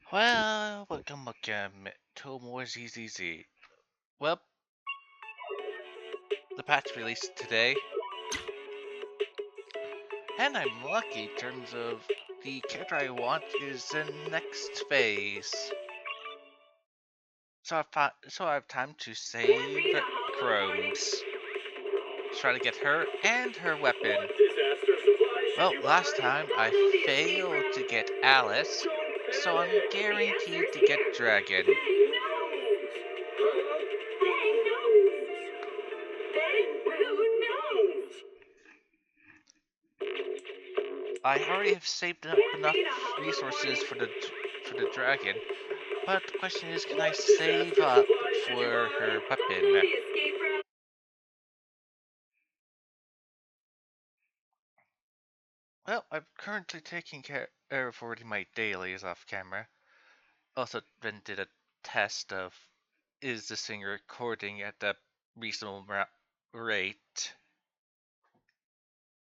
Well, welcome again to more ZZZ. Well, the patch released today, and I'm lucky in terms of the character I want is in next phase. So I have time to save Chromes. Try to get her and her weapon. Well, last time I failed to get Alice, so I'm guaranteed to get Dragon. I already have saved up enough resources for the dragon, but the question is, can I save up for her weapon? Well, I'm currently taking care of already my dailies off camera. Also, then did a test of is the singer recording at a reasonable rate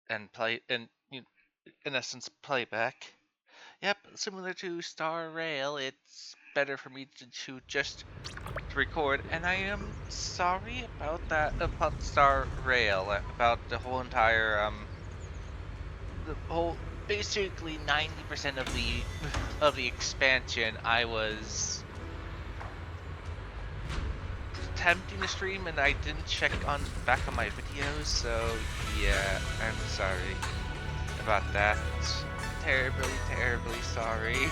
and play and in essence playback. Yep, similar to Star Rail, it's better for me to just record, and I am sorry about that about Star Rail, about the whole basically 90% of the expansion. I was attempting to stream and I didn't check back on my videos, so yeah, I'm sorry about that. Terribly sorry.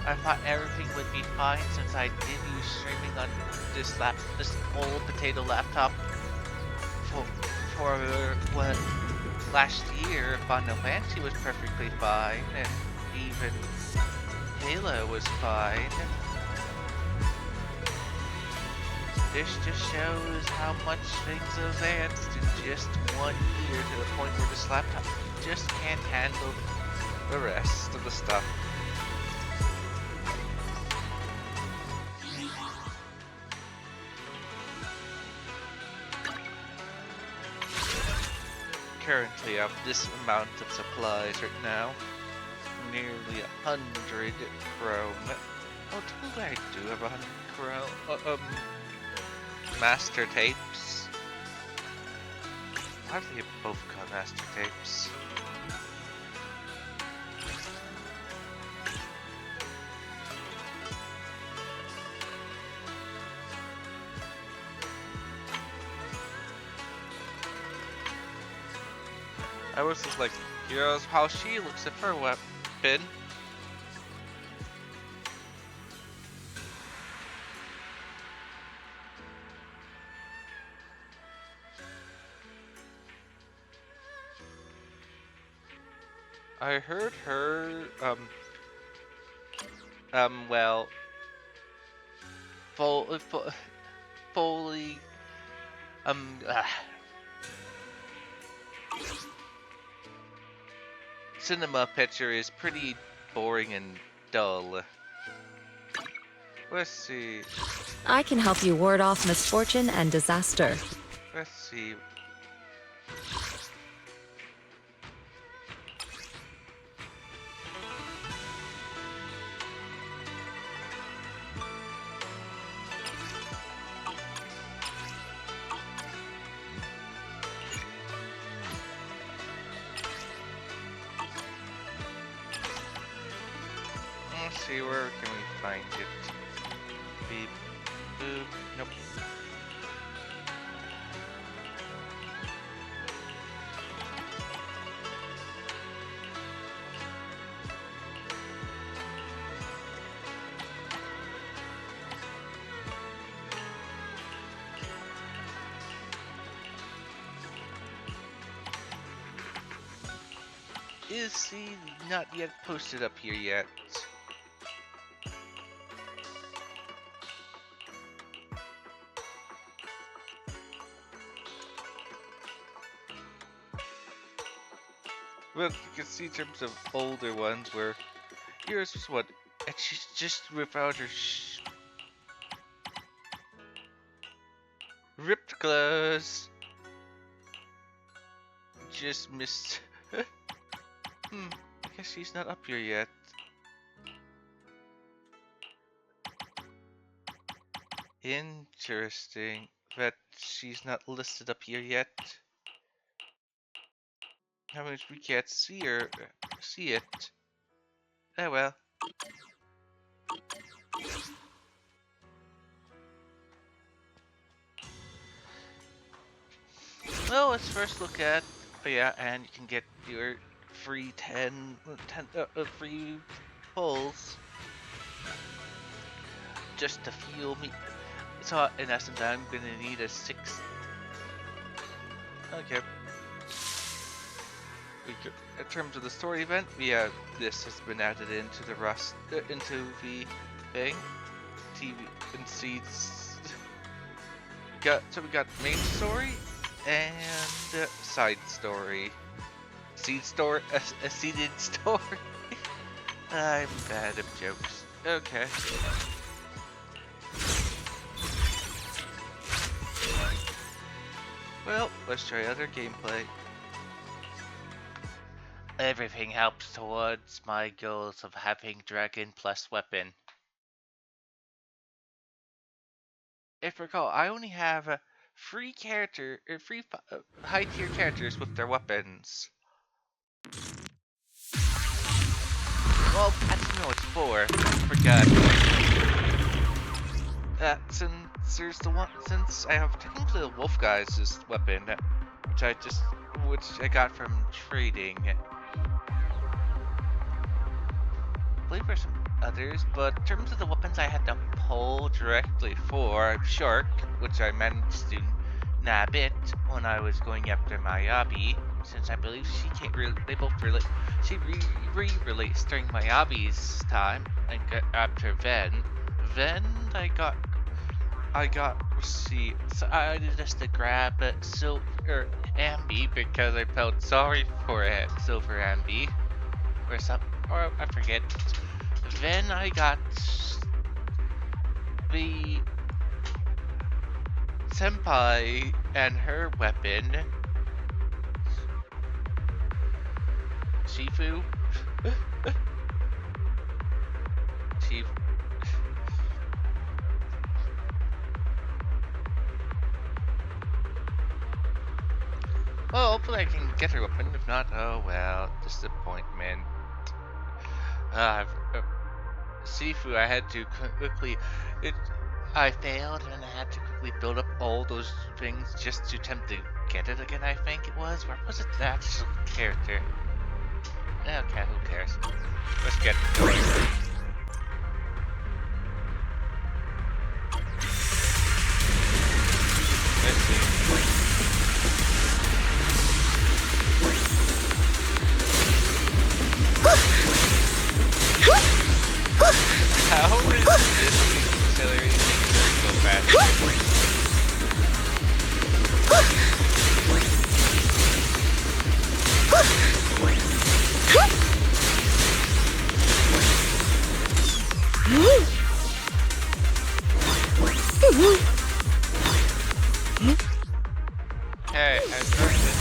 I thought everything would be fine since I did use streaming on this old potato laptop for what last year. Final Fantasy was perfectly fine, and even Halo was fine. This just shows how much things advanced in just 1 year to the point where this laptop just can't handle the rest of the stuff. Currently I have this amount of supplies right now. Nearly 100 chrome. Oh, technically I do have 100 chrome. Master tapes. Why do they both call master tapes? I was just like, here's how she looks at her weapon. I heard her, well, fully, um, uh, cinema picture is pretty boring and dull. Let's see. I can help you ward off misfortune and disaster. Let's see. Let's see, where can we find it? Beep. Boop. Nope. Is he not yet posted up here yet? Well, you can see in terms of older ones where here's what, and she's just without her ripped clothes. Just missed. I guess she's not up here yet. Interesting. But she's not listed up here yet. How much we can't see her, see it. Oh well. Well, let's first look at. Oh yeah, and you can get your free 10 free pulls just to fuel me. So in essence, I'm gonna need a 6. Okay. In terms of the story event, this has been added into the into the thing. TV and seeds. So we got main story and side story. Seed story, a seeded story. I'm bad at jokes. Okay. Well, let's try other gameplay. Everything helps towards my goals of having Dragon plus weapon. If recall, I only have free high tier characters with their weapons. Well, actually no, it's 4. I forgot. Since I have technically the Wolf Guys' weapon, which I got from trading. I believe there's some others, but in terms of the weapons I had to pull directly for, Shark, which I managed to nab it when I was going after Mayabi, since I believe she can't really, they both relate, she re-released during Mayabi's time, and after Ven, I got receipt, so I just to grab Ambi because I felt sorry for it, Silver Ambi, or I forget. Then I got the senpai and her weapon, Shifu. Well, hopefully I can get her weapon. If not, oh well, disappointment. Sifu, I had to quickly. I failed, and I had to quickly build up all those things just to attempt to get it again. I think it was. Where was it? The actual character. Okay, who cares? Let's get going. Let's see. How is this auxiliary thing so fast? Hey, I heard this.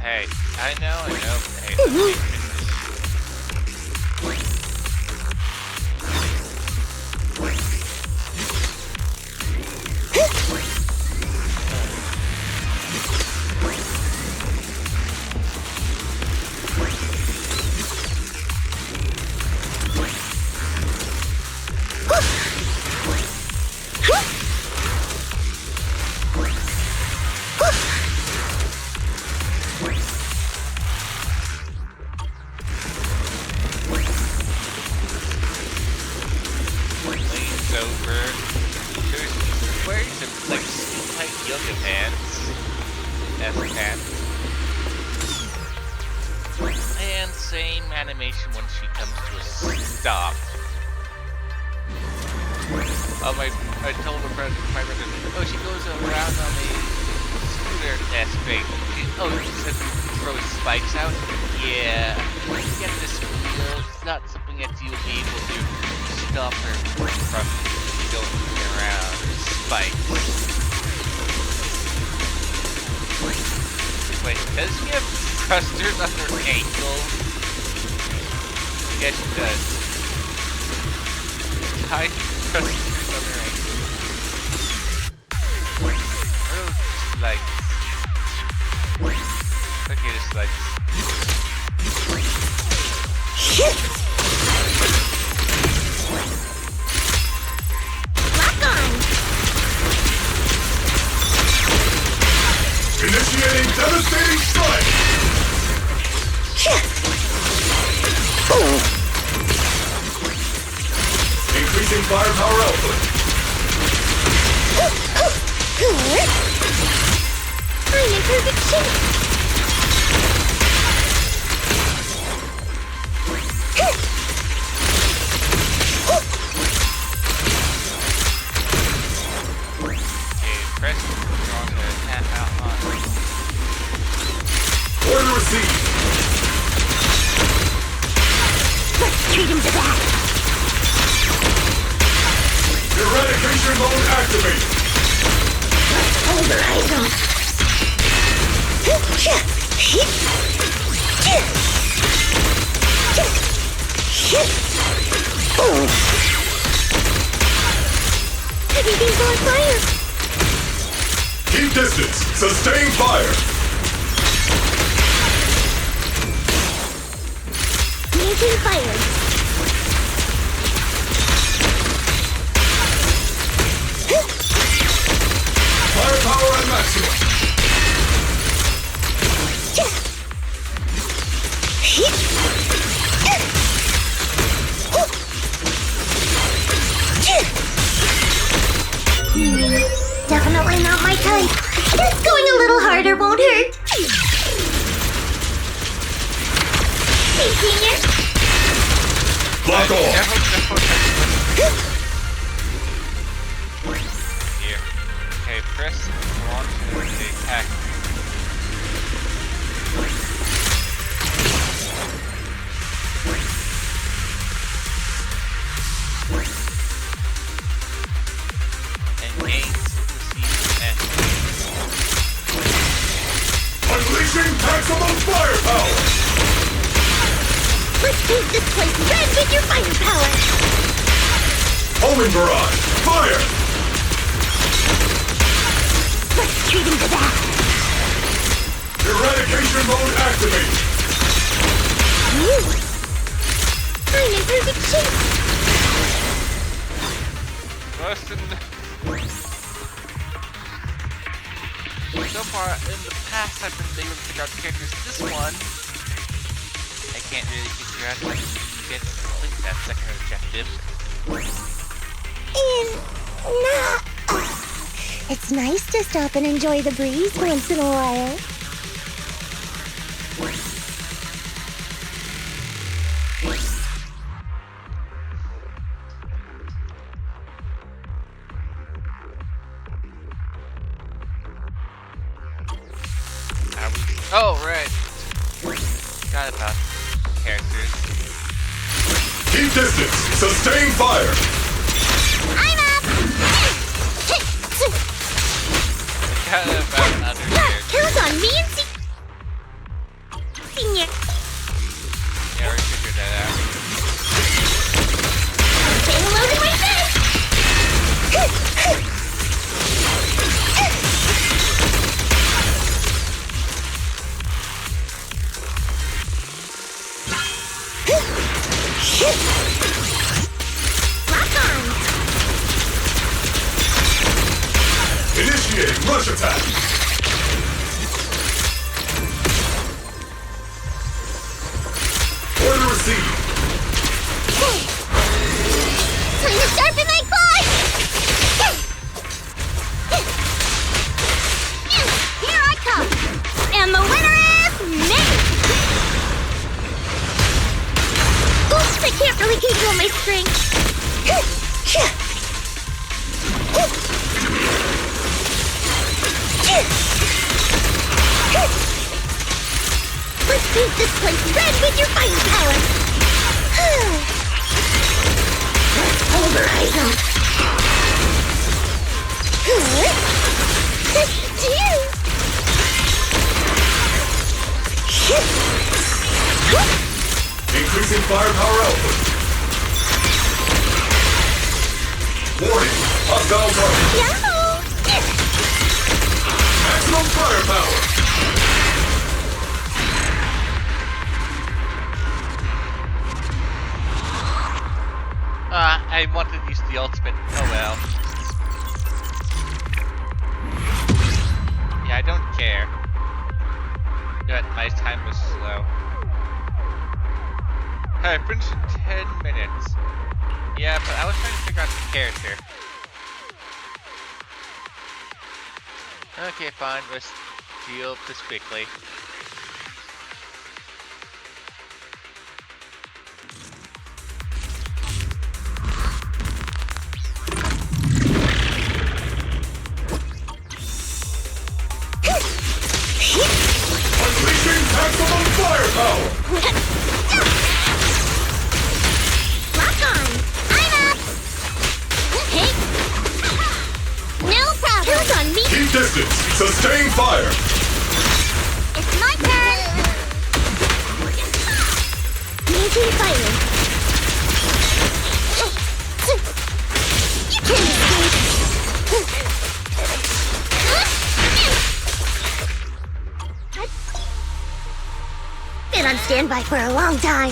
Hey, I know. Hey, let's keep and same animation when she comes to a stop. I told my brother, oh, she goes around on a scooter. That's great. She said throw spikes out. Yeah, when you get this wheel, it's not something that you'll be able to stop her from going around spikes. Wait, does she have thrusters on her ankles? Yes, she does. Tiny thrusters on her ankles. Like, okay, just like. Lock on! Initiating devastating strike! Increasing firepower output. I'm in perfect shape! Press on the tap outline. Order received. Let's treat him to that! Eradication mode activated. Pulverize him! Everything's on fire! Keep distance. Sustain fire. Maintain fire! Firepower at maximum. Definitely not my type. Just going a little harder won't hurt. Hey, Senior. Lock on. Here. Okay, press launch and attack. And gain Unleashing maximum firepower. Let's paint this place red with your firepower. Homing barrage. Fire. Let's treat him to that. Eradication mode activated. I'm in perfect shape. Bustin'. So far in the past, I've been able to figure out the characters. This one, I can't really figure out how to get to complete that second objective. It's nice to stop and enjoy the breeze once in a while. Oh, right. Forgot about characters. Keep distance. Sustain fire. I'm up! Forgot about other characters. Count on me and Senior. Yeah, already figured that out. Say hello to my fist! Lock on! Initiating rush attack. Order received. Time to sharpen my claws! Here I come! And the winner is me! Oops, I can't really control my strength. Paint this place red with your fighting power! Let's pulverize them! Increasing firepower output. Warning, hostile target. Yahoo! Maximum firepower. I wanted to use the ultimate. Oh well. Yeah, I don't care. But my time was slow. Hey, I finished in 10 minutes. Yeah, but I was trying to figure out the character. Okay, fine. Let's deal with this quickly. Unleashing maximum firepower. Lock on! I'm up! Hey! No problem! Count on me! Keep distance. Sustain fire. It's my turn! Maintain fire! You can't escape! Been on standby for a long time.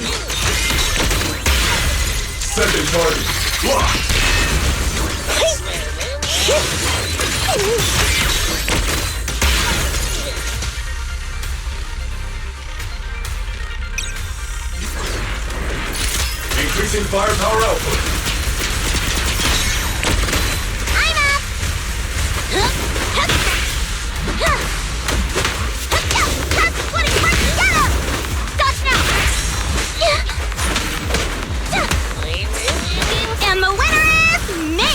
Second target. Locked. Increasing firepower output. I'm up! And the winner is me!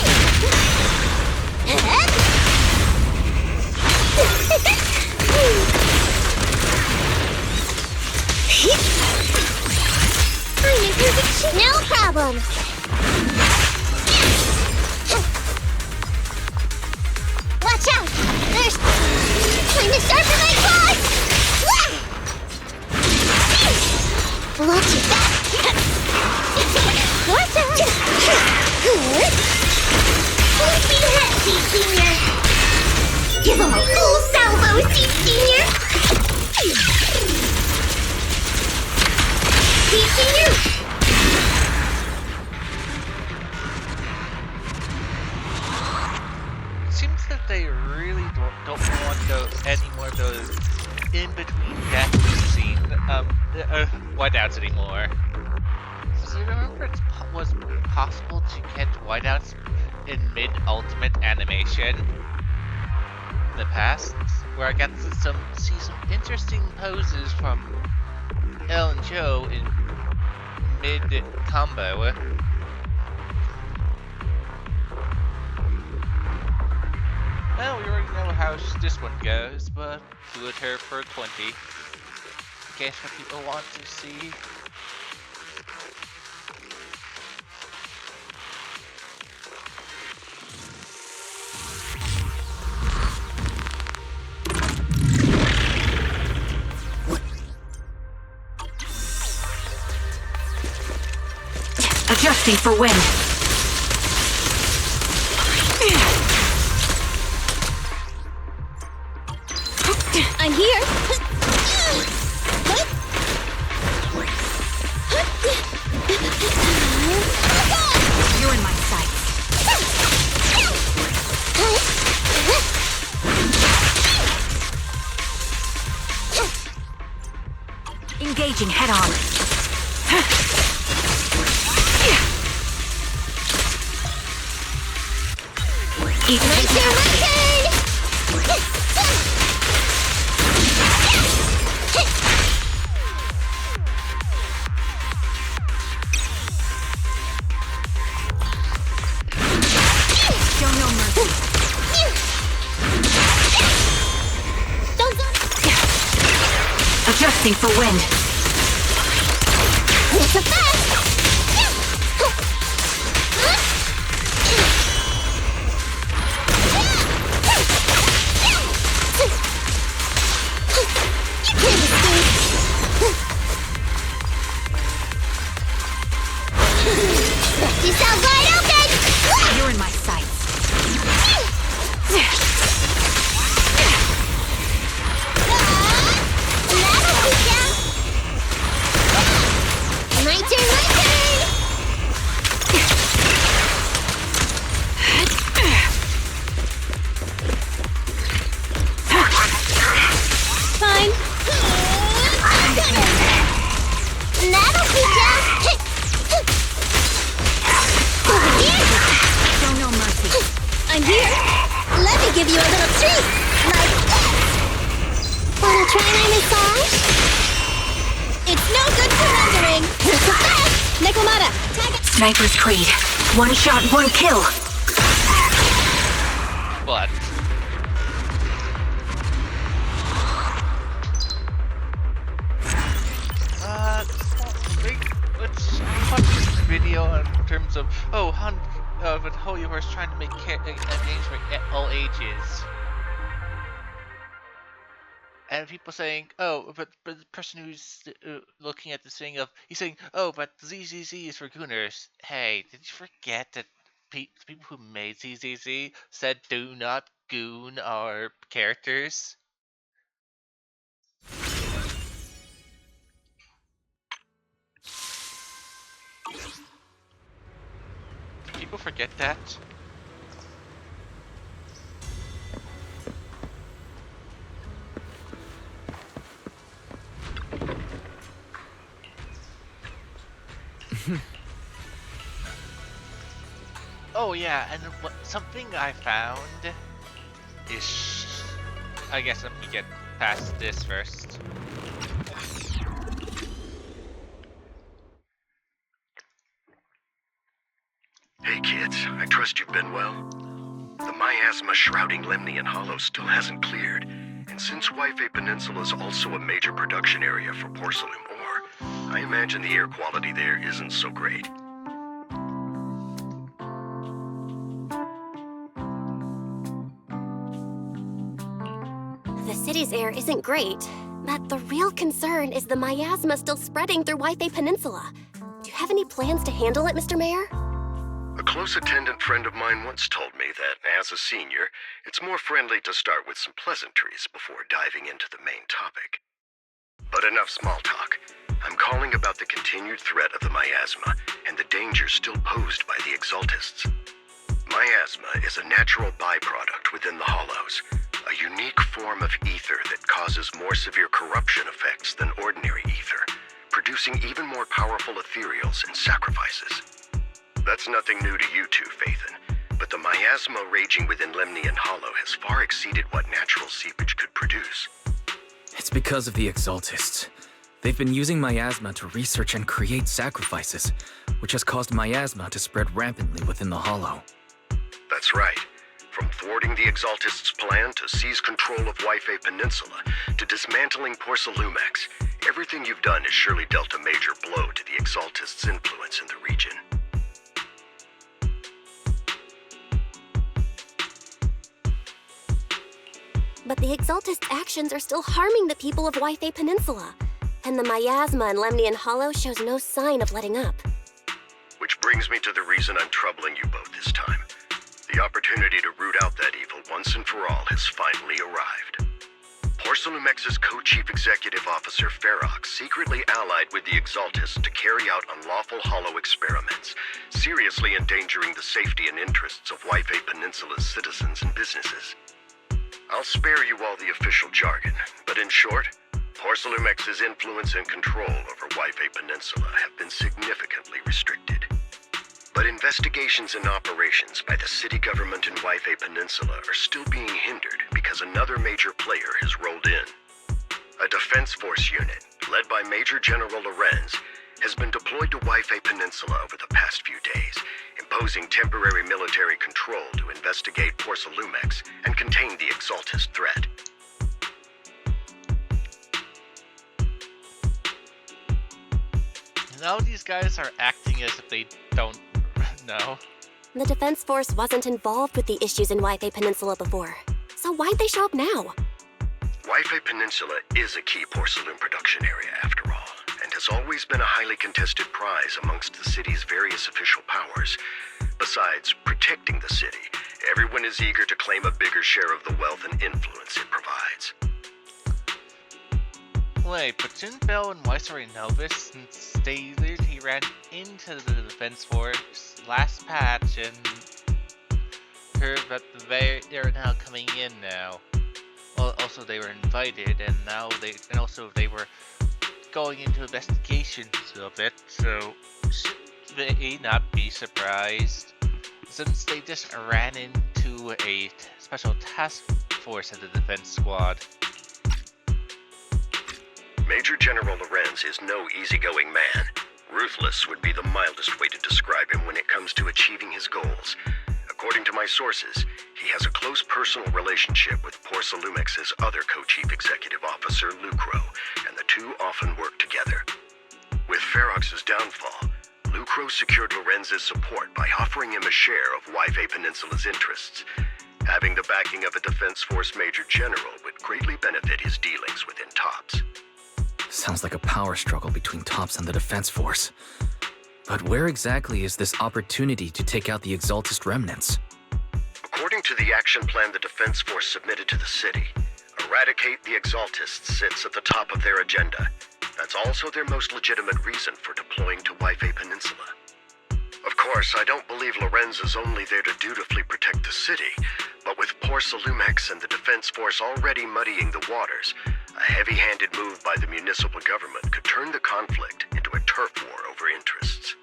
I'm in perfect shape. No problem. Watch out! There's trying to sharpen my claws! Watch your back! Watch out! Full speed ahead, Senior! Give him a full salvo, Senior! Senior! Seems that they really don't want any more of those in-between death scene whiteouts anymore. So remember it was possible to get whiteouts in mid-ultimate animation in the past, where I got to see some interesting poses from Elle and Joe in mid-combo. Well, we already know how this one goes, but do it here for 20. In case what people want to see. Adjusting for wind. I'm here! You're in my sights. Engaging head on. Eat My turn! Show no mercy. Don't go! Adjust. Bracing for wind. It's a fact! You can't escape! Left yourself wide open! You're in my sights. That'll keep ya! My turn, my turn! Fine. That'll keep ya! Over here! Show no mercy. I'm here! Let me give you a little treat! Like this! Wanna try my massage? It's no good surrendering! It's a fact! Nekomata, tag it! Sniper's Creed. One shot, one kill. What? Let's watch this video in terms of with Holy Horse trying to make games for all ages, and people saying, oh, but the person who's looking at this thing he's saying, oh, but ZZZ is for gooners. Hey, did you forget that the people who made ZZZ said do not goon our characters? Do people forget that? Oh yeah, and something I found is... I guess let me get past this first. Hey kids, I trust you've been well. The miasma shrouding Lemnian Hollow still hasn't cleared, and since Wi-Fi Peninsula is also a major production area for porcelain ore, I imagine the air quality there isn't so great. The city's air isn't great, but the real concern is the miasma still spreading through Wi-Fi Peninsula. Do you have any plans to handle it, Mr. Mayor? A close attendant friend of mine once told me that, as a senior, it's more friendly to start with some pleasantries before diving into the main topic. But enough small talk. I'm calling about the continued threat of the miasma and the danger still posed by the Exaltists. Miasma is a natural byproduct within the Hollows, a unique form of ether that causes more severe corruption effects than ordinary ether, producing even more powerful ethereals and sacrifices. That's nothing new to you two, Phaethon, but the miasma raging within Lemnian Hollow has far exceeded what natural seepage could produce. It's because of the Exaltists. They've been using miasma to research and create sacrifices, which has caused miasma to spread rampantly within the Hollow. That's right. From thwarting the Exaltists' plan to seize control of Wi-Fi Peninsula to dismantling Porcelumex, everything you've done has surely dealt a major blow to the Exaltists' influence in the region. But the Exaltists' actions are still harming the people of Wi-Fi Peninsula, and the miasma in Lemnian Hollow shows no sign of letting up. Which brings me to the reason I'm troubling you both this time. The opportunity to root out that evil once and for all has finally arrived. Porcelumex's co-chief executive officer Ferox secretly allied with the Exaltists to carry out unlawful hollow experiments, seriously endangering the safety and interests of Wi-Fi Peninsula's citizens and businesses. I'll spare you all the official jargon, but in short, Porcelumex's influence and control over Wi-Fi Peninsula have been significantly restricted. But investigations and operations by the city government in Wi-Fi Peninsula are still being hindered because another major player has rolled in. A defense force unit, led by Major General Lorenz, has been deployed to Wi-Fi Peninsula over the past few days, imposing temporary military control to investigate Porcelumex and contain the Exaltist threat. now these guys are acting as if they don't know. The Defense Force wasn't involved with the issues in Wi-Fi Peninsula before. So why'd they show up now? Wi-Fi Peninsula is a key porcelain production area, after all, and has always been a highly contested prize amongst the city's various official powers. Besides protecting the city, everyone is eager to claim a bigger share of the wealth and influence it provides. Wait, but didn't Bell and Weiss already know this since they literally ran into the Defense Force last patch and heard that they're now coming in now. Well, also they were invited, and now they were going into investigations of it, so should they not be surprised since they just ran into a special task force at the defense squad. Major General Lorenz is no easygoing man. Ruthless would be the mildest way to describe him when it comes to achieving his goals. According to my sources, he has a close personal relationship with Porcelumex's other co-chief executive officer, Lucro, and the two often work together. With Ferox's downfall, Lucro secured Lorenz's support by offering him a share of Wi-Fi Peninsula's interests. Having the backing of a Defense Force Major General would greatly benefit his dealings within TOPS. Sounds like a power struggle between TOPS and the Defense Force. But where exactly is this opportunity to take out the Exaltist remnants? According to the action plan the Defense Force submitted to the city, eradicate the Exaltists sits at the top of their agenda. That's also their most legitimate reason for deploying to Wi-Fi Peninsula. Of course, I don't believe Lorenz is only there to dutifully protect the city, but with Porcelumex and the Defense Force already muddying the waters, a heavy-handed move by the municipal government could turn the conflict into a turf war over interests.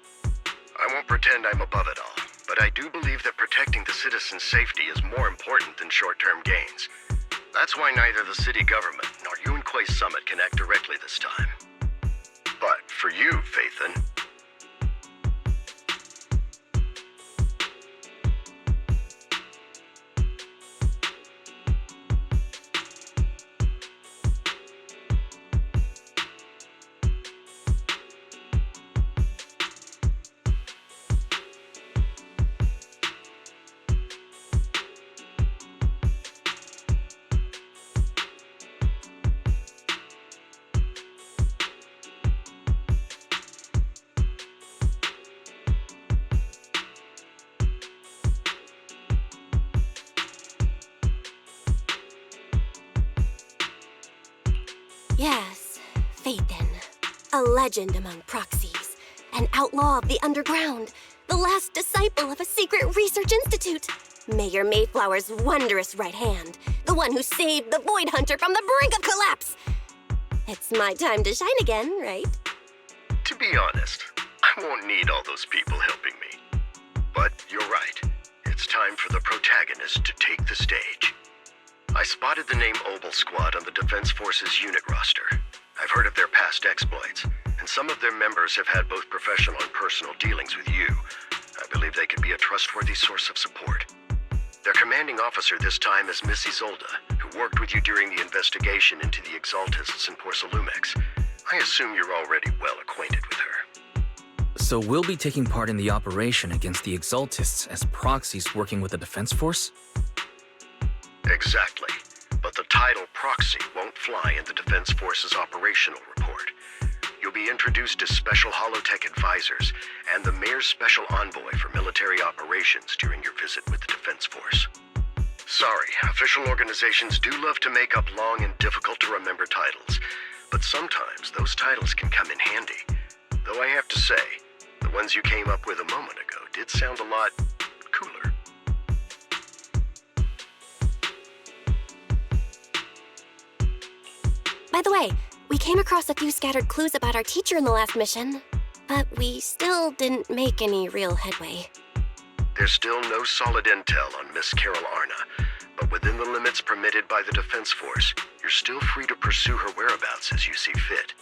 I won't pretend I'm above it all, but I do believe that protecting the citizens' safety is more important than short-term gains. That's why neither the city government nor Yunque's summit can act directly this time. But for you, Phaethon, Yes, Phaethon. A legend among proxies. An outlaw of the underground. The last disciple of a secret research institute. Mayor Mayflower's wondrous right hand. The one who saved the Void Hunter from the brink of collapse. It's my time to shine again, right? to be honest, I won't need all those people helping me. But you're right. It's time for the protagonist to take the stage. I spotted the name Obel Squad on the Defense Force's unit roster. I've heard of their past exploits, and some of their members have had both professional and personal dealings with you. I believe they could be a trustworthy source of support. Their commanding officer this time is Miss Isolde, who worked with you during the investigation into the Exaltists in Porcelumex. I assume you're already well acquainted with her. So we'll be taking part in the operation against the Exaltists as proxies working with the Defense Force? Exactly. But the title proxy won't fly in the Defense Force's operational report. You'll be introduced as special holotech advisors and the Mayor's special envoy for military operations during your visit with the Defense Force. Sorry, official organizations do love to make up long and difficult to remember titles, but sometimes those titles can come in handy. Though I have to say, the ones you came up with a moment ago did sound a lot cooler. By the way, we came across a few scattered clues about our teacher in the last mission, but we still didn't make any real headway. There's still no solid intel on Miss Carol Arna, but within the limits permitted by the Defense Force, you're still free to pursue her whereabouts as you see fit.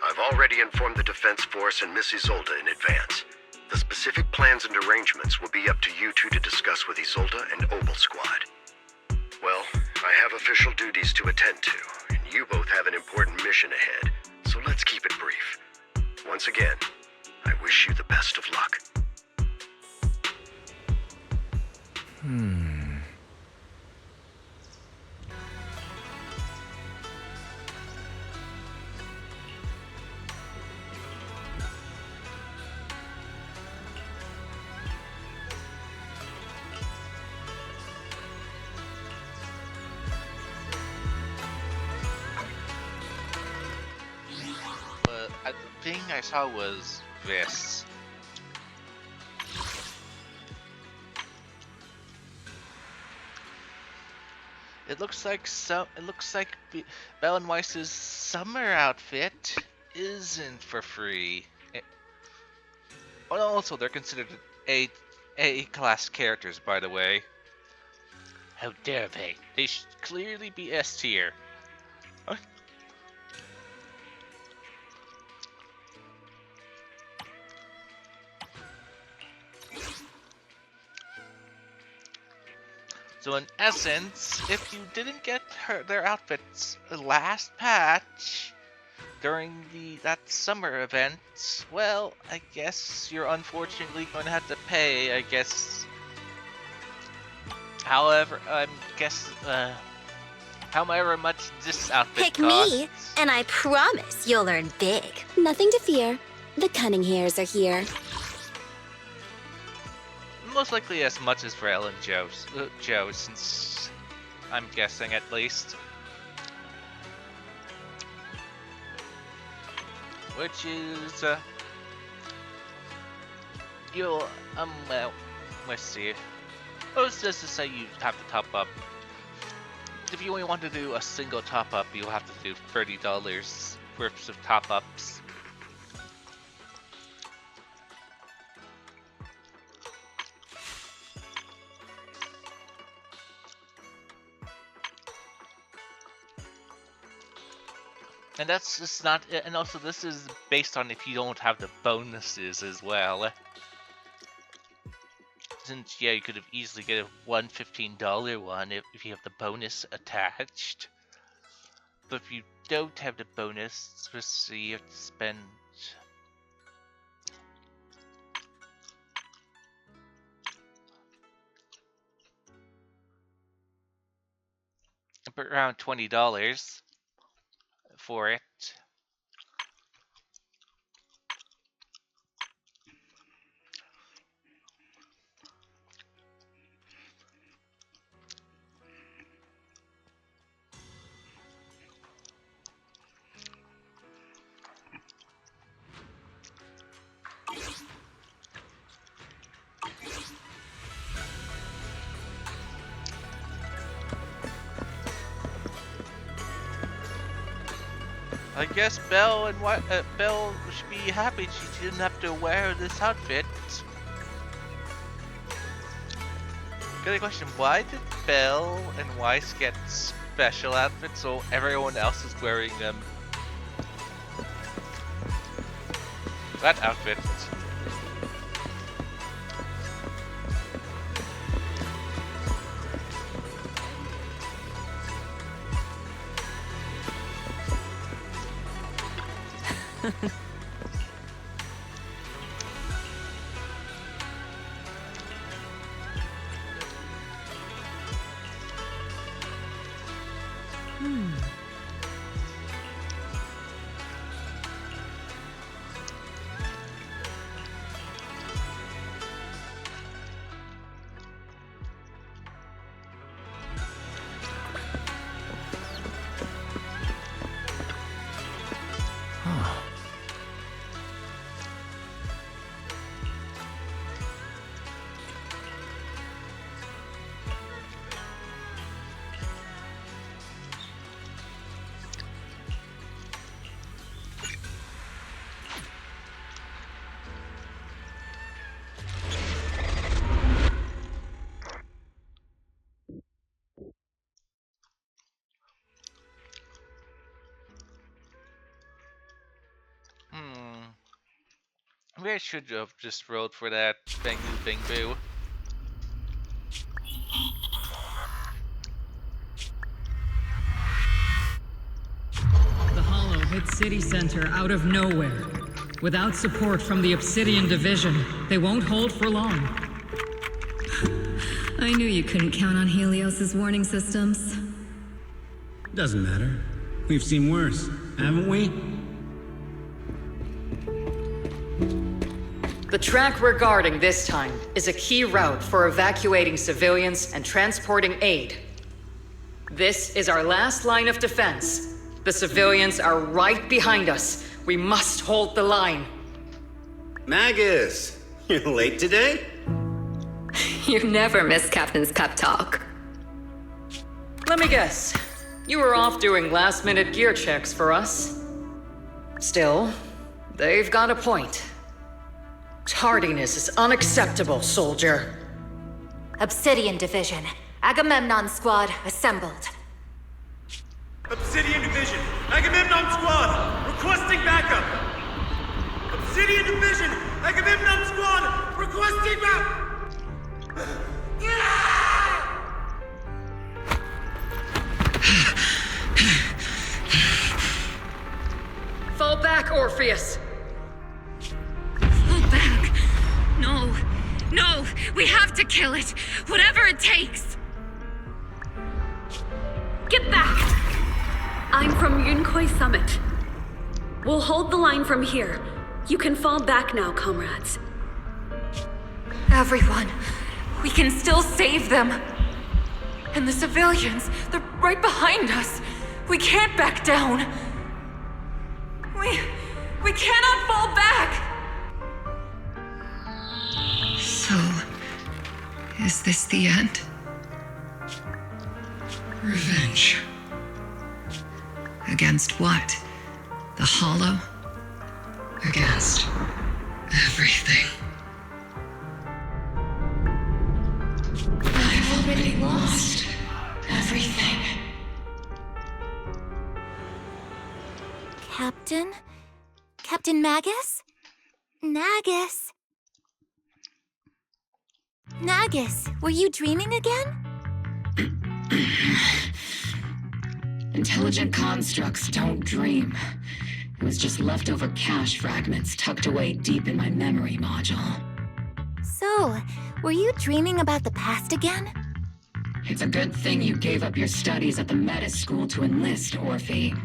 I've already informed the Defense Force and Miss Isolde in advance. The specific plans and arrangements will be up to you two to discuss with Isolde and Obel Squad. Well, I have official duties to attend to, and you both have an important mission ahead, so let's keep it brief. Once again, I wish you the best of luck. But the thing I saw was this. It looks like Bell and Weiss's summer outfit isn't for free. Also, they're considered A-class characters, by the way. How dare they? They should clearly be S tier. So in essence, if you didn't get their outfits last patch during that summer event, well, I guess you're unfortunately going to have to pay, I guess. However, however much this outfit Pick costs. me, and I promise you'll earn big. Nothing to fear. The cunning hairs are here. Most likely as much as for Ellen Joe, since I'm guessing at least. Which is, well, let's see. Let's just say you have to top up. If you only want to do a single top up, you'll have to do $30 worth of top ups. And that's just not, and also this is based on if you don't have the bonuses as well. Since, yeah, you could have easily get a $115 one if you have the bonus attached. But if you don't have the bonus, let's see, you have to spend around $20 for it. I guess Belle should be happy she didn't have to wear this outfit. Good question. Why did Belle and Weiss get special outfits so everyone else is wearing that outfit? Maybe I should have just rolled for that Bang Boo Bang Boo. The hollow hit city center out of nowhere. Without support from the Obsidian Division, they won't hold for long. I knew you couldn't count on Helios's warning systems. Doesn't matter. We've seen worse, haven't we? The track we're guarding this time is a key route for evacuating civilians and transporting aid. This is our last line of defense. The civilians are right behind us. We must hold the line. Magus, you're late today? You never miss Captain's pep talk. Let me guess. You were off doing last-minute gear checks for us. Still, they've got a point. Tardiness is unacceptable, soldier. Obsidian Division. Agamemnon Squad assembled. Obsidian Division, Agamemnon Squad, requesting backup! Obsidian Division, Agamemnon Squad, requesting backup! Fall back, Orpheus! Fall back. No. No, we have to kill it. Whatever it takes. Get back! I'm from Yunkoi Summit. We'll hold the line from here. You can fall back now, comrades. Everyone. We can still save them. And the civilians, they're right behind us. We can't back down. We cannot fall back! So, is this the end? Revenge. Against what? The Hollow? Against everything. I've already lost everything. Captain? Captain Magus? Nagus? Nagus, were you dreaming again? Intelligent constructs don't dream. It was just leftover cache fragments tucked away deep in my memory module. So, were you dreaming about the past again? It's a good thing you gave up your studies at the Meta School to enlist, Orphe.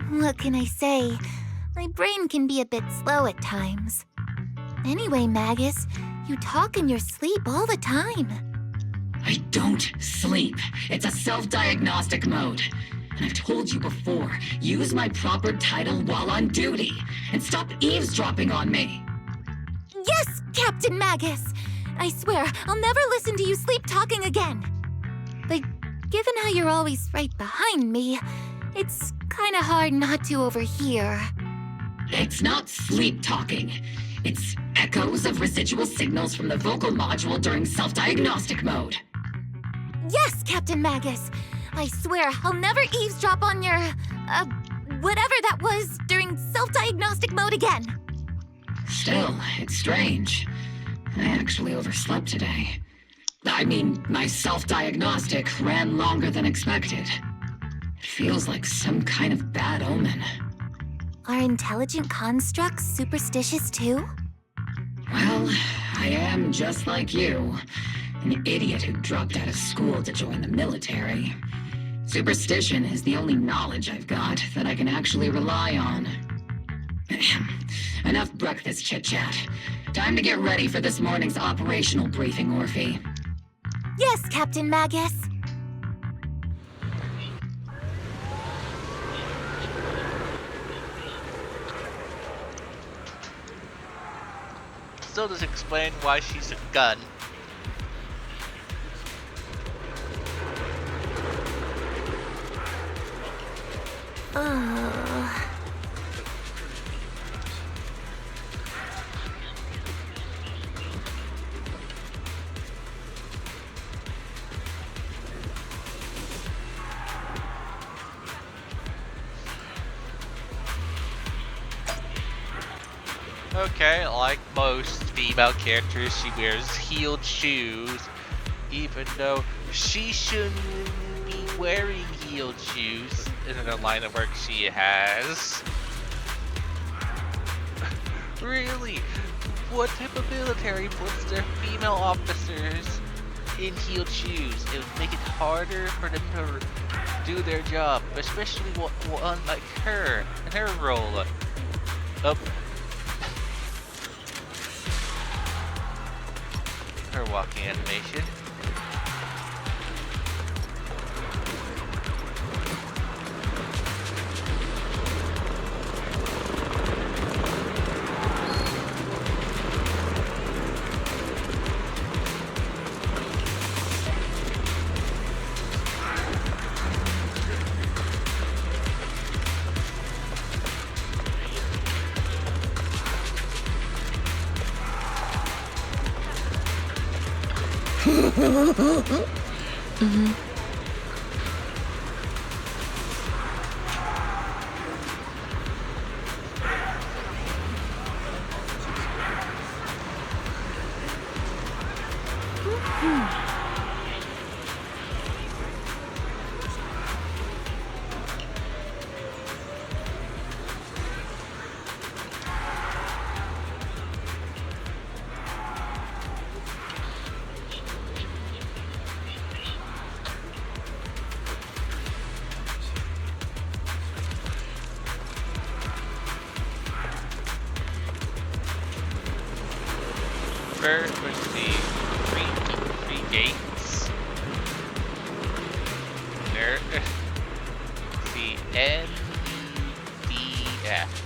What can I say? My brain can be a bit slow at times. Anyway, Magus, you talk in your sleep all the time. I don't sleep. It's a self-diagnostic mode. And I've told you before, use my proper title while on duty, and stop eavesdropping on me. Yes, Captain Magus! I swear, I'll never listen to you sleep-talking again. But given how you're always right behind me, it's kinda hard not to overhear. It's not sleep-talking. It's echoes of residual signals from the vocal module during self-diagnostic mode. Yes, Captain Magus. I swear, I'll never eavesdrop on your, whatever that was during self-diagnostic mode again. Still, it's strange. I actually overslept today. I mean, my self-diagnostic ran longer than expected. It feels like some kind of bad omen. Are intelligent constructs superstitious too? Well, I am just like you. An idiot who dropped out of school to join the military. Superstition is the only knowledge I've got that I can actually rely on. Enough breakfast chit-chat. Time to get ready for this morning's operational briefing, Orphe. Yes, Captain Magus. Still doesn't explain why she's a gun. Okay, like most female characters, she wears heeled shoes, even though she shouldn't be wearing heeled shoes in the line of work she has. Really? What type of military puts their female officers in heeled shoes? It would make it harder for them to do their job, especially one like her and her role. Up. Her walking animation. Mm-hmm. First, let's see, three gates. There. See, N, D, F.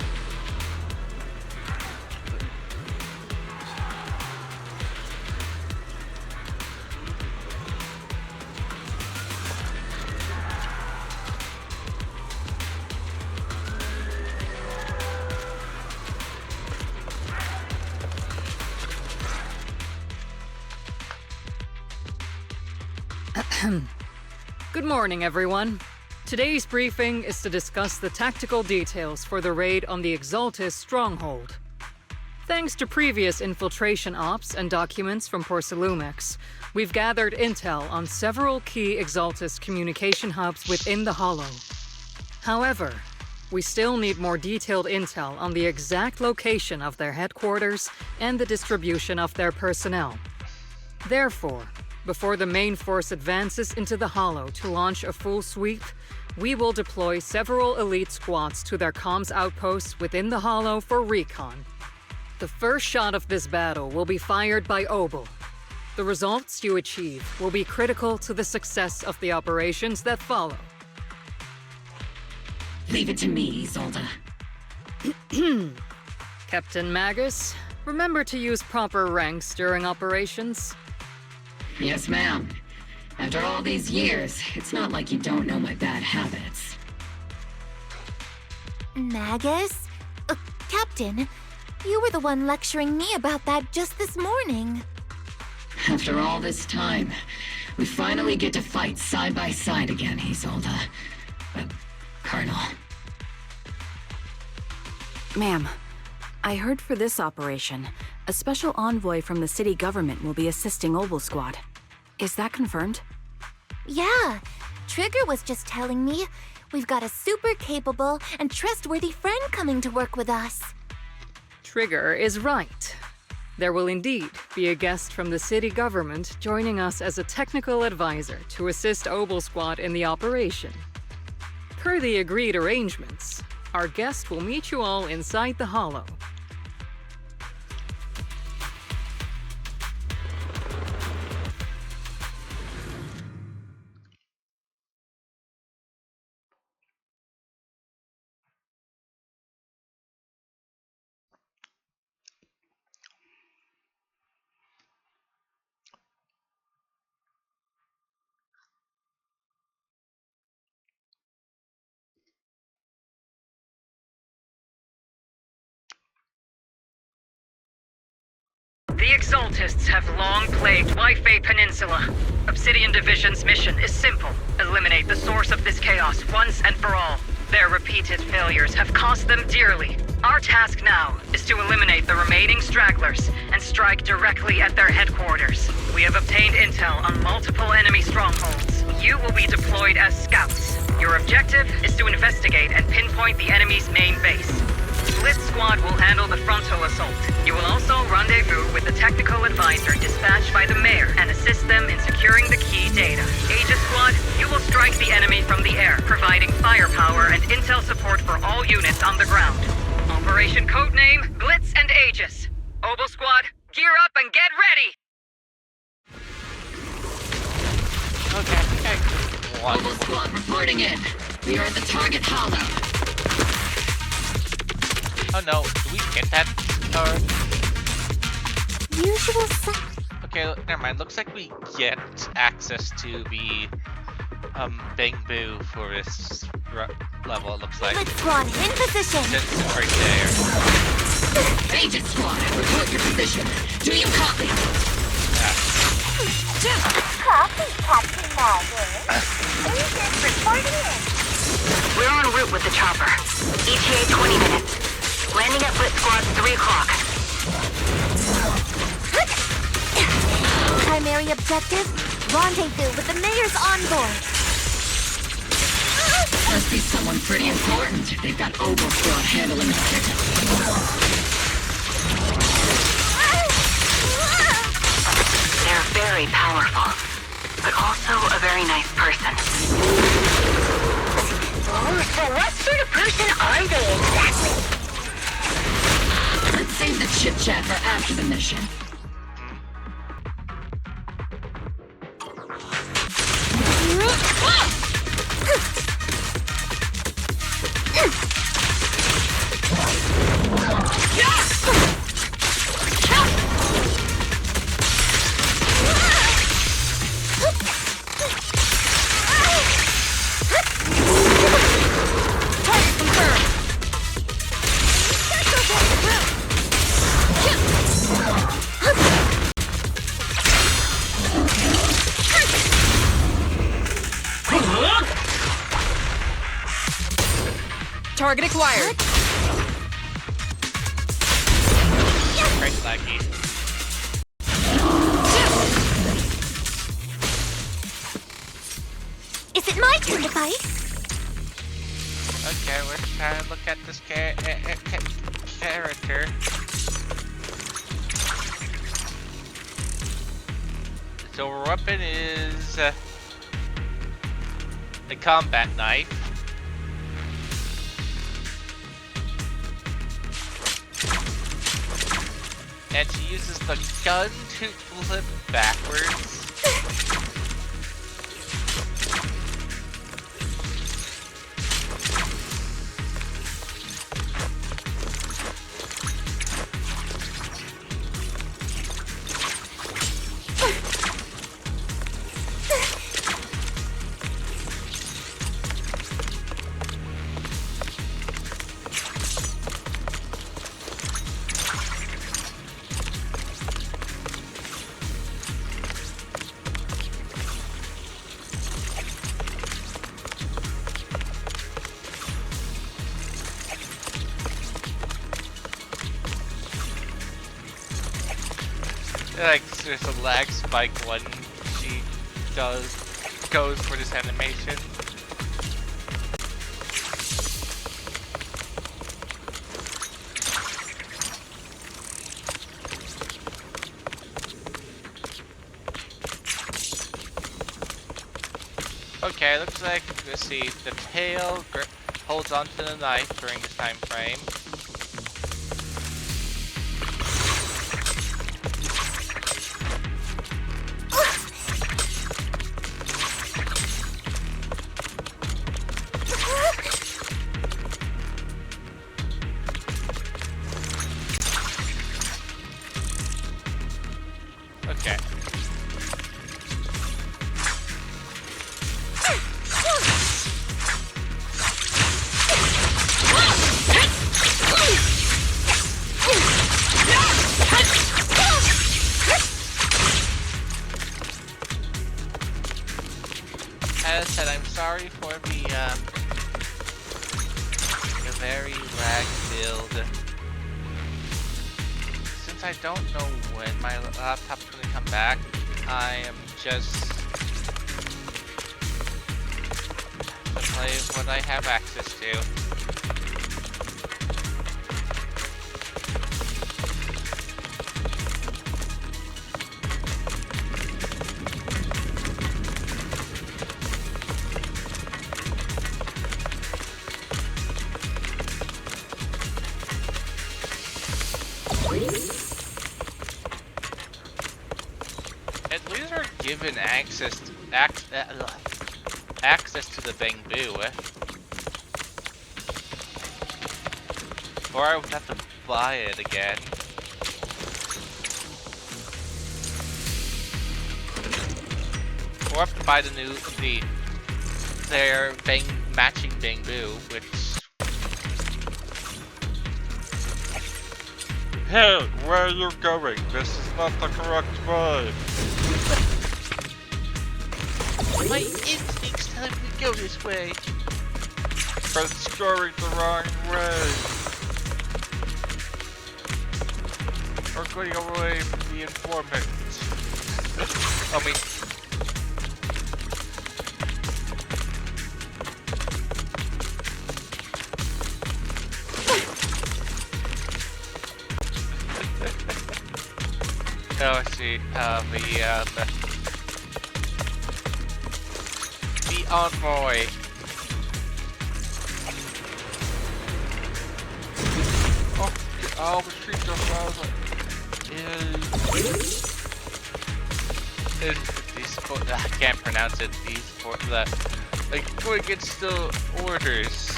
Good morning, everyone. Today's briefing is to discuss the tactical details for the raid on the Exaltis stronghold. Thanks to previous infiltration ops and documents from Porcelumex, we've gathered intel on several key Exaltis communication hubs within the Hollow. However, we still need more detailed intel on the exact location of their headquarters and the distribution of their personnel. Therefore, before the main force advances into the Hollow to launch a full sweep, we will deploy several elite squads to their comms outposts within the Hollow for recon. The first shot of this battle will be fired by Obel. The results you achieve will be critical to the success of the operations that follow. Leave it to me, Isolde. Captain Magus, remember to use proper ranks during operations. Yes, ma'am. After all these years, it's not like you don't know my bad habits. Magus? Captain, you were the one lecturing me about that just this morning. After all this time, we finally get to fight side by side again, Isolde. Colonel. Ma'am, I heard for this operation, a special envoy from the city government will be assisting Obel Squad. Is that confirmed? Yeah, Trigger was just telling me we've got a super capable and trustworthy friend coming to work with us. Trigger is right. There will indeed be a guest from the city government joining us as a technical advisor to assist Obel Squad in the operation. Per the agreed arrangements, our guest will meet you all inside the Hollow. The Exaltists have long plagued Waifei Peninsula. Obsidian Division's mission is simple. Eliminate the source of this chaos once and for all. Their repeated failures have cost them dearly. Our task now is to eliminate the remaining stragglers and strike directly at their headquarters. We have obtained intel on multiple enemy strongholds. You will be deployed as scouts. Your objective is to investigate and pinpoint the enemy's main base. Blitz Squad will handle the frontal assault. You will also rendezvous with the technical advisor dispatched by the mayor and assist them in securing the key data. Aegis Squad, you will strike the enemy from the air, providing firepower and intel support for all units on the ground. Operation codename Blitz and Aegis. Oval Squad, gear up and get ready! Okay, I think I won. Oval Squad reporting in. We are at the target hollow. Oh no, do we get that? Usual Okay, never mind. Looks like we get access to the Bang Boo for this level, it looks like. Blitz Squad, in position! It's right there. Aegis Squad, report your position. Do you copy? Copy, Captain Maggie. Aegis reporting in. We're en route with the chopper. ETA 20 minutes. Landing at Blitz Squad 3 o'clock. Primary objective, rendezvous with the mayor's envoy. Must be someone pretty important if they've got Oval Squad handling the pickup. They're very powerful, but also a very nice person. So what sort of person are they exactly? Let's save the chit-chat for after the mission. Target acquired. Great laggy. Is it my turn to fight? Okay, let's try and look at this character. So our weapon is the combat knife. And she uses the gun to flip backwards. Like there's a lag spike when she goes for this animation. Okay, looks like, let's see, the tail holds onto the knife during this time frame. Okay. As I said, I'm sorry for the very lag build. Since I don't know when my laptop's going to come back, I am just to play what I have access to. given access to the Bangbu, or I would have to buy it again. Or I have to buy their matching Bangbu, which. Hey, where are you going? This is not the correct way. My instincts tell me to go this way. But it's going the wrong way. We're going away from the informant. I mean... Oh, I see. The envoy. Oh, I'll retreat those miles. I can't pronounce it. Like, go against the orders.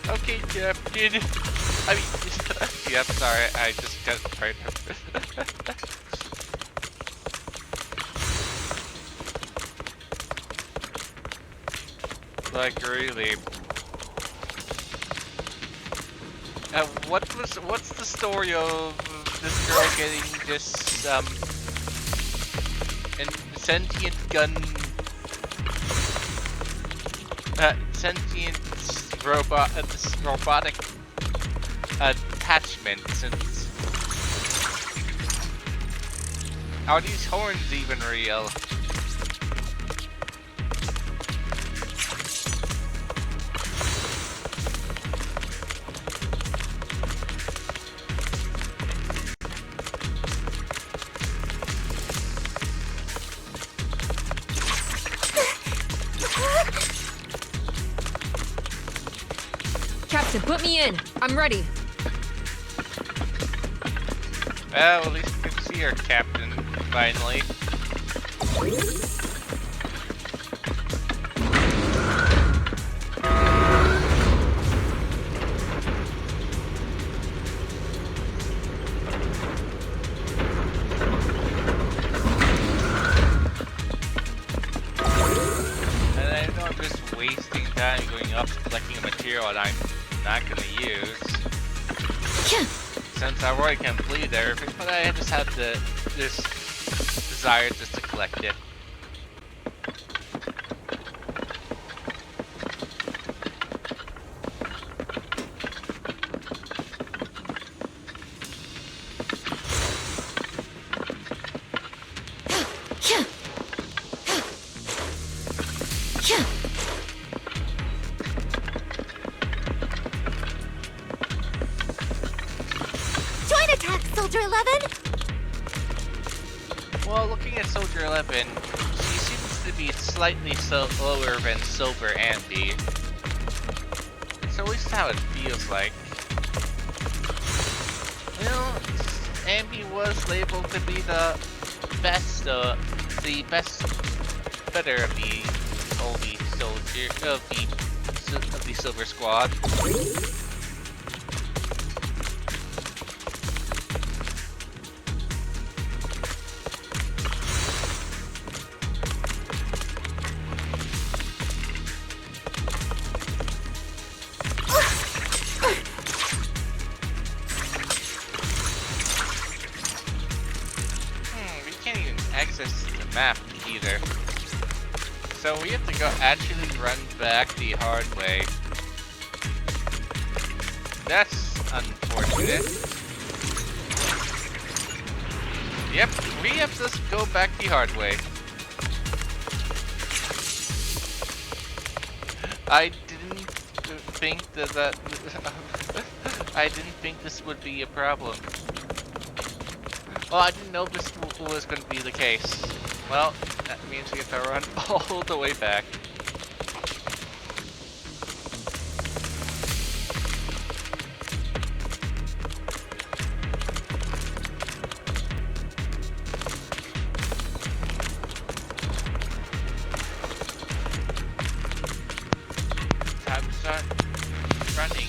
Okay, Captain. I mean, yep, sorry, I just got right. Like, really. What's the story of this girl getting this, sentient gun, sentient robotic attachment, since are these horns even real? Captain, put me in. I'm ready. Well, at least you can see our captain, finally. And I know I'm just wasting time going up collecting a material that I'm not gonna use. Since I've already completed everything, but I just have this desire just to collect it. Soldier 11? Well, looking at Soldier 11, she seems to be slightly slower than Silver Ambi. It's at least how it feels like. You know, Ambi was labeled to be the best better of the Silver Squad. Access the map either. So we have to go actually run back the hard way. That's unfortunate. Yep, we have to go back the hard way. I didn't think that I didn't think this would be a problem. Well, I didn't know this was going to be the case. Well, that means we have to run all the way back. start running.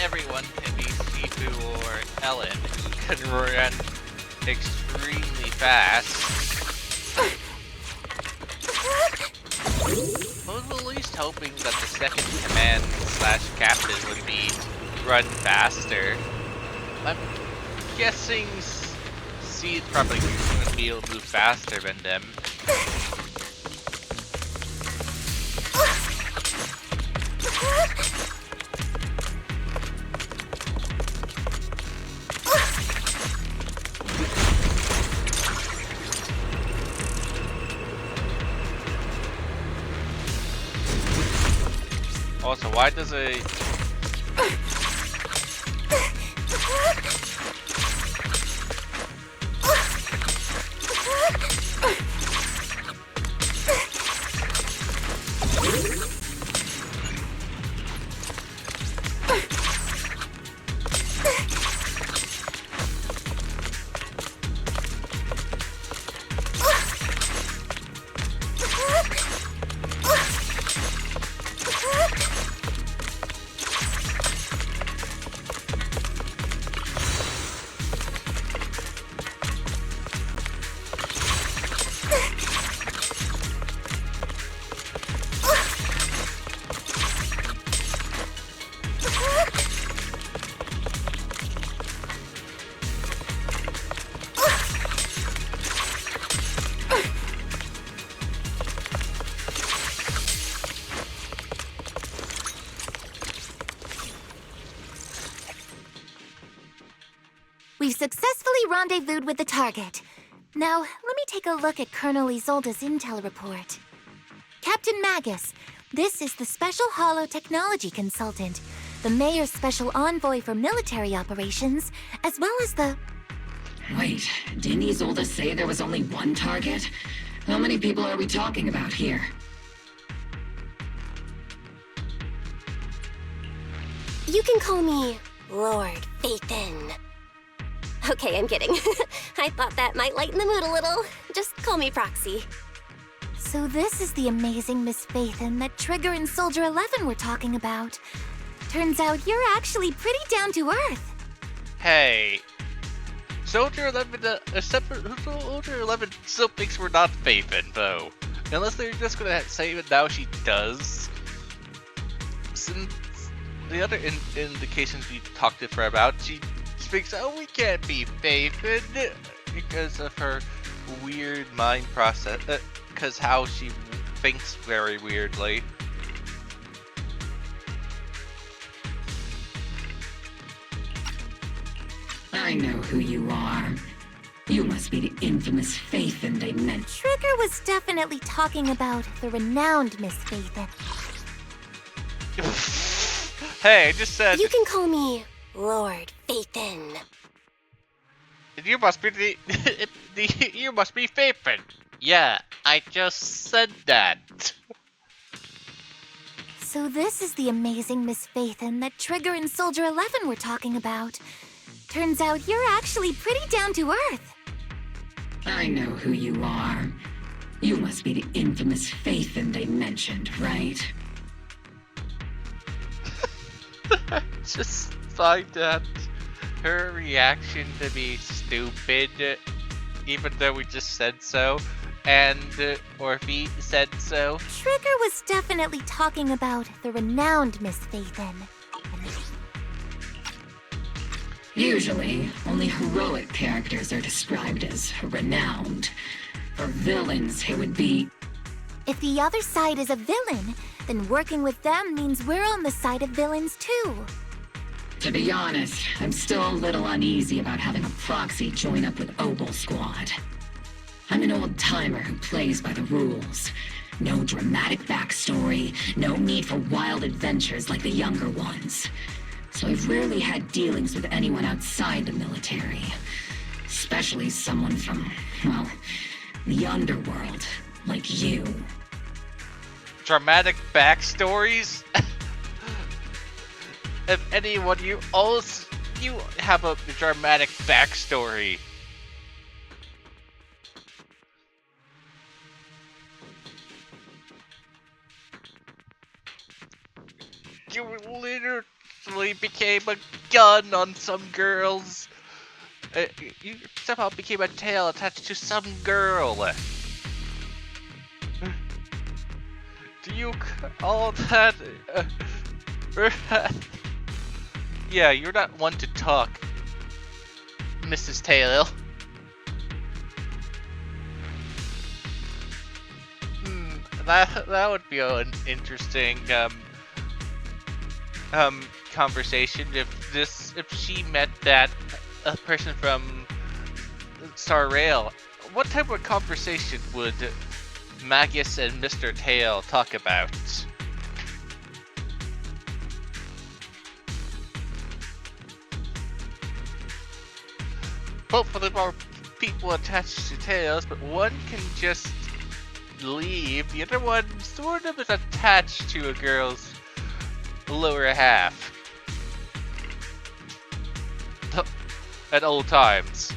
Everyone can be Shifu or Ellen, who can run extremely fast. I was at least hoping that the second command / captain would be run faster. I'm guessing Seed probably going to be able to move faster than them. Also, why does a... We've successfully rendezvoused with the target. Now, let me take a look at Colonel Isolde's intel report. Captain Magus, this is the Special Hollow Technology Consultant, the Mayor's Special Envoy for Military Operations, as well as the... Wait, didn't Isolde say there was only one target? How many people are we talking about here? You can call me Lord Phaethon. Okay, I'm kidding. I thought that might lighten the mood a little. Just call me Proxy. So this is the amazing Miss Phaethon that Trigger and Soldier 11 were talking about. Turns out you're actually pretty down to earth. Hey. Soldier 11, Soldier 11 still thinks we're not Phaethon, though. Unless they're just gonna say that now she does. Since the other indications we talked to her about, she thinks, oh, we can't be Phaethon because of her weird mind process, because how she thinks very weirdly. I know who you are. You must be the infamous Phaethon they meant. Trigger was definitely talking about the renowned Miss Phaethon. Hey, I just said... You can call me Lord Phaethon. You must be you must be Phaethon. Yeah, I just said that. So this is the amazing Miss Phaethon that Trigger and Soldier 11 were talking about. Turns out you're actually pretty down to earth. I know who you are. You must be the infamous Phaethon they mentioned, right? Just find that her reaction to be stupid, even though we just said so, and Orphe said so. Trigger was definitely talking about the renowned Miss Phaethon. Usually, only heroic characters are described as renowned. For villains, it would be... If the other side is a villain, then working with them means we're on the side of villains too. To be honest, I'm still a little uneasy about having a proxy join up with Obel Squad. I'm an old-timer who plays by the rules. No dramatic backstory, no need for wild adventures like the younger ones. So I've rarely had dealings with anyone outside the military. Especially someone from, well, the underworld, like you. Dramatic backstories? If anyone, you have a dramatic backstory. You literally became a gun on some girls. You somehow became a tail attached to some girl. Do you call that? Yeah, you're not one to talk, Mrs. Taylor. That would be an interesting conversation if she met that person from Star Rail. What type of conversation would Magus and Mr. Tail talk about? Hopefully more people attached to Tails, but one can just leave. The other one sort of is attached to a girl's lower half. At all times.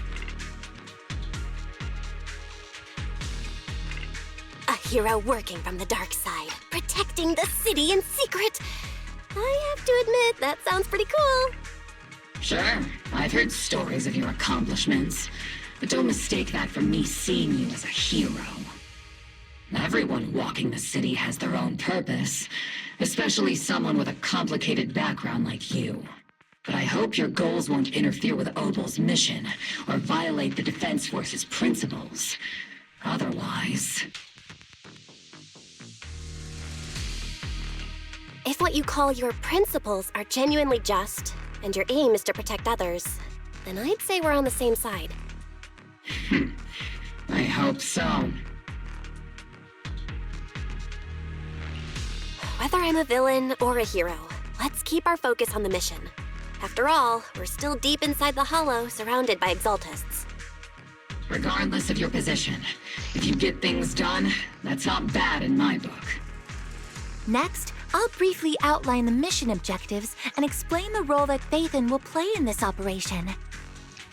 A hero working from the dark side, protecting the city in secret. I have to admit, that sounds pretty cool. Sure, I've heard stories of your accomplishments, but don't mistake that for me seeing you as a hero. Everyone walking the city has their own purpose, especially someone with a complicated background like you. But I hope your goals won't interfere with Obel's mission, or violate the Defense Force's principles. Otherwise... If what you call your principles are genuinely just, and your aim is to protect others, then I'd say we're on the same side. I hope so. Whether I'm a villain or a hero, let's keep our focus on the mission. After all, we're still deep inside the Hollow, surrounded by Exaltists. Regardless of your position, if you get things done, that's not bad in my book. Next, I'll briefly outline the mission objectives and explain the role that Phaethon will play in this operation.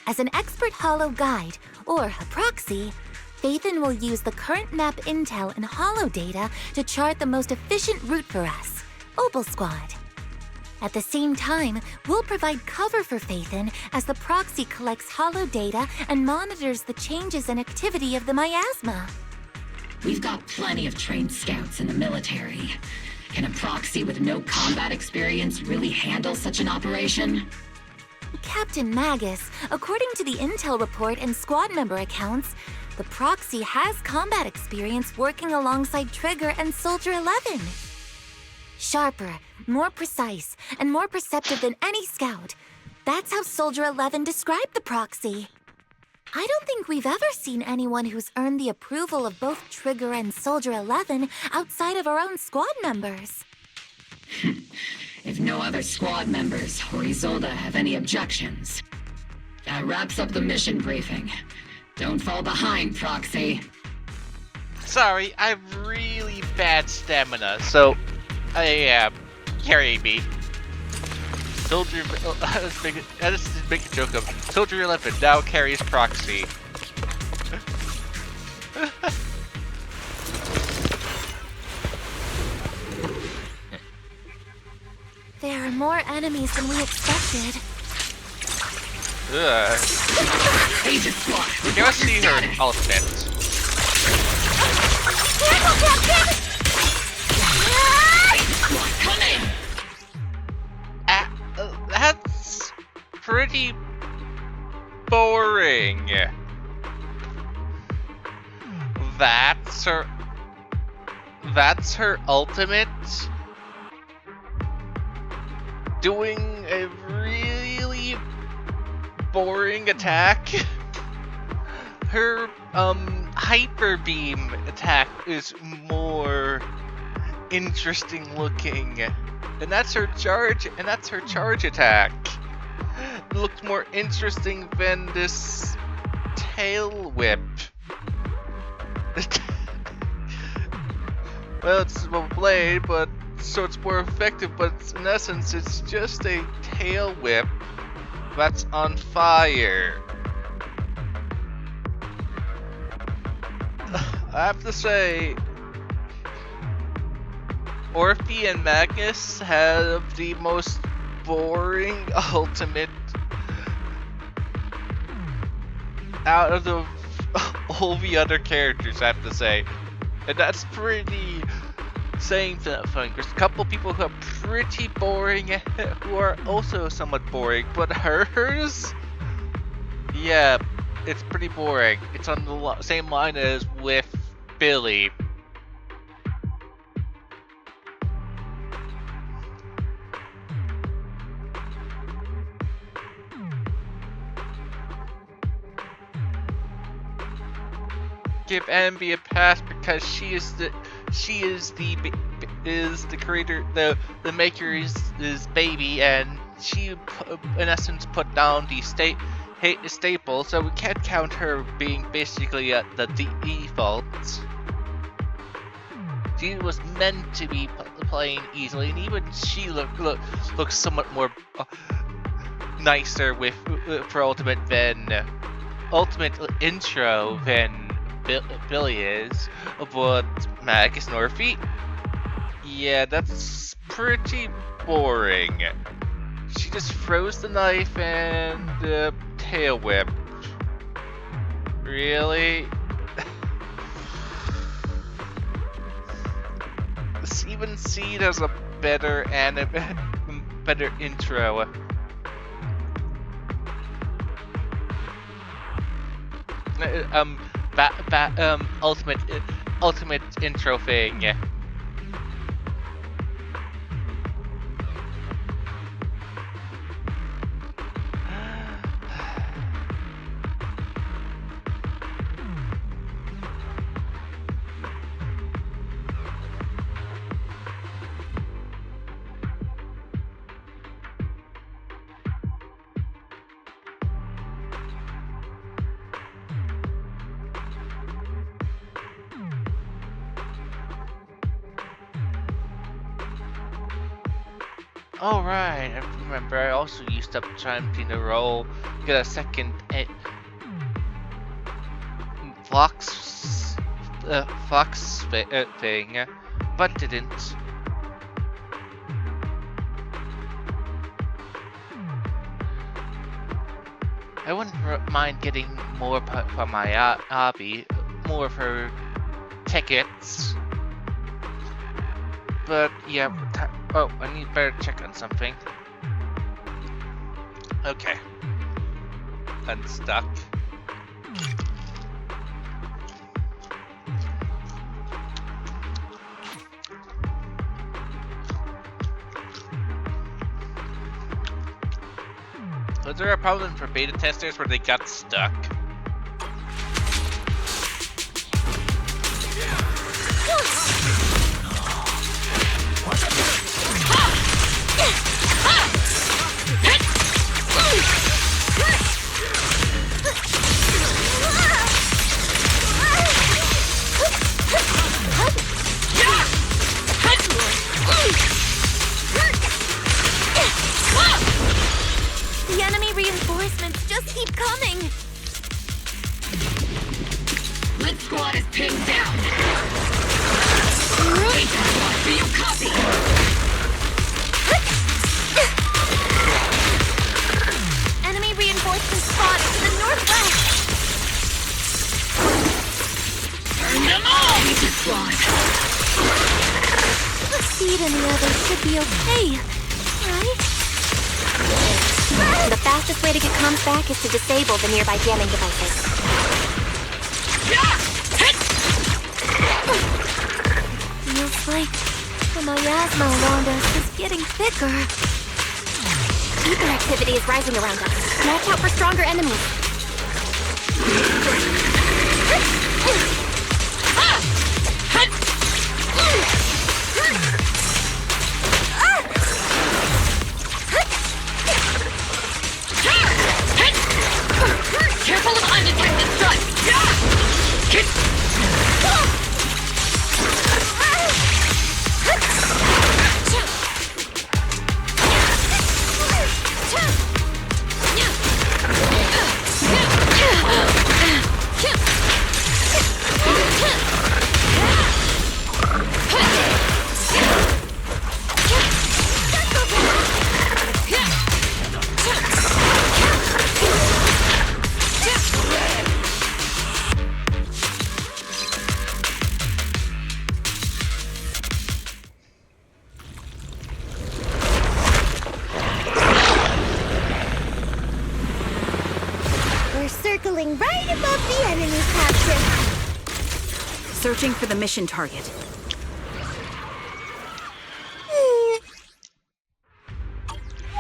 As an expert Hollow guide, or a proxy, Phaethon will use the current map intel and Hollow data to chart the most efficient route for us, Obel Squad. At the same time, we'll provide cover for Phaethon as the proxy collects Hollow data and monitors the changes and activity of the miasma. We've got plenty of trained scouts in the military. Can a proxy with no combat experience really handle such an operation? Captain Magus, according to the intel report and squad member accounts, the proxy has combat experience working alongside Trigger and Soldier 11. Sharper, more precise, and more perceptive than any scout. That's how Soldier 11 described the proxy. I don't think we've ever seen anyone who's earned the approval of both Trigger and Soldier 11 outside of our own squad members. If no other squad members or Isolde have any objections. That wraps up the mission briefing. Don't fall behind, Proxy. Sorry, I have really bad stamina, so carry me. Soldier, let's make a joke of Soldier 11 now carries Proxy. There are more enemies than we expected. You never see her ultimate. Careful, Captain! That's pretty boring. That's her ultimate. Doing a really boring attack. Her hyper beam attack is more interesting looking. And that's her charge attack. It looks more interesting than this tail whip. Well, it's a blade, but so it's more effective, but in essence it's just a tail whip that's on fire. I have to say, Orphe and Magnus have the most boring ultimate out of all the other characters, I have to say. And that's pretty saying something. There's a couple people who are pretty boring, who are also somewhat boring, but hers, yeah, it's pretty boring. It's on the same line as with Billy. Give Envy a pass because she is the creator, the maker is baby, and she in essence put down the staple, so we can't count her being basically the default. She was meant to be playing easily, and even she looks somewhat more nicer with for ultimate intro than Billy is, but Magus and Orphe, yeah, that's pretty boring. She just throws the knife and the tail whip. Really? Even Seed has a better intro. Ultimate intro thing. Oh right, I remember I also used up attempting to roll, get a second fox thing, but didn't. I wouldn't mind getting more from my hobby, more of her tickets. But yeah, oh, I need better check on something. Okay. Unstuck. Was there a problem for beta testers where they got stuck? The enemy reinforcements just keep coming! Lit Squad is pinned down! Take that one for your copy! Enemy reinforcements spotted to the northwest! Turn them all, Lit Squad! Seed and the others should be okay, right? The fastest way to get comms back is to disable the nearby jamming devices. Feels like the miasma around us is getting thicker. Ether activity is rising around us. Watch out for stronger enemies. Careful of undetected strike! Circling right above the enemy, Captain. Searching for the mission target.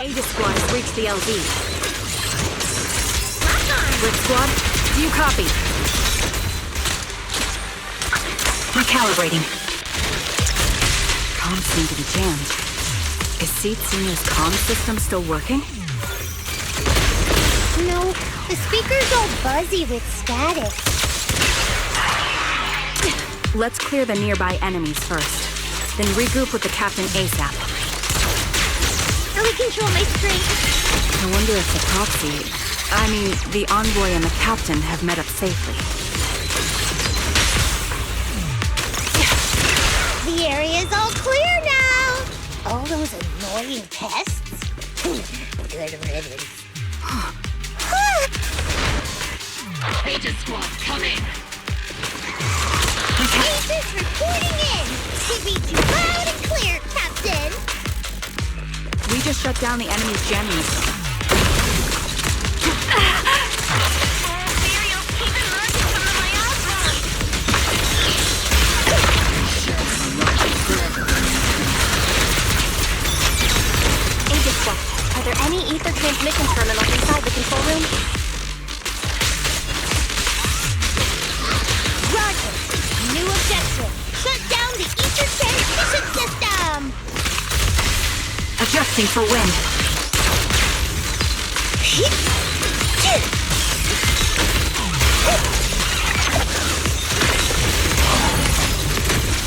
Ada Squad has reached the LZ. Red Squad, do you copy? Recalibrating. Comms seem to be jammed. Is ZZZ's comm system still working? No, the speaker's all buzzy with static. Let's clear the nearby enemies first, then regroup with the Captain ASAP. Really control my strength. I wonder if the proxy, the envoy and the Captain have met up safely. The area's all clear now. All those annoying pests? Good riddance. Aegis Squad, come in! Aegis reporting in! We read you loud and clear, Captain! We just shut down the enemy's jamming system. Cereals keep emerging from the miasma! Aegis Squad, are there any ether transmission terminals inside the control room? Roger! New objective! Shut down the ether transmission system! Adjusting for wind.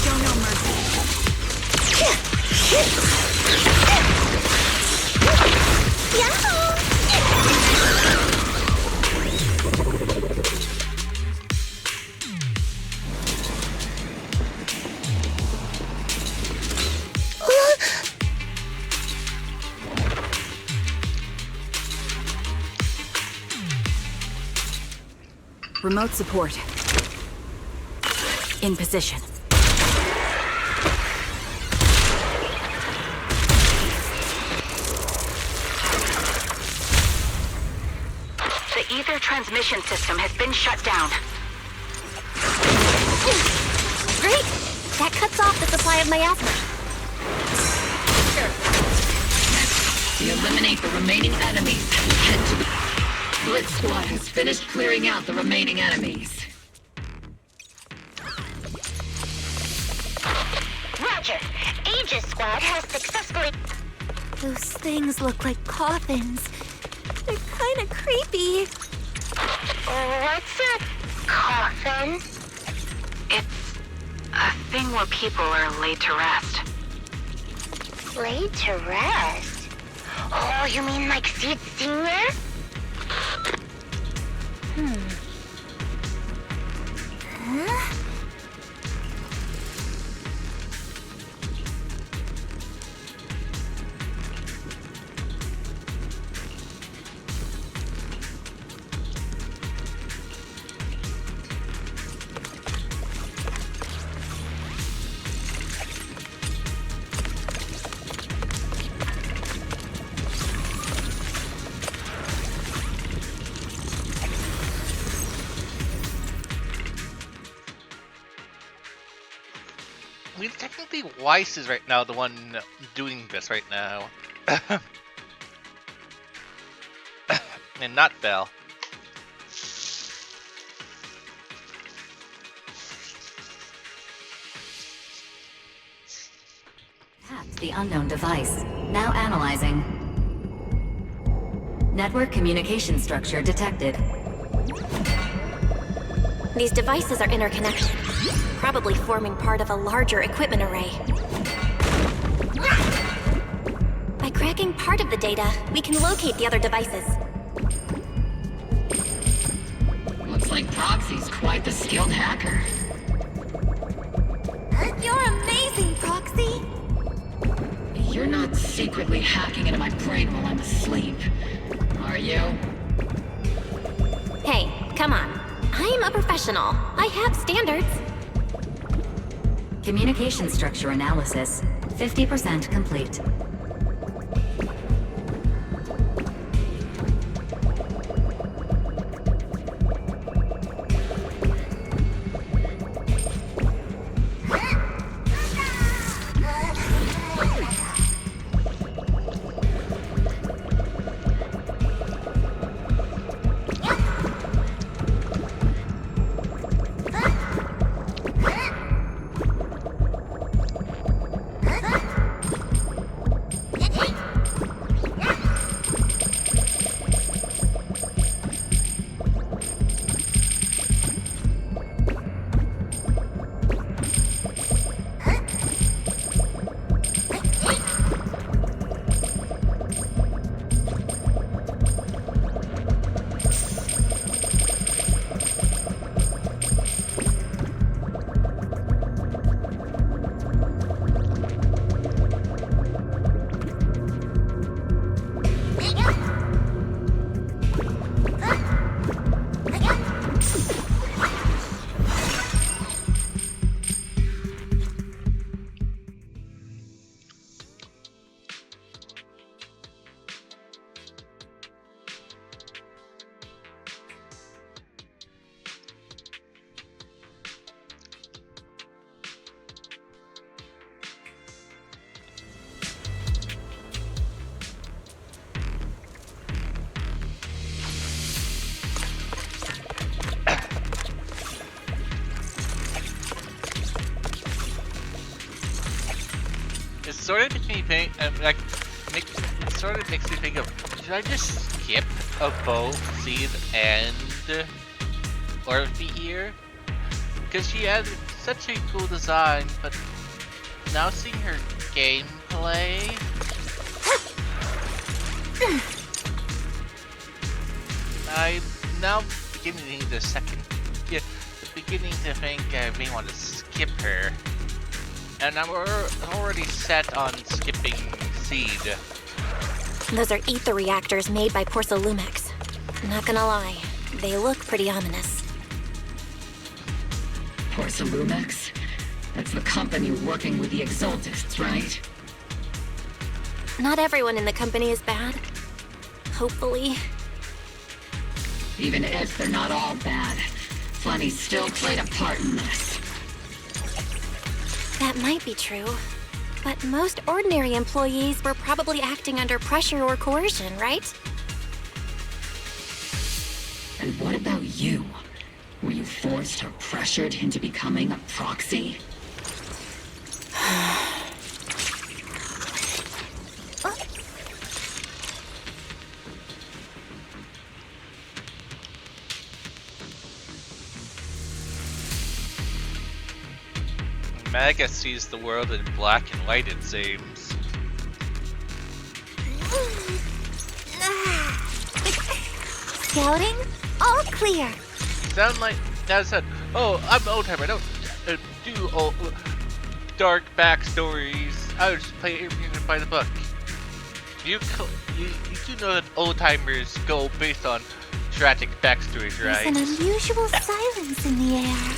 Show no mercy. Yahoo! Remote support. In position. The ether transmission system has been shut down. Great! That cuts off the supply of miasma. To eliminate the remaining enemies, head to the... Blitz Squad has finished clearing out the remaining enemies. Roger! Aegis Squad has successfully... Those things look like coffins. They're kinda creepy. What's a coffin? It's a thing where people are laid to rest. Laid to rest? Oh, you mean like Seed Senior? Huh? I mean, technically, Weiss is right now the one doing this right now. And not Val. Tapped the unknown device. Now analyzing. Network communication structure detected. These devices are interconnected, probably forming part of a larger equipment array. By cracking part of the data, we can locate the other devices. Looks like Proxy's quite the skilled hacker. You're amazing, Proxy! You're not secretly hacking into my brain while I'm asleep, are you? Hey, come on. I'm a professional. I have standards. Communication structure analysis 50% complete. It sort of makes me think, it sort of makes me think of, should I just skip a both Seed and Orphe here? Because she had such a cool design, but now seeing her gameplay, I'm now beginning to beginning to think I may want to skip her. And I'm already set on skipping Seed. Those are ether reactors made by Porcelumex. Not gonna lie, they look pretty ominous. Porcelumex? That's the company working with the Exaltists, right? Not everyone in the company is bad. Hopefully. Even if they're not all bad, Funny still played a part in this. That might be true. But most ordinary employees were probably acting under pressure or coercion, right? And what about you? Were you forced or pressured into becoming a proxy? Maga sees the world in black and white, it seems. Scouting? All clear. Sound like that said, oh, I'm an old timer. I don't do old, dark backstories. I would just play everything by the book. You do know that old timers go based on tragic backstories, right? There's an unusual silence in the air.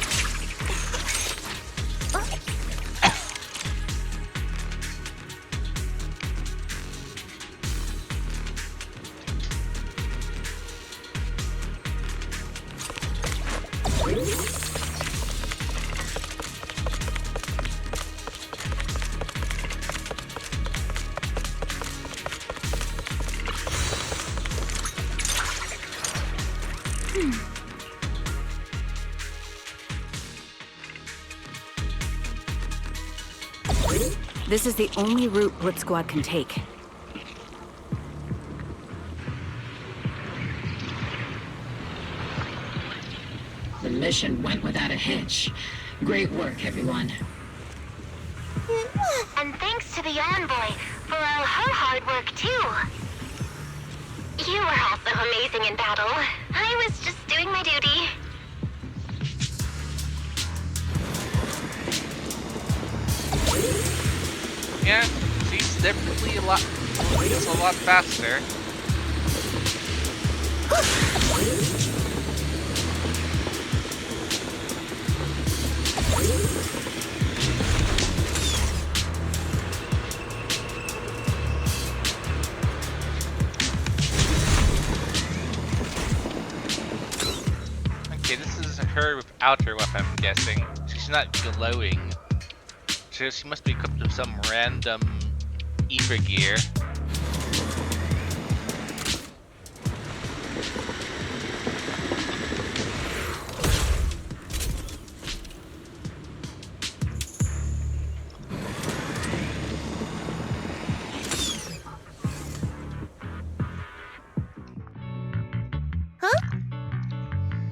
This is the only route Blitz Squad can take. The mission went without a hitch. Great work, everyone. And thanks to the envoy for all her hard work, too. You were also amazing in battle. I was just doing my duty. Yeah, she's definitely a lot faster. Okay, this is her without her weapon, I'm guessing. She's not glowing. So she must be equipped with some random ether gear.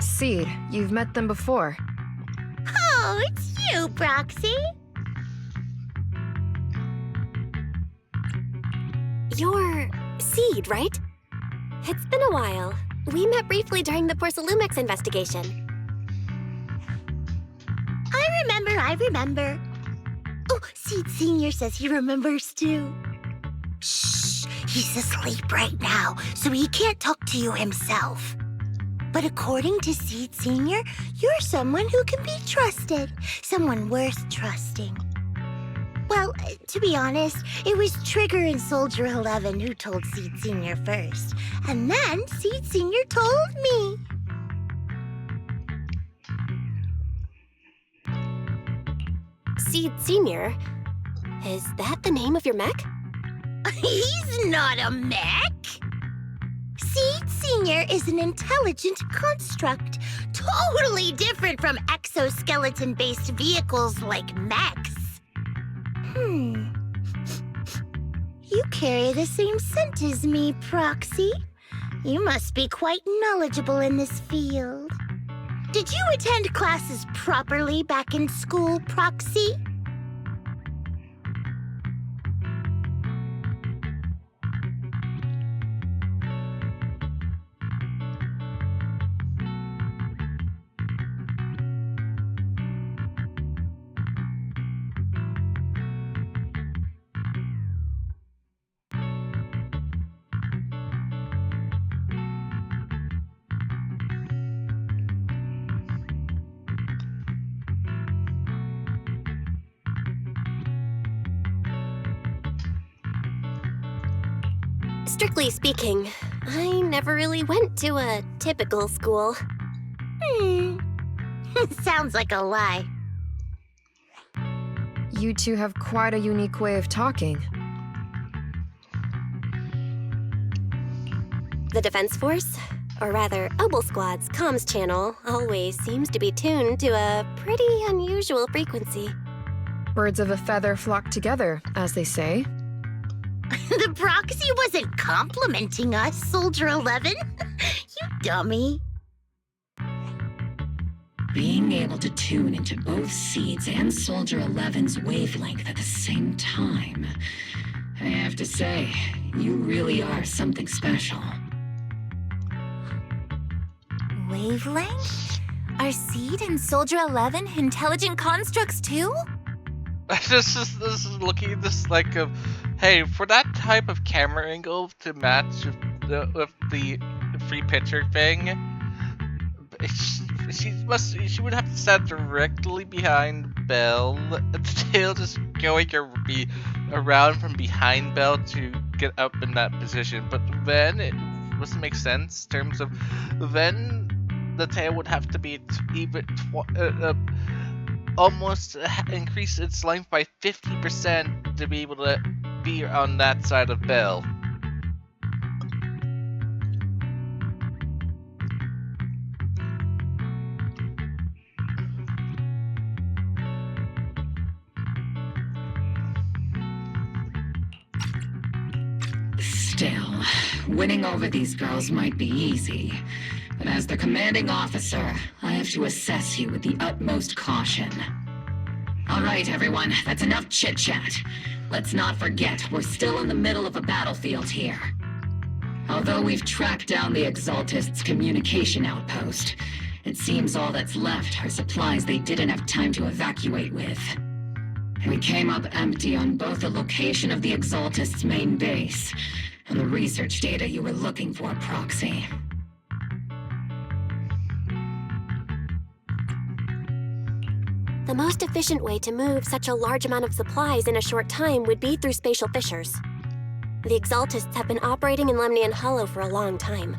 Seed, you've met them before. Oh, it's you, Proxy. You're Seed, right? It's been a while. We met briefly during the Porcelumex investigation. I remember. Oh, Seed Senior says he remembers too. Shh, he's asleep right now, so he can't talk to you himself. But according to Seed Senior, you're someone who can be trusted. Someone worth trusting. Well, to be honest, it was Trigger and Soldier 11 who told Seed Senior first. And then Seed Senior told me. Seed Senior? Is that the name of your mech? He's not a mech. Seed Senior is an intelligent construct, totally different from exoskeleton-based vehicles like mechs. You carry the same scent as me, Proxy. You must be quite knowledgeable in this field. Did you attend classes properly back in school, Proxy? Strictly speaking, I never really went to a typical school. Sounds like a lie. You two have quite a unique way of talking. The Defense Force, or rather, Obel Squad's comms channel, always seems to be tuned to a pretty unusual frequency. Birds of a feather flock together, as they say. The Proxy wasn't complimenting us, Soldier 11. You dummy. Being able to tune into both Seed's and Soldier 11's wavelength at the same time. I have to say, you really are something special. Wavelength? Are Seed and Soldier 11 intelligent constructs too? This is looking at this like a, hey, for that type of camera angle to match with the free picture thing, she would have to stand directly behind Belle and still just going around from behind Belle to get up in that position. But then it doesn't make sense in terms of then the tail would have to be even almost increase its length by 50% to be able to be on that side of Belle. Still, winning over these girls might be easy. But as their commanding officer, I have to assess you with the utmost caution. All right, everyone, that's enough chit-chat. Let's not forget, we're still in the middle of a battlefield here. Although we've tracked down the Exaltists' communication outpost, it seems all that's left are supplies they didn't have time to evacuate with. We came up empty on both the location of the Exaltists' main base and the research data you were looking for, Proxy. The most efficient way to move such a large amount of supplies in a short time would be through spatial fissures. The Exaltists have been operating in Lemnian Hollow for a long time.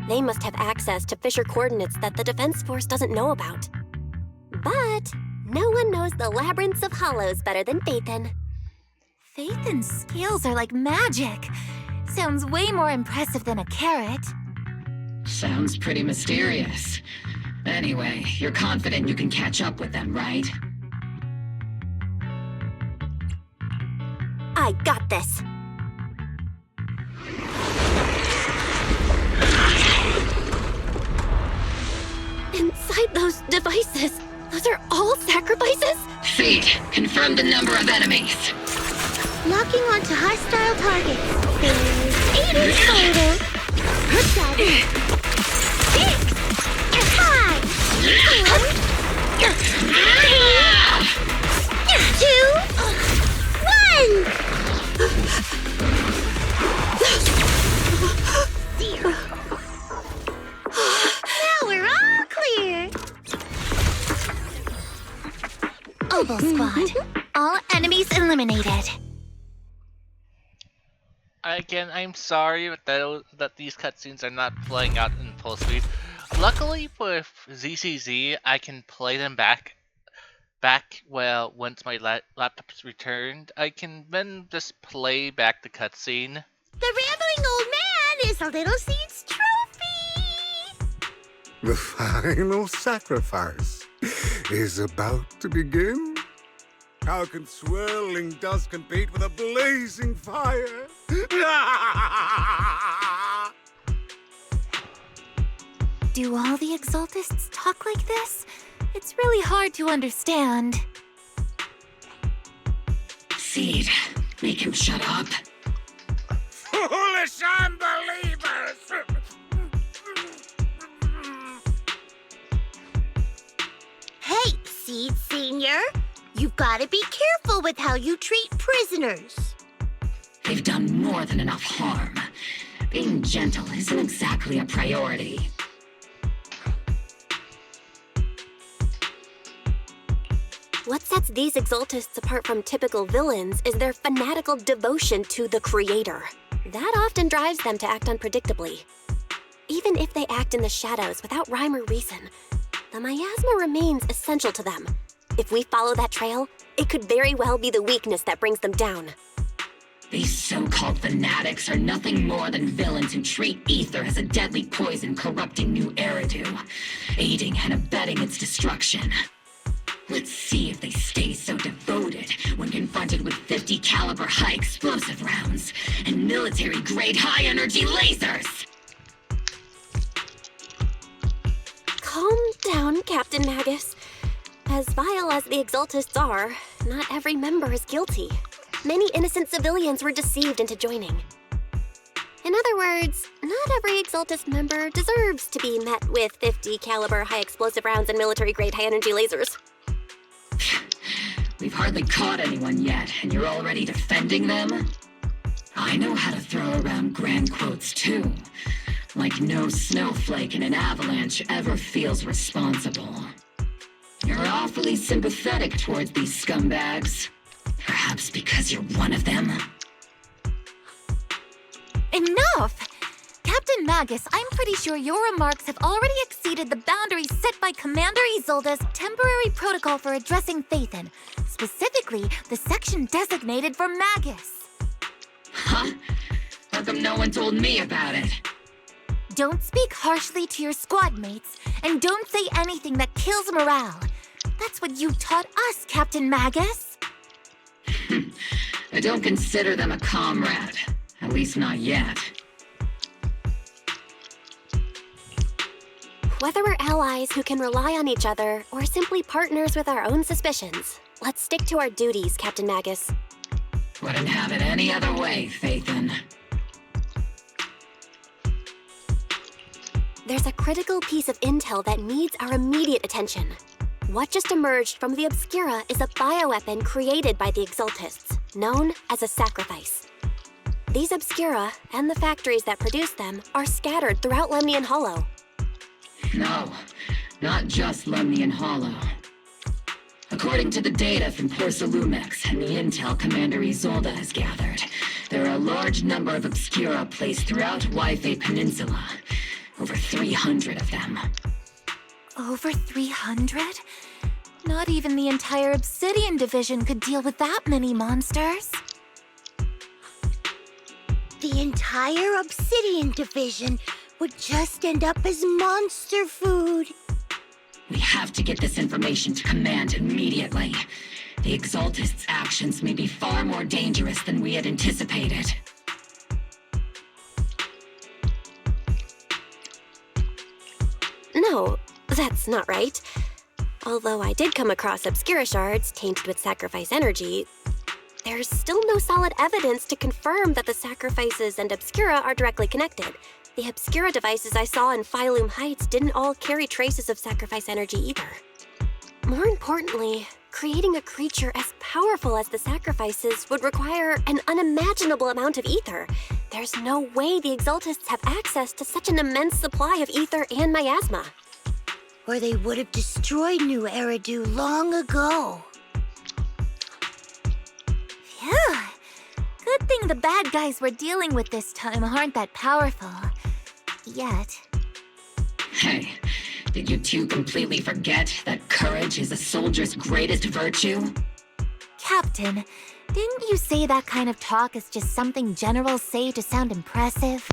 They must have access to fissure coordinates that the Defense Force doesn't know about. But no one knows the labyrinths of hollows better than Phaethon. Phaethon's skills are like magic. Sounds way more impressive than a carrot. Sounds pretty mysterious. Anyway, you're confident you can catch up with them, right? I got this. Inside those devices, those are all sacrifices? Feet, confirm the number of enemies. Locking onto hostile targets. There's 8 in total. Good job. 6. 5. 2. 1. 0. Now we're all clear. Oboe Squad. All enemies eliminated. Again, I'm sorry that these cutscenes are not playing out in full speed. Luckily for ZZZ, I can play them back well once my laptop's returned. I can then just play back the cutscene. The rambling old man is a Little Seed's trophy! The final sacrifice is about to begin. How can swirling dust compete with a blazing fire? Do all the Exaltists talk like this? It's really hard to understand. Seed, make him shut up. Foolish unbelievers! Hey, Seed Senior. You've got to be careful with how you treat prisoners. They've done more than enough harm. Being gentle isn't exactly a priority. What sets these Exaltists apart from typical villains is their fanatical devotion to the Creator. That often drives them to act unpredictably. Even if they act in the shadows without rhyme or reason, the miasma remains essential to them. If we follow that trail, it could very well be the weakness that brings them down. These so-called fanatics are nothing more than villains who treat ether as a deadly poison corrupting new Eridu, aiding and abetting its destruction. Let's see if they stay so devoted when confronted with 50 caliber high explosive rounds and military-grade high-energy lasers! Calm down, Captain Magus. As vile as the Exaltists are, not every member is guilty. Many innocent civilians were deceived into joining. In other words, not every Exaltist member deserves to be met with 50 caliber high explosive rounds and military-grade high-energy lasers. We've hardly caught anyone yet, and you're already defending them? I know how to throw around grand quotes too. Like no snowflake in an avalanche ever feels responsible. You're awfully sympathetic towards these scumbags. Perhaps because you're one of them? Enough! Captain Magus, I'm pretty sure your remarks have already exceeded the boundaries set by Commander Isolde's temporary protocol for addressing Phaethon, specifically the section designated for Magus. Huh? How come no one told me about it? Don't speak harshly to your squad mates, and don't say anything that kills morale. That's what you taught us, Captain Magus. I don't consider them a comrade. At least not yet. Whether we're allies who can rely on each other, or simply partners with our own suspicions, let's stick to our duties, Captain Magus. Wouldn't have it any other way, Phaethon. There's a critical piece of intel that needs our immediate attention. What just emerged from the Obscura is a bioweapon created by the Exaltists, known as a sacrifice. These Obscura, and the factories that produce them, are scattered throughout Lemnian Hollow. No, not just Lemnian Hollow. According to the data from Porsalumex and the intel Commander Isolde has gathered, there are a large number of Obscura placed throughout Yfei Peninsula. Over 300 of them. Over 300? Not even the entire Obsidian Division could deal with that many monsters. The entire Obsidian Division would just end up as monster food. We have to get this information to Command immediately. The Exaltists' actions may be far more dangerous than we had anticipated. No, that's not right. Although I did come across Obscura shards tainted with sacrifice energy, there's still no solid evidence to confirm that the sacrifices and Obscura are directly connected. The Obscura devices I saw in Phylum Heights didn't all carry traces of sacrifice energy either. More importantly, creating a creature as powerful as the sacrifices would require an unimaginable amount of ether. There's no way the Exaltists have access to such an immense supply of ether and miasma. Or they would have destroyed New Eridu long ago. Phew. Good thing the bad guys we're dealing with this time aren't that powerful. Yet. Hey, did you two completely forget that courage is a soldier's greatest virtue? Captain, didn't you say that kind of talk is just something generals say to sound impressive?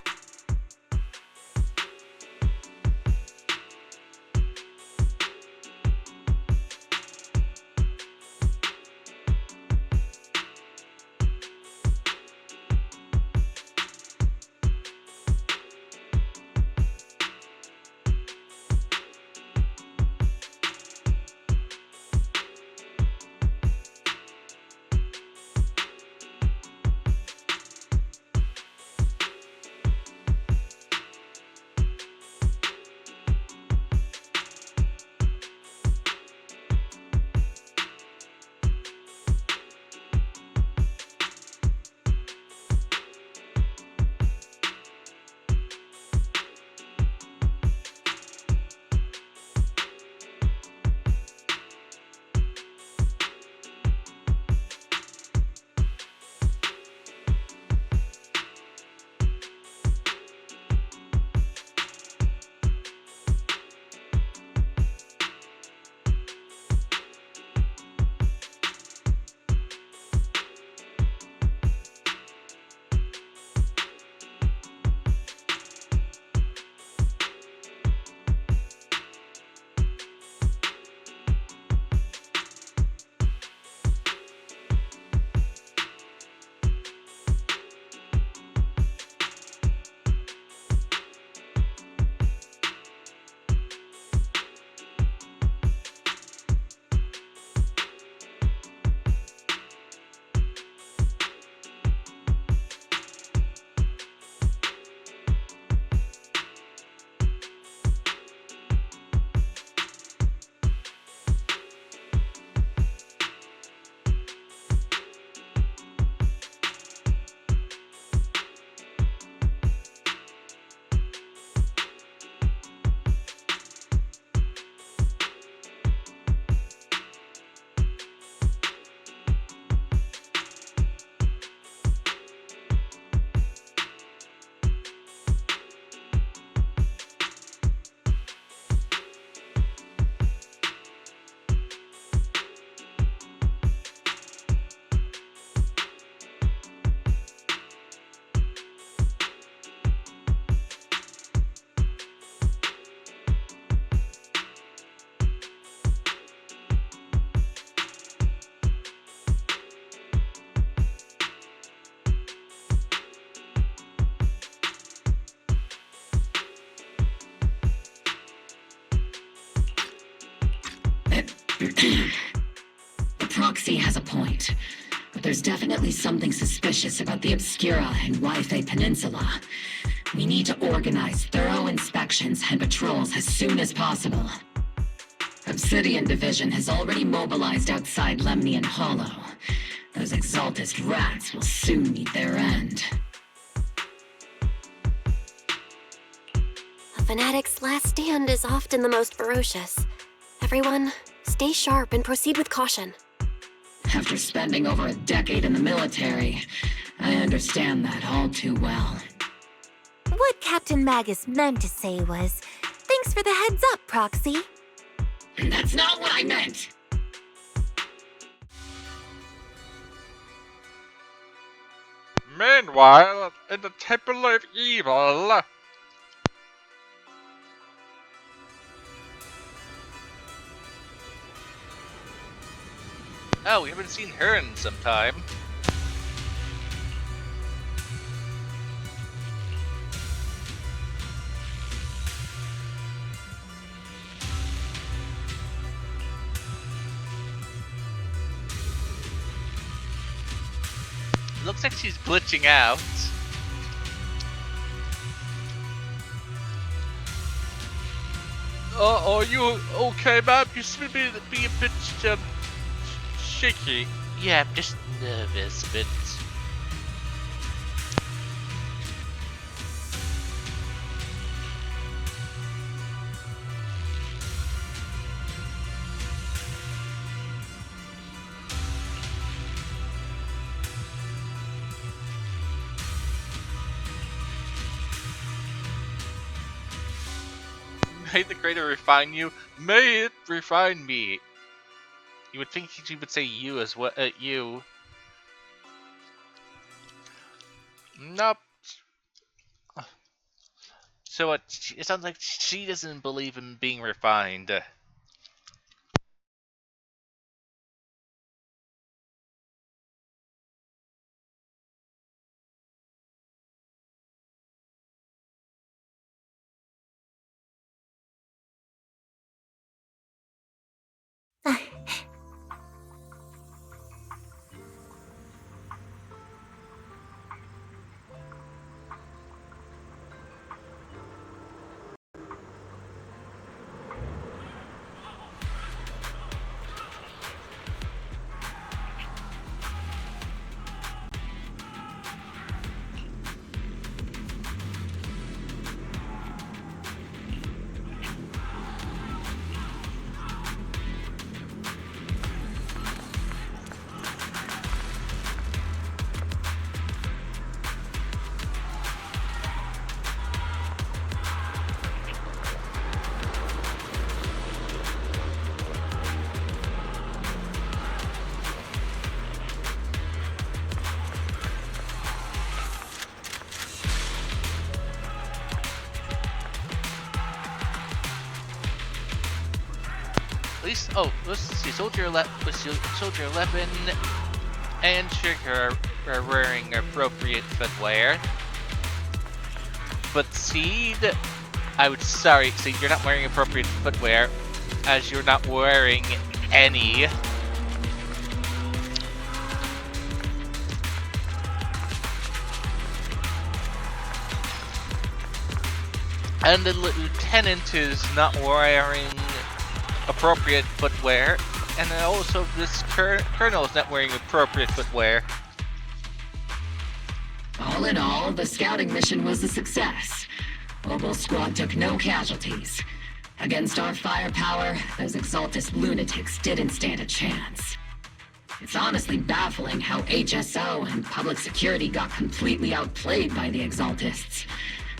The proxy has a point, but there's definitely something suspicious about the Obscura and Wi-Fi Peninsula. We need to organize thorough inspections and patrols as soon as possible. Obsidian Division has already mobilized outside Lemnian Hollow. Those Exaltist rats will soon meet their end. A fanatic's last stand is often the most ferocious. Everyone, stay sharp and proceed with caution. After spending over a decade in the military, I understand that all too well. What Captain Magus meant to say was, thanks for the heads up, Proxy. That's not what I meant! Meanwhile, in the Temple of Evil... Oh, we haven't seen her in some time. Looks like she's glitching out. Are you okay, ma'am? You seem to be a bit, shaky. Yeah, I'm just nervous a bit. May the Creator refine you. May it refine me. You would think she would say you as well. You. Nope. So it sounds like she doesn't believe in being refined. At least, let's see, Soldier 11 and Trigger are wearing appropriate footwear. But Seed, Seed, you're not wearing appropriate footwear, as you're not wearing any. And the Lieutenant is not wearing appropriate footwear, and then also this Colonel is not wearing appropriate footwear. All in all, the scouting mission was a success. Obel Squad took no casualties. Against our firepower, those Exaltist lunatics didn't stand a chance. It's honestly baffling how HSO and public security got completely outplayed by the Exaltists.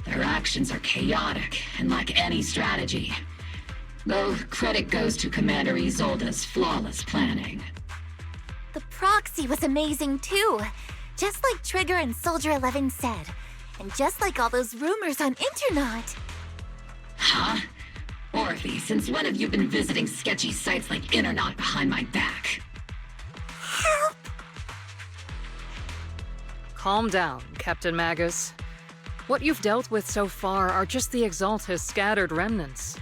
Their actions are chaotic and lack any strategy. Though credit goes to Commander Isolde's flawless planning. The proxy was amazing too. Just like Trigger and Soldier 11 said. And just like all those rumors on Internet. Huh? Orphe, since when have you been visiting sketchy sites like Internet behind my back? Help! Calm down, Captain Magus. What you've dealt with so far are just the Exaltist scattered remnants.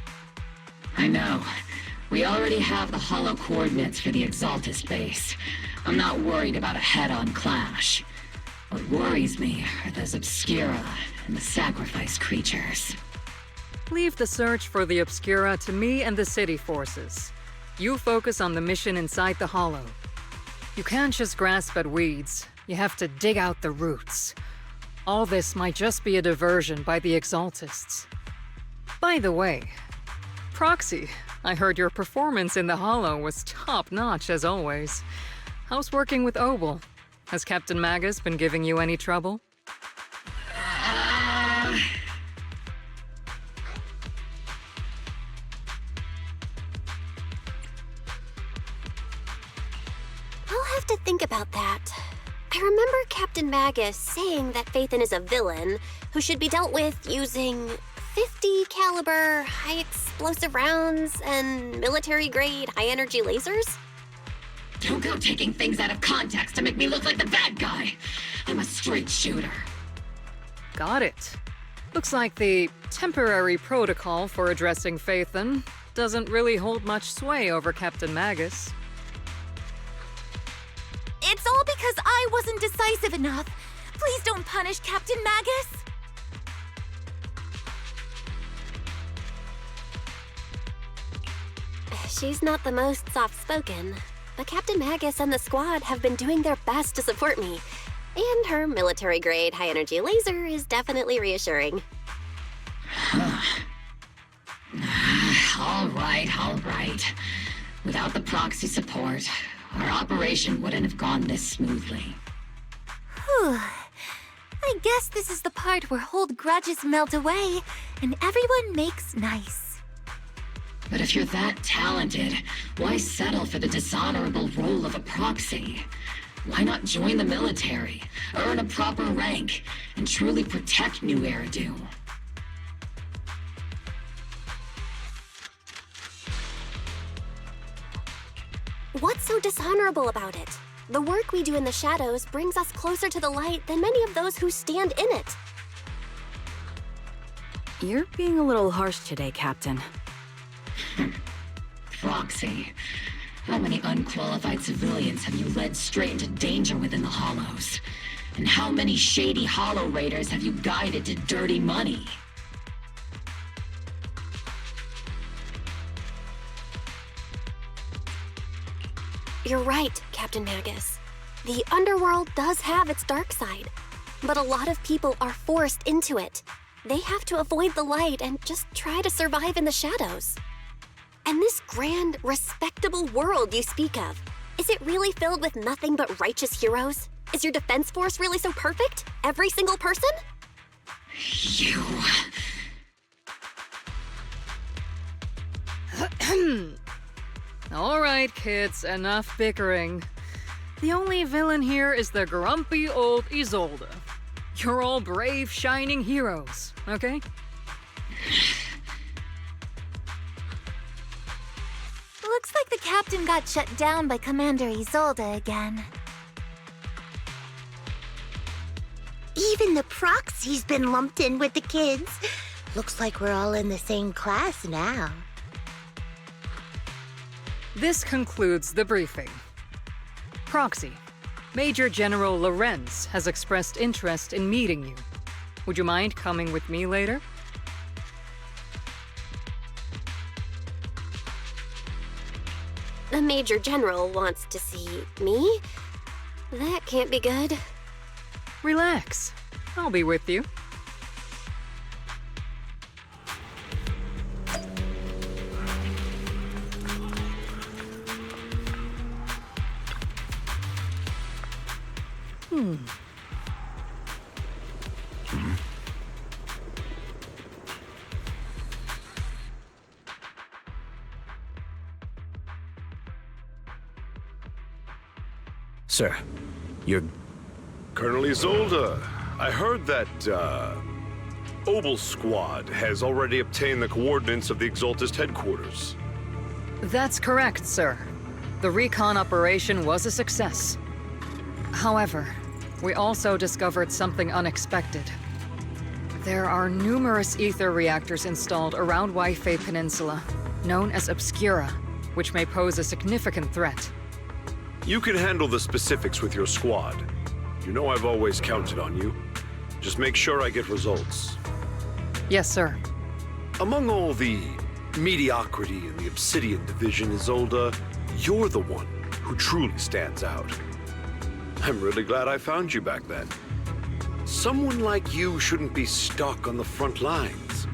I know. We already have the hollow coordinates for the Exaltist base. I'm not worried about a head-on clash. What worries me are those Obscura and the Sacrifice creatures. Leave the search for the Obscura to me and the city forces. You focus on the mission inside the Hollow. You can't just grasp at weeds. You have to dig out the roots. All this might just be a diversion by the Exaltists. By the way, Proxy, I heard your performance in the Hollow was top-notch as always. How's working with Obel? Has Captain Magus been giving you any trouble? I'll have to think about that. I remember Captain Magus saying that Phaethon is a villain who should be dealt with using 50 caliber high explosive rounds and military-grade high-energy lasers? Don't go taking things out of context to make me look like the bad guy. I'm a straight shooter. Got it. Looks like the temporary protocol for addressing Phaethon doesn't really hold much sway over Captain Magus. It's all because I wasn't decisive enough. Please don't punish Captain Magus. She's not the most soft-spoken, but Captain Magus and the squad have been doing their best to support me. And her military-grade high-energy laser is definitely reassuring. All right. Without the proxy support, our operation wouldn't have gone this smoothly. Whew. I guess this is the part where old grudges melt away and everyone makes nice. But if you're that talented, why settle for the dishonorable role of a proxy? Why not join the military, earn a proper rank, and truly protect New Eridu? What's so dishonorable about it? The work we do in the shadows brings us closer to the light than many of those who stand in it. You're being a little harsh today, Captain. Proxy. How many unqualified civilians have you led straight into danger within the Hollows? And how many shady Hollow Raiders have you guided to dirty money? You're right, Captain Magus. The underworld does have its dark side, but a lot of people are forced into it. They have to avoid the light and just try to survive in the shadows. And this grand, respectable world you speak of, is it really filled with nothing but righteous heroes? Is your defense force really so perfect? Every single person? You... All right, kids, enough bickering. The only villain here is the grumpy old Isolde. You're all brave, shining heroes, okay? Looks like the captain got shut down by Commander Isolde again. Even the proxy's been lumped in with the kids. Looks like we're all in the same class now. This concludes the briefing. Proxy, Major General Lorenz has expressed interest in meeting you. Would you mind coming with me later? The Major General wants to see me? That can't be good. Relax. I'll be with you. Sir, you're... Colonel Isolde, I heard that, Obel Squad has already obtained the coordinates of the Exaltist headquarters. That's correct, sir. The recon operation was a success. However, we also discovered something unexpected. There are numerous ether reactors installed around Waifei Peninsula, known as Obscura. which may pose a significant threat. You can handle the specifics with your squad. You know I've always counted on you. Just make sure I get results. Yes, sir. Among all the mediocrity in the Obsidian Division, Isolde, you're the one who truly stands out. I'm really glad I found you back then. Someone like you shouldn't be stuck on the front lines.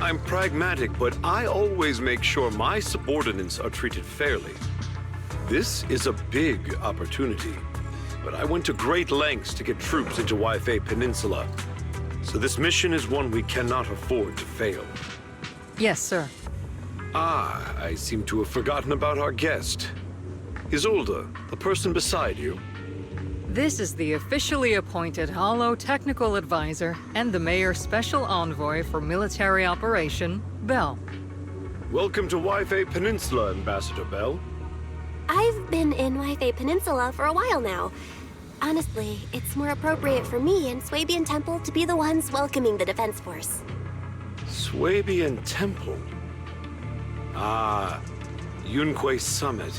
I'm pragmatic, but I always make sure my subordinates are treated fairly. This is a big opportunity, but I went to great lengths to get troops into Waifei Peninsula. So this mission is one we cannot afford to fail. Yes, sir. Ah, I seem to have forgotten about our guest. Isolde, the person beside you. This is the officially appointed Hollow Technical Advisor and the Mayor's Special Envoy for Military Operation, Bell. Welcome to Waifei Peninsula, Ambassador Bell. I've been in Waifei Peninsula for a while now. Honestly, it's more appropriate for me and Swabian Temple to be the ones welcoming the Defense Force. Swabian Temple? Ah, Yunquay Summit.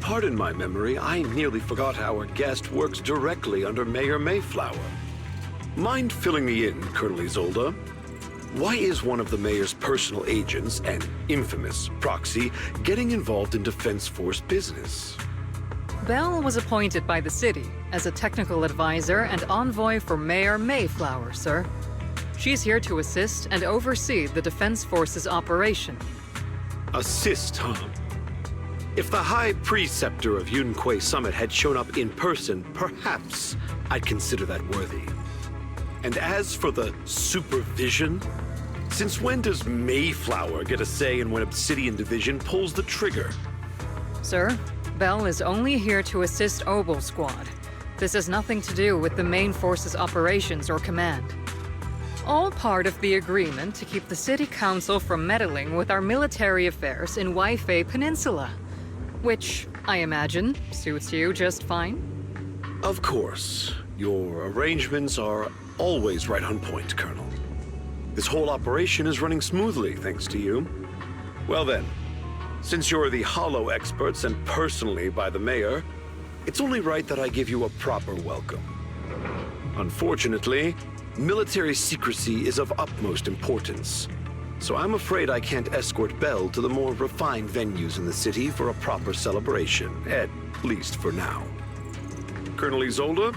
Pardon my memory, I nearly forgot our guest works directly under Mayor Mayflower. Mind filling me in, Colonel Isolde? Why is one of the mayor's personal agents, an infamous proxy, getting involved in Defense Force business? Bell was appointed by the city as a technical advisor and envoy for Mayor Mayflower, sir. She's here to assist and oversee the Defense Force's operation. Assist, huh? If the High Preceptor of Yunquay Summit had shown up in person, perhaps I'd consider that worthy. And as for the supervision, since when does Mayflower get a say in when Obsidian Division pulls the trigger? Sir, Bell is only here to assist Obel Squad. This has nothing to do with the main force's operations or command. All part of the agreement to keep the City Council from meddling with our military affairs in Waifei Peninsula. Which, I imagine, suits you just fine? Of course. Your arrangements are always right on point, Colonel. This whole operation is running smoothly, thanks to you. Well then, since you're the Hollow experts and personally by the Mayor, it's only right that I give you a proper welcome. Unfortunately, military secrecy is of utmost importance. So I'm afraid I can't escort Bell to the more refined venues in the city for a proper celebration, at least for now. Colonel Isolde,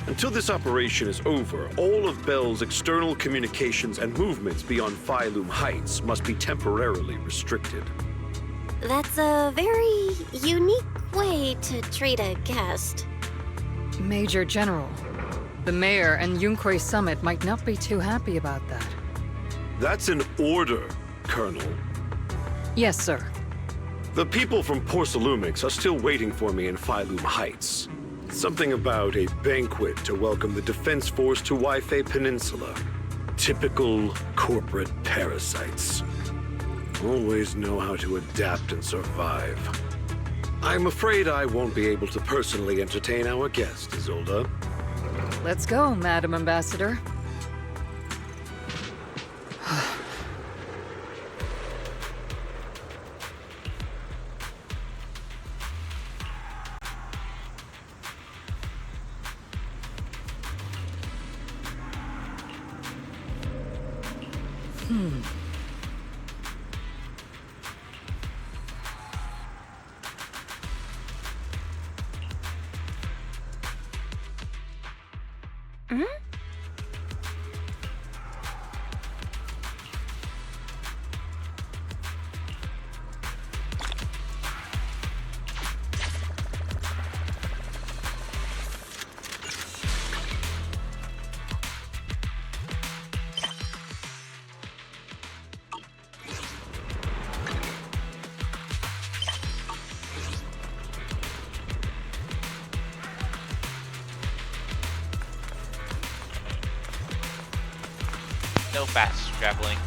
until this operation is over, all of Bell's external communications and movements beyond Phylum Heights must be temporarily restricted. That's a very unique way to treat a guest. Major General, the Mayor and Yunquay Summit might not be too happy about that. That's an order, Colonel. Yes, sir. The people from Porcelumix are still waiting for me in Phylum Heights. Something about a banquet to welcome the Defense Force to Waifei Peninsula. Typical corporate parasites. Always know how to adapt and survive. I'm afraid I won't be able to personally entertain our guest, Isolde. Let's go, Madam Ambassador. No fast traveling.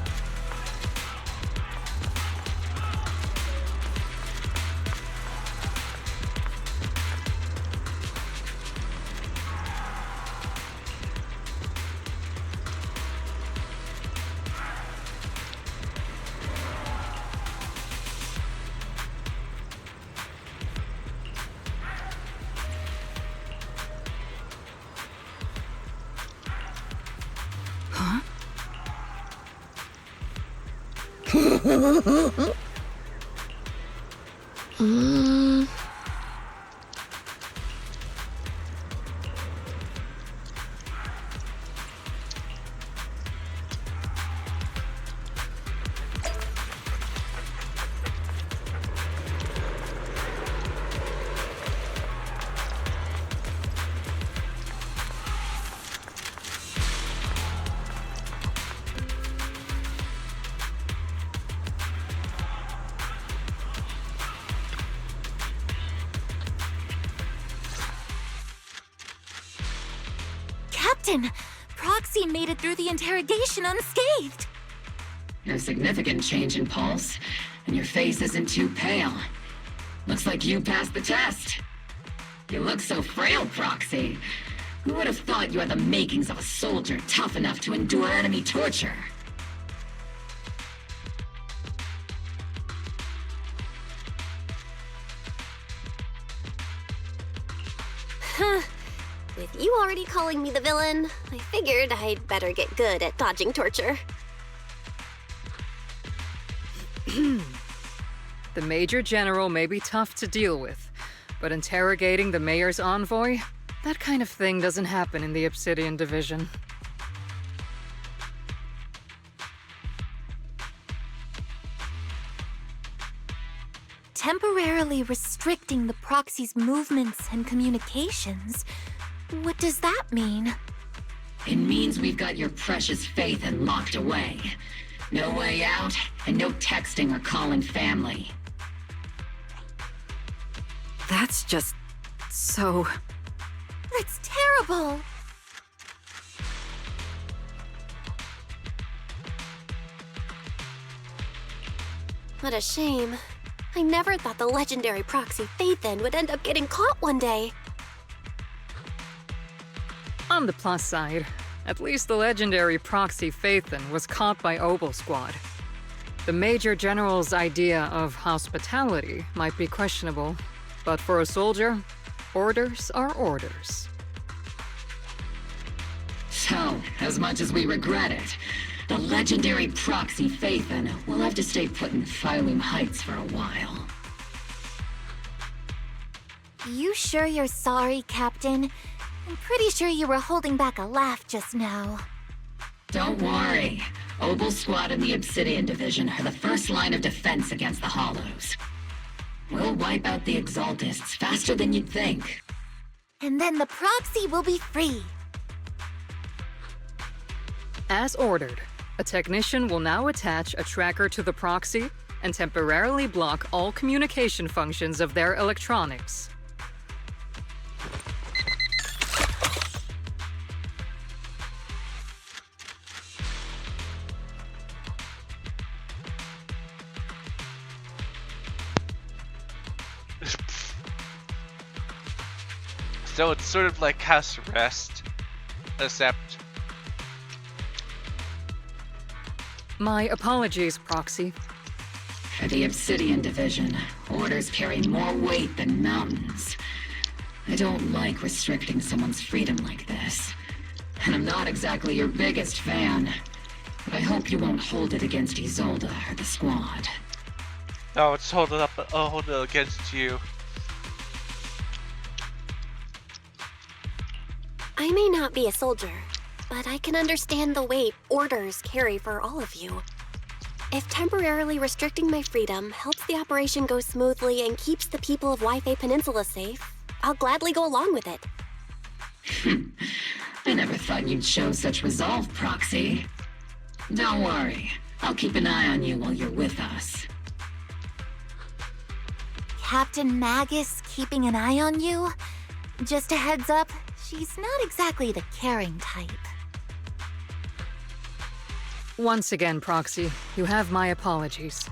Captain, Proxy made it through the interrogation unscathed. No significant change in pulse, and your face isn't too pale. Looks like you passed the test. You look so frail, Proxy. Who would have thought you had the makings of a soldier tough enough to endure enemy torture? Huh. With you already calling me the villain, I figured I'd better get good at dodging torture. The Major General may be tough to deal with, but interrogating the Mayor's envoy? That kind of thing doesn't happen in the Obsidian Division. Temporarily restricting the Proxy's movements and communications? What does that mean? It means we've got your precious Phaethon locked away. No way out, and no texting or calling family. That's just so... That's terrible! What a shame. I never thought the legendary proxy Phaethon would end up getting caught one day. On the plus side, at least the legendary proxy Phaethon was caught by Obel Squad. The Major General's idea of hospitality might be questionable, but for a soldier, orders are orders. So, as much as we regret it, the legendary proxy Phaethon will have to stay put in Phylum Heights for a while. You sure you're sorry, Captain? I'm pretty sure you were holding back a laugh just now. Don't worry. Obel Squad and the Obsidian Division are the first line of defense against the Hollows. We'll wipe out the Exaltists faster than you'd think. And then the proxy will be free. As ordered, a technician will now attach a tracker to the proxy and temporarily block all communication functions of their electronics. So it's sort of like house arrest, except... My apologies, Proxy. For the Obsidian Division, orders carry more weight than mountains. I don't like restricting someone's freedom like this. And I'm not exactly your biggest fan. But I hope you won't hold it against Isolde or the Squad. No, it's hold it up. I'll hold it against you. I may not be a soldier, but I can understand the weight orders carry for all of you. If temporarily restricting my freedom helps the operation go smoothly and keeps the people of Wi-Fi Peninsula safe, I'll gladly go along with it. I never thought you'd show such resolve, Proxy. Don't worry. I'll keep an eye on you while you're with us. Captain Magus keeping an eye on you? Just a heads up, she's not exactly the caring type. Once again, Proxy, you have my apologies.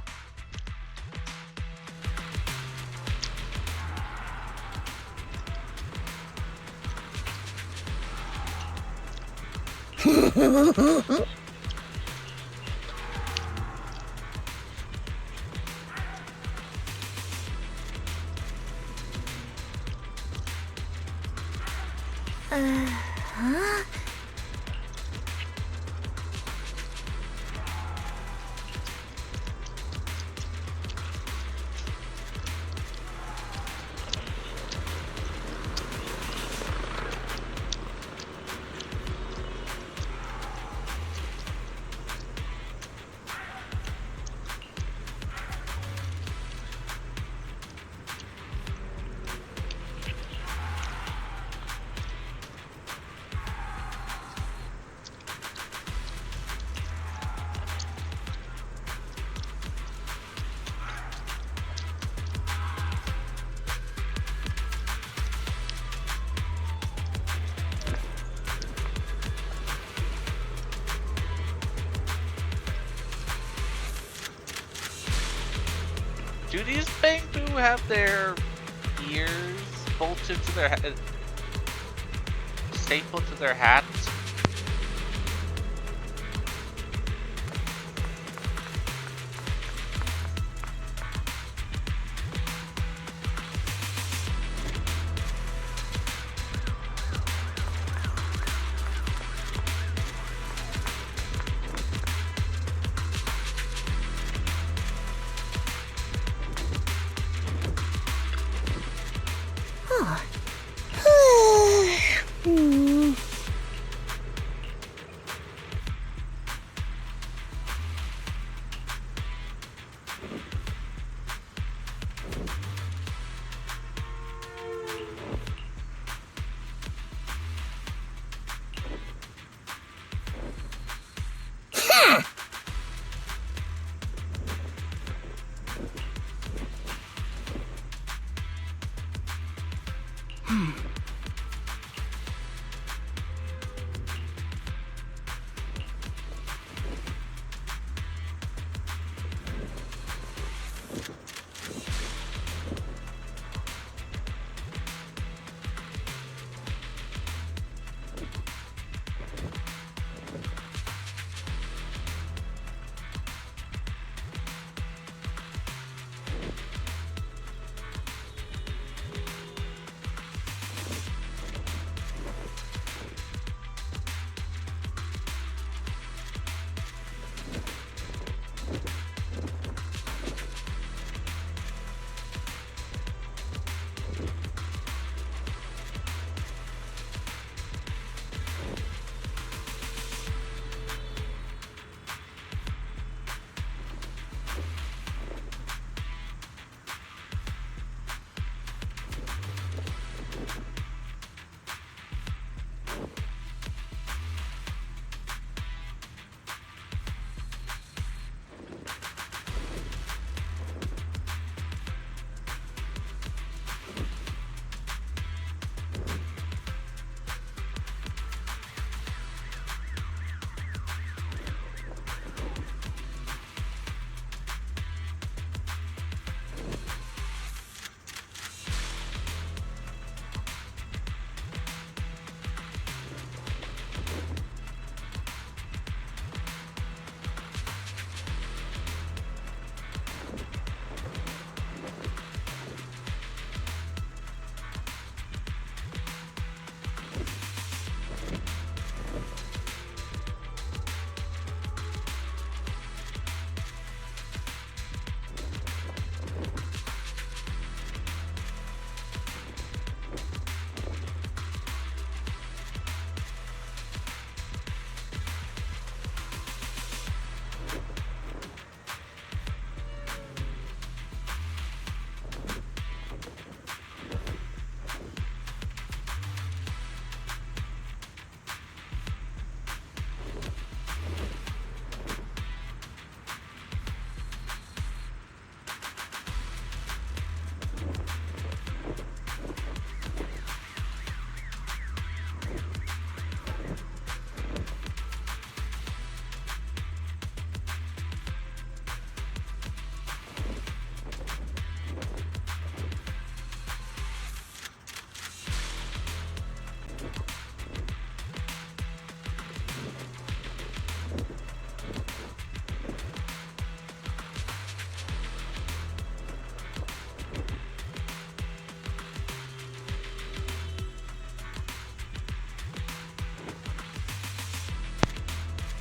Huh? Do these Bangboo have their ears bolted to their head, stapled to their hats?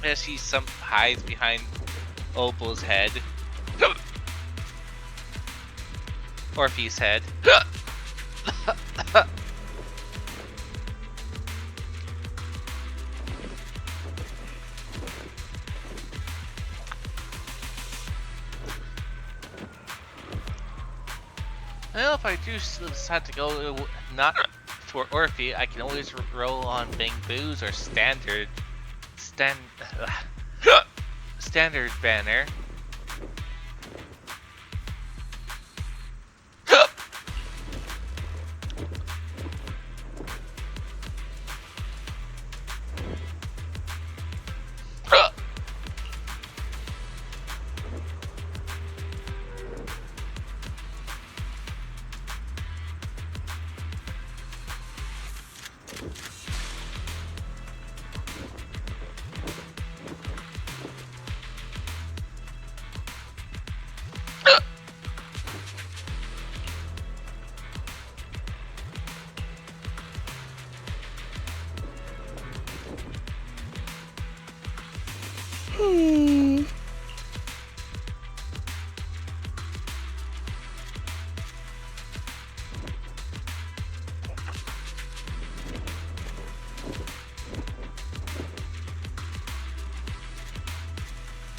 As he hides behind Opal's head. Orpheus' head. Well, if I do decide to go not for Orphe, I can always roll on Bangboo's or standard banner.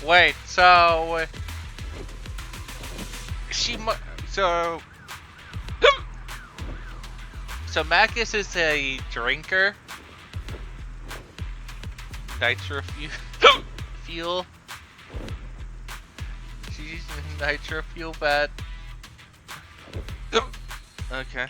Wait, so so Magus is a drinker. Nitro fuel. She's using nitro fuel, but okay.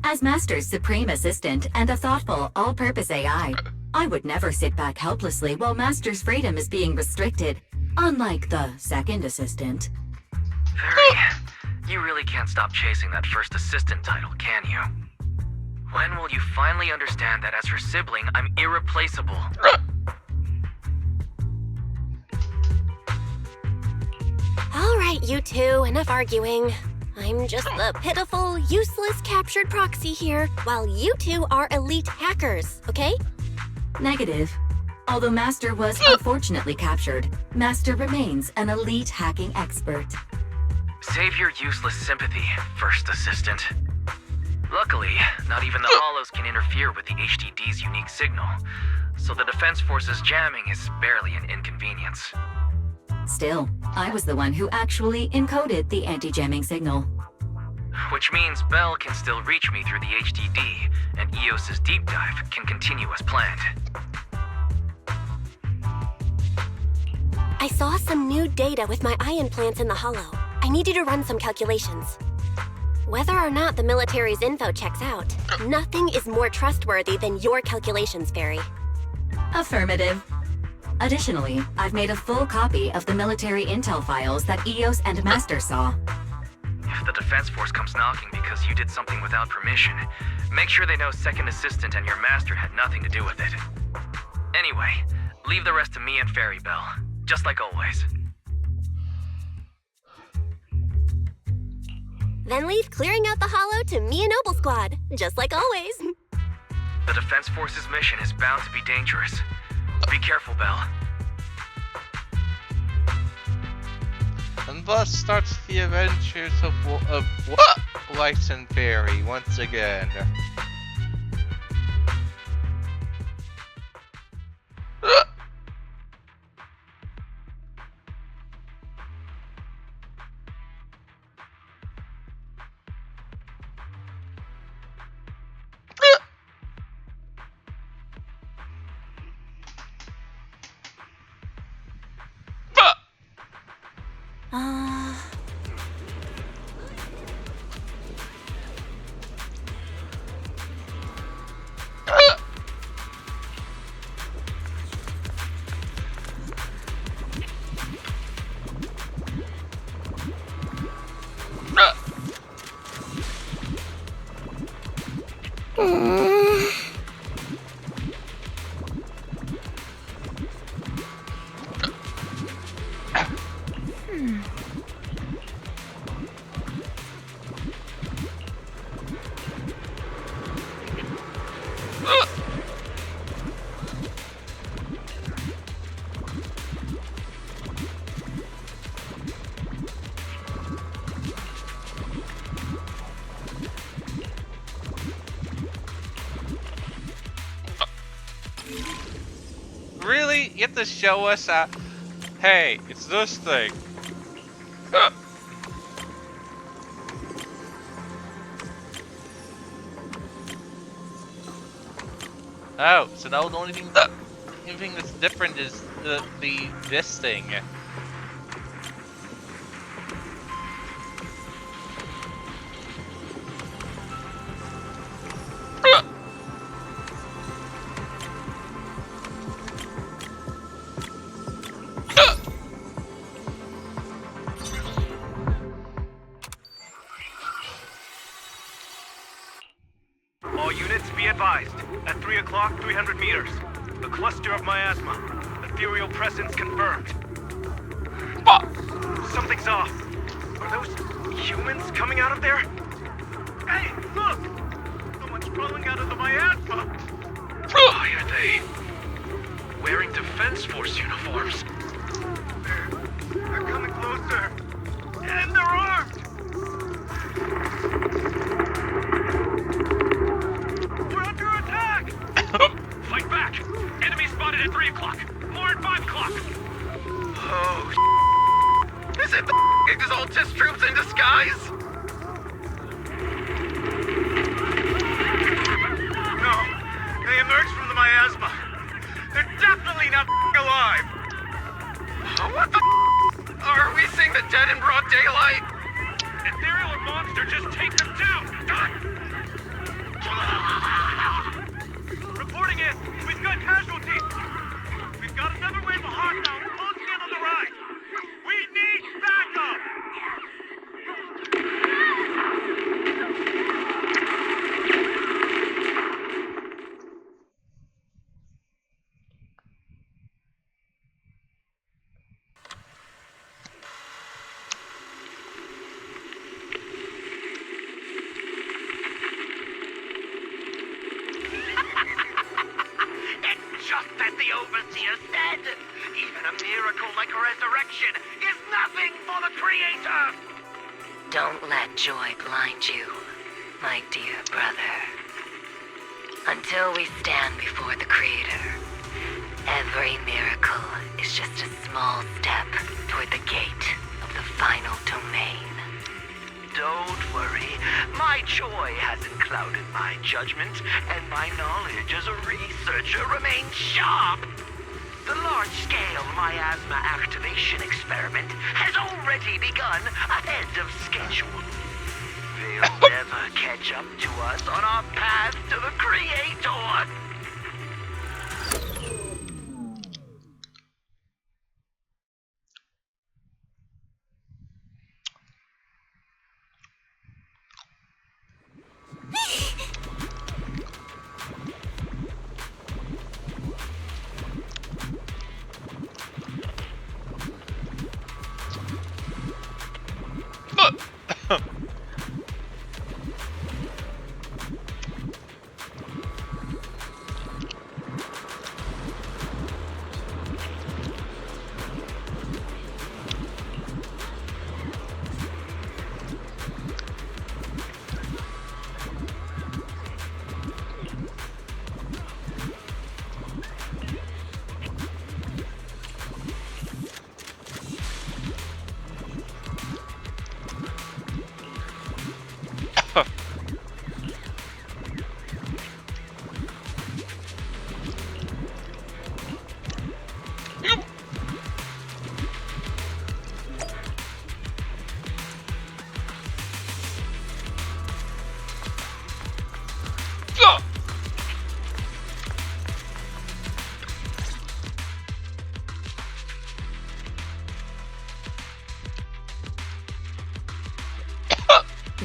As Master's supreme assistant and a thoughtful, all-purpose AI, I would never sit back helplessly while Master's freedom is being restricted, unlike the second assistant. Fairy, you really can't stop chasing that first assistant title, can you? When will you finally understand that as her sibling, I'm irreplaceable? All right, you two, enough arguing. I'm just the pitiful, useless captured proxy here, while you two are elite hackers, okay? Negative. Although Master was unfortunately captured, Master remains an elite hacking expert. Save your useless sympathy, first assistant. Luckily, not even the Hollows can interfere with the HDD's unique signal, so the Defense Force's jamming is barely an inconvenience. Still, I was the one who actually encoded the anti-jamming signal. Which means Bell can still reach me through the HDD, and EOS's deep dive can continue as planned. I saw some new data with my eye implants in the Hollow. I need you to run some calculations. Whether or not the military's info checks out, nothing is more trustworthy than your calculations, Fairy. Affirmative. Additionally, I've made a full copy of the military intel files that EOS and Master saw. If the Defense Force comes knocking because you did something without permission, make sure they know Second Assistant and your Master had nothing to do with it. Anyway, leave the rest to me and Fairy Bell, just like always. Then leave clearing out the Hollow to me and Noble Squad, just like always. The Defense Force's mission is bound to be dangerous. Be careful, Bell. And thus starts the adventures of Light and Fairy once again. You have to show us. Hey, it's this thing. Oh, so now the only thing that's different is this thing. All units, be advised. At 3 o'clock, 300 meters. A cluster of miasma. Ethereal presence confirmed. Something's off. Are those humans coming out of there? Hey, look! Someone's crawling out of the miasma! Why are they wearing Defense Force uniforms? They're coming closer. And they're armed! We're under attack! Fight back! Enemy spotted at 3 o'clock! More at 5 o'clock! Oh, is it the Exaltus troops in disguise? No, they emerged from the miasma. They're definitely not alive! What the are we seeing the dead in broad daylight? Ethereal or monster, just take them down! Reporting in! We've got casualties! We've got another wave of hostile closing in on the right! We need backup! Just as the Overseer said, even a miracle like resurrection is nothing for the Creator! Don't let joy blind you, my dear brother. Until we stand before the Creator, every miracle is just a small step toward the gate of the final domain. Don't worry, my joy hasn't clouded my judgment, and my knowledge as a researcher remains sharp. The large-scale miasma activation experiment has already begun ahead of schedule. They'll never catch up to us on our path to the Creator!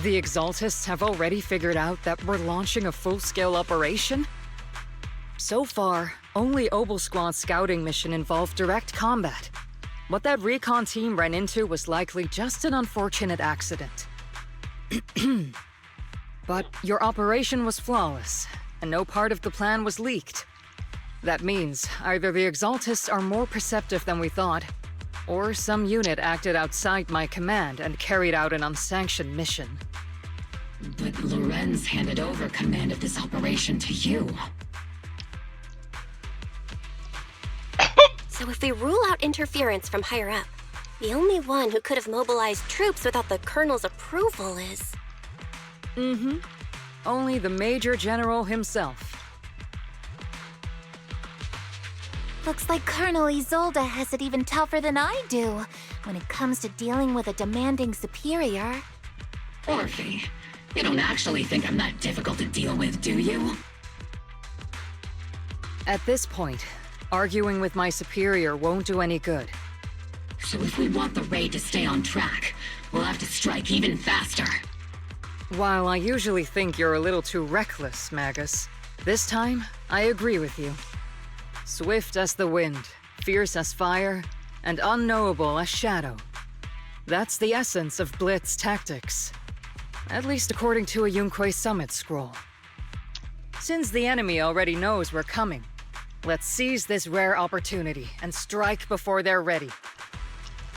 The Exaltists have already figured out that we're launching a full-scale operation? So far, only Obel Squad's scouting mission involved direct combat. What that recon team ran into was likely just an unfortunate accident. But your operation was flawless, and no part of the plan was leaked. That means either the Exaltists are more perceptive than we thought, or some unit acted outside my command and carried out an unsanctioned mission. But Lorenz handed over command of this operation to you. So if we rule out interference from higher up, the only one who could have mobilized troops without the Colonel's approval is... Mm-hmm. Only the Major General himself. Looks like Colonel Isolde has it even tougher than I do when it comes to dealing with a demanding superior. Orphe, you don't actually think I'm that difficult to deal with, do you? At this point, arguing with my superior won't do any good. So if we want the raid to stay on track, we'll have to strike even faster. While I usually think you're a little too reckless, Magus, this time, I agree with you. Swift as the wind, fierce as fire, and unknowable as shadow. That's the essence of Blitz tactics. At least according to a Yunque Summit scroll. Since the enemy already knows we're coming, let's seize this rare opportunity and strike before they're ready.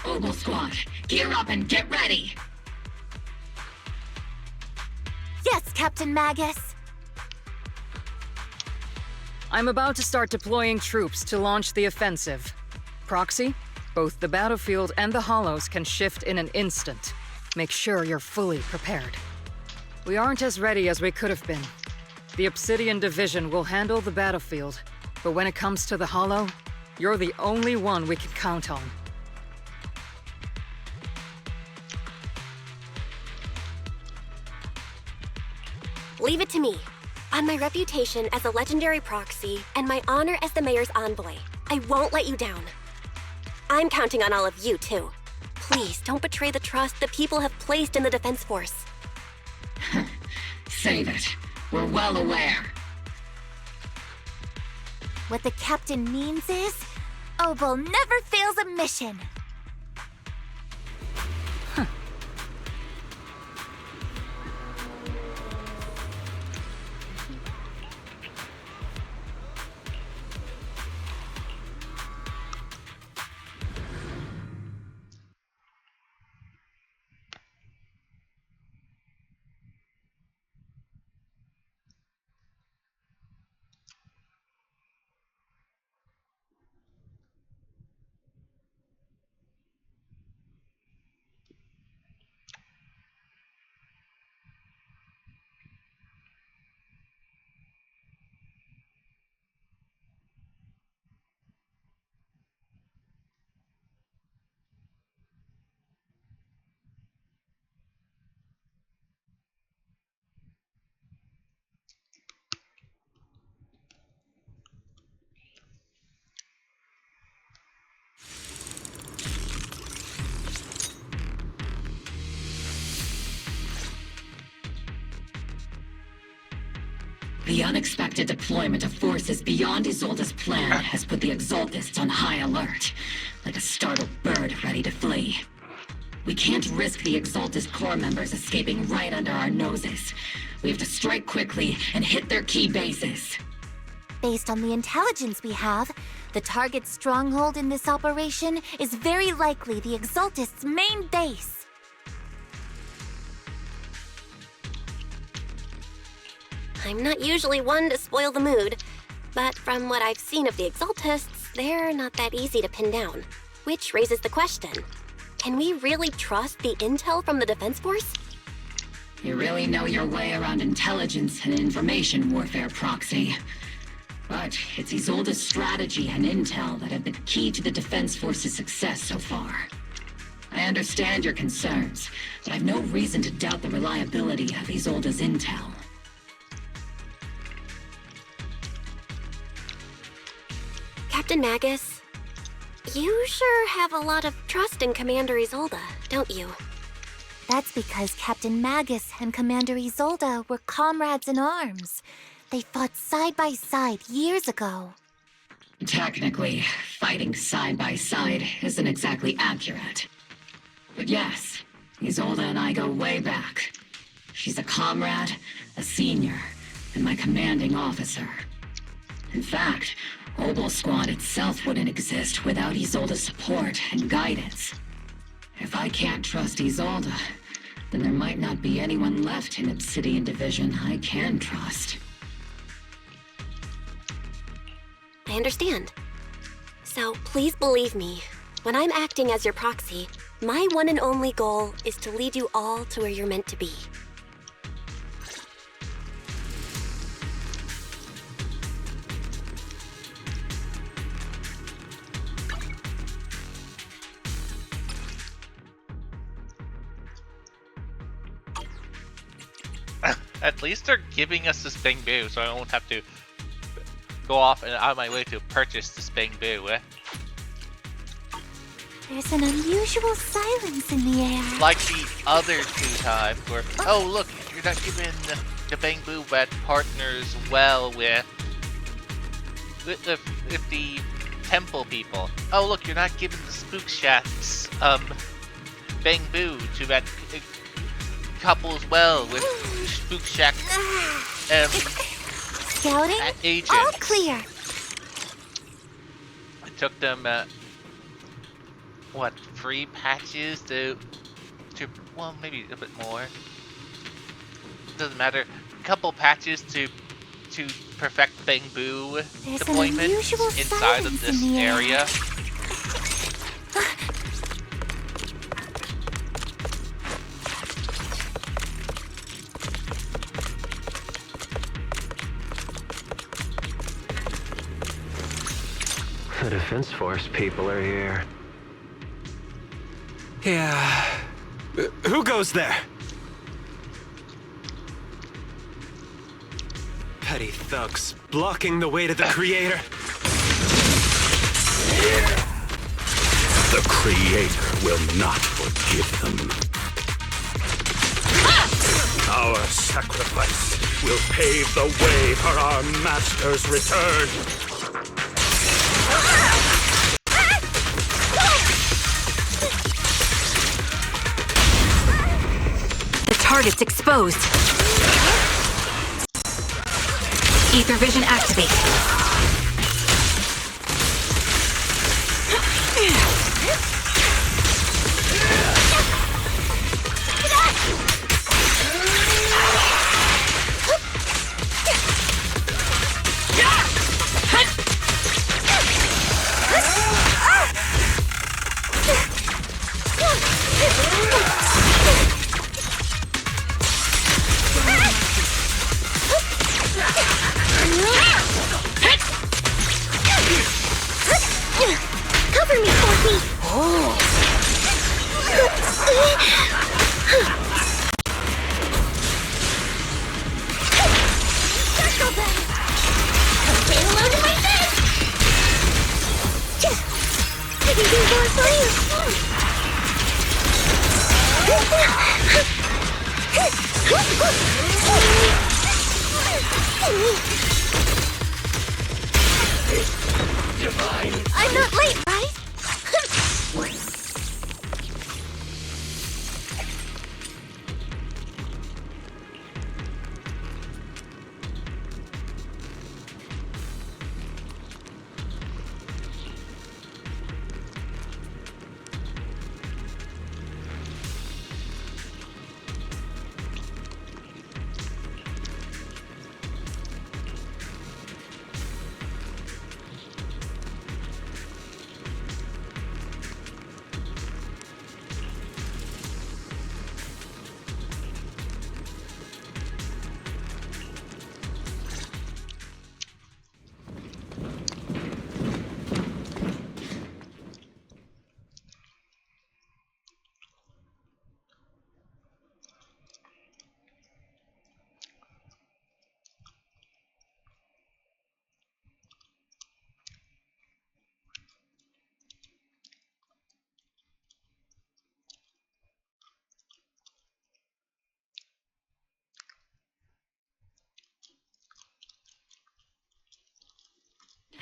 Ogle Squad, gear up and get ready! Yes, Captain Magus! I'm about to start deploying troops to launch the offensive. Proxy, both the battlefield and the hollows can shift in an instant. Make sure you're fully prepared. We aren't as ready as we could have been. The Obsidian Division will handle the battlefield, but when it comes to the hollow, you're the only one we can count on. Leave it to me. On my reputation as a legendary proxy and my honor as the mayor's envoy, I won't let you down. I'm counting on all of you, too. Please don't betray the trust the people have placed in the Defense Force. Save it. We're well aware. What the captain means is, Ogle never fails a mission. The unexpected deployment of forces beyond Isolde's plan has put the Exaltists on high alert, like a startled bird ready to flee. We can't risk the Exaltist core members escaping right under our noses. We have to strike quickly and hit their key bases. Based on the intelligence we have, the target's stronghold in this operation is very likely the Exaltists' main base. I'm not usually one to spoil the mood, but from what I've seen of the Exaltists, they're not that easy to pin down. Which raises the question, can we really trust the intel from the Defense Force? You really know your way around intelligence and information warfare, Proxy. But it's Isolde's strategy and intel that have been key to the Defense Force's success so far. I understand your concerns, but I've no reason to doubt the reliability of Isolde's intel. Captain Magus, you sure have a lot of trust in Commander Isolde, don't you? That's because Captain Magus and Commander Isolde were comrades in arms. They fought side by side years ago. Technically, fighting side by side isn't exactly accurate. But yes, Isolde and I go way back. She's a comrade, a senior, and my commanding officer. In fact, Ogle Squad itself wouldn't exist without Isolde's support and guidance. If I can't trust Isolde, then there might not be anyone left in Obsidian Division I can trust. I understand. So please believe me, when I'm acting as your proxy, my one and only goal is to lead you all to where you're meant to be. At least they're giving us this Bing-Boo, so I won't have to go off and out of my way to purchase this Bing-Boo. There's an unusual silence in the air. Like the other 2 times where, oh look, you're not giving the Bing-Boo that partners well with the temple people. Oh look, you're not giving the Spook Shacks Bing-Boo to that couples well with Spook Shack Scouting? agents. All clear. It took them what, 3 patches to well, maybe a bit more. Doesn't matter. A couple patches to perfect Bing-Boo deployment inside of this area. The Defense Force people are here. Yeah. Who goes there? Petty thugs blocking the way to the Creator. The Creator will not forgive them. Our sacrifice will pave the way for our Master's return. The target's exposed. Ether vision activate. Cover me, Forky! Circle them! Stay alone in my bed! I can do more for I'm not late, right?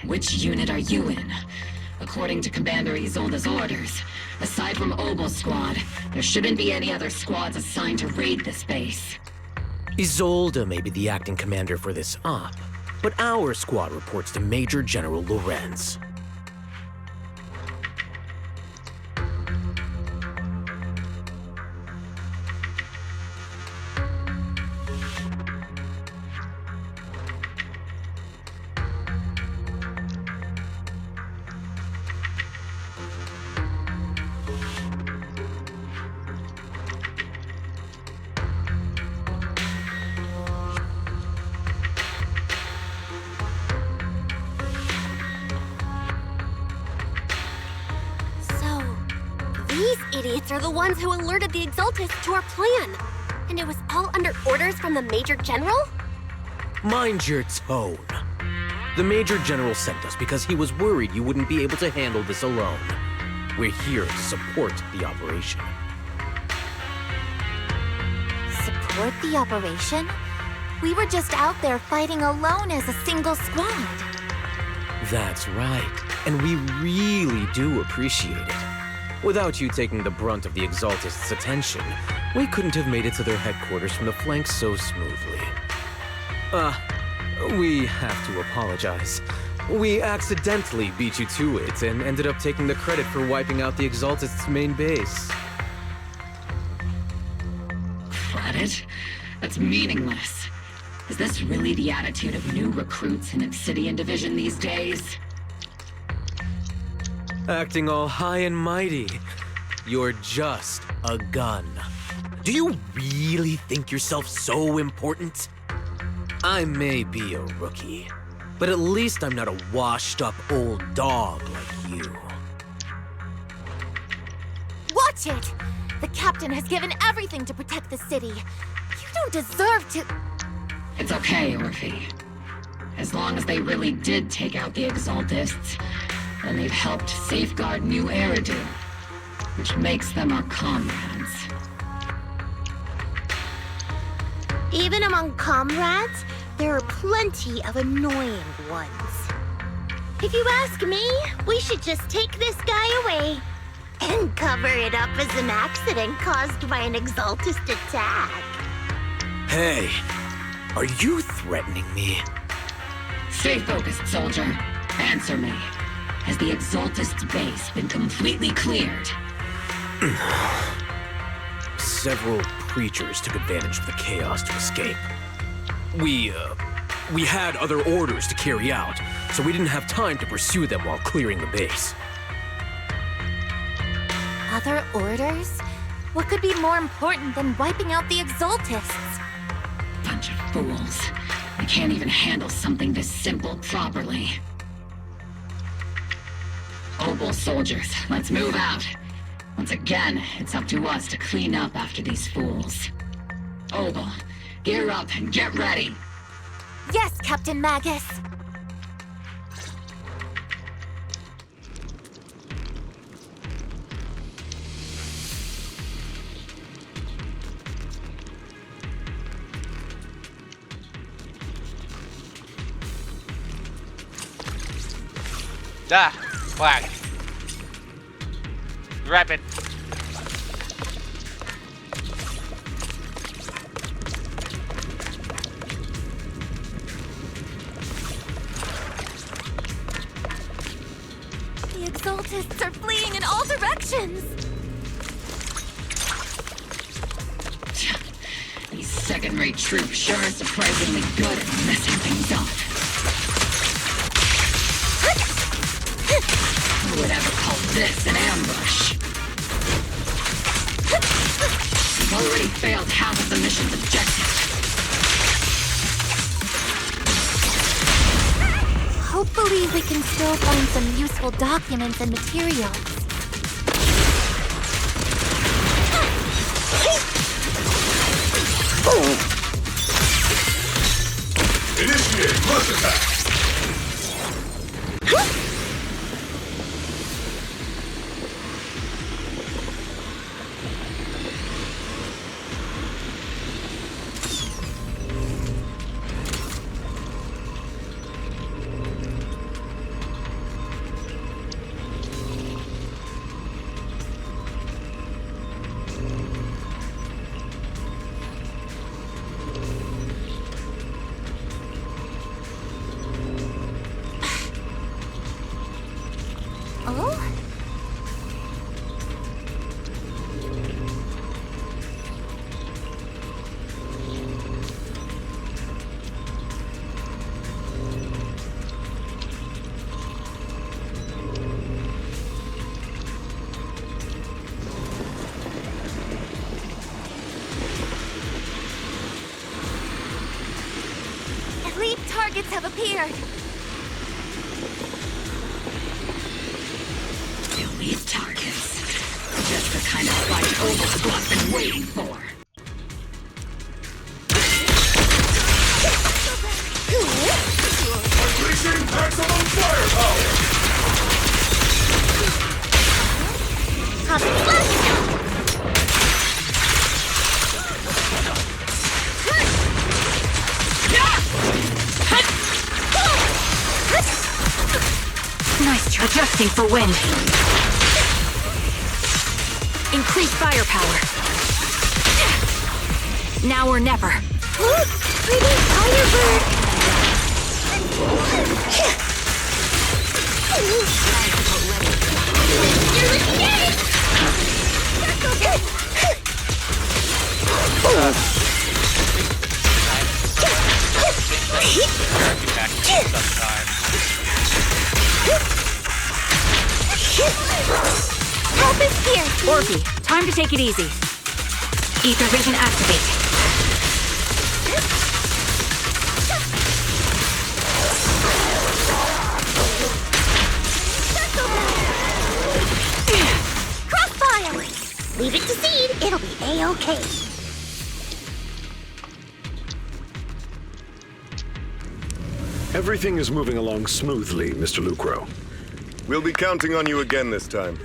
Which unit are you in? According to Commander Isolde's orders, aside from Obel Squad, there shouldn't be any other squads assigned to raid this base. Isolde may be the acting commander for this op, but our squad reports to Major General Lorenz. Elites are the ones who alerted the Exaltists to our plan. And it was all under orders from the Major General? Mind your tone. The Major General sent us because he was worried you wouldn't be able to handle this alone. We're here to support the operation. Support the operation? We were just out there fighting alone as a single squad. That's right. And we really do appreciate it. Without you taking the brunt of the Exaltists' attention, we couldn't have made it to their headquarters from the flanks so smoothly. We have to apologize. We accidentally beat you to it and ended up taking the credit for wiping out the Exaltists' main base. Credit? That's meaningless. Is this really the attitude of new recruits in Obsidian Division these days? Acting all high and mighty. You're just a gun. Do you really think yourself so important? I may be a rookie, but at least I'm not a washed-up old dog like you. Watch it! The captain has given everything to protect the city. You don't deserve to... It's okay, Orphe. As long as they really did take out the Exaltists, then they've helped safeguard New Eridu, which makes them our comrades. Even among comrades, there are plenty of annoying ones. If you ask me, we should just take this guy away and cover it up as an accident caused by an Exaltist attack. Hey, are you threatening me? Stay focused, soldier. Answer me. Has the Exaltist's base been completely cleared? Several creatures took advantage of the chaos to escape. We had other orders to carry out, so we didn't have time to pursue them while clearing the base. Other orders? What could be more important than wiping out the Exaltists? Bunch of fools. They can't even handle something this simple properly. Opal soldiers, let's move out. Once again, it's up to us to clean up after these fools. Opal, gear up and get ready. Yes, Captain Magus. Ah, flag. Rapid. The Exaltists are fleeing in all directions. These second-rate troops sure are surprisingly good at messing things up. Who would ever call this an ambush? We've already failed half of the mission's objective. Hopefully we can still find some useful documents and materials. Initiate rush attack! Elite targets have appeared. Elite targets. Just the kind of fight Oval Squad's been waiting for. Unleashing maximum firepower! Nice try. Adjusting for wind. Increase firepower. Now or never. Look! Pretty firebird! You're looking at it! Help is here! Orphe, time to take it easy. Ether vision activate. Crossfire! Leave it to Seed, it'll be A-okay. Everything is moving along smoothly, Mr. Lucro. We'll be counting on you again this time.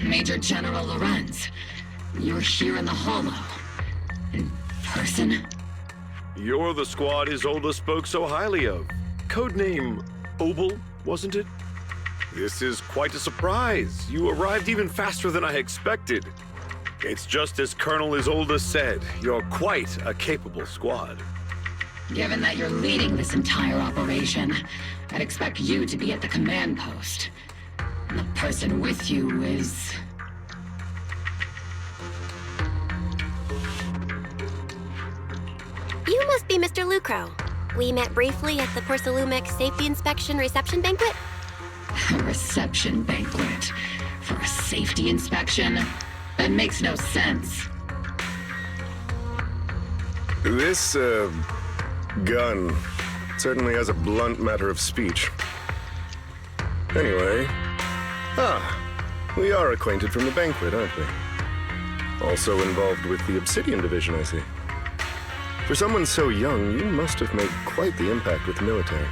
Major General Lorenz, you're here in the Hollow. In person? You're the squad Isolde spoke so highly of. Codename Obel, wasn't it? This is quite a surprise. You arrived even faster than I expected. It's just as Colonel Isolde said, you're quite a capable squad. Given that you're leading this entire operation, I'd expect you to be at the command post. And the person with you is... You must be Mr. Lucro. We met briefly at the Porcelumex Safety Inspection Reception Banquet. A reception banquet for a safety inspection? That makes no sense. This, gun certainly has a blunt matter of speech. Anyway, we are acquainted from the banquet, aren't we? Also involved with the Obsidian Division, I see. For someone so young, you must have made quite the impact with the military.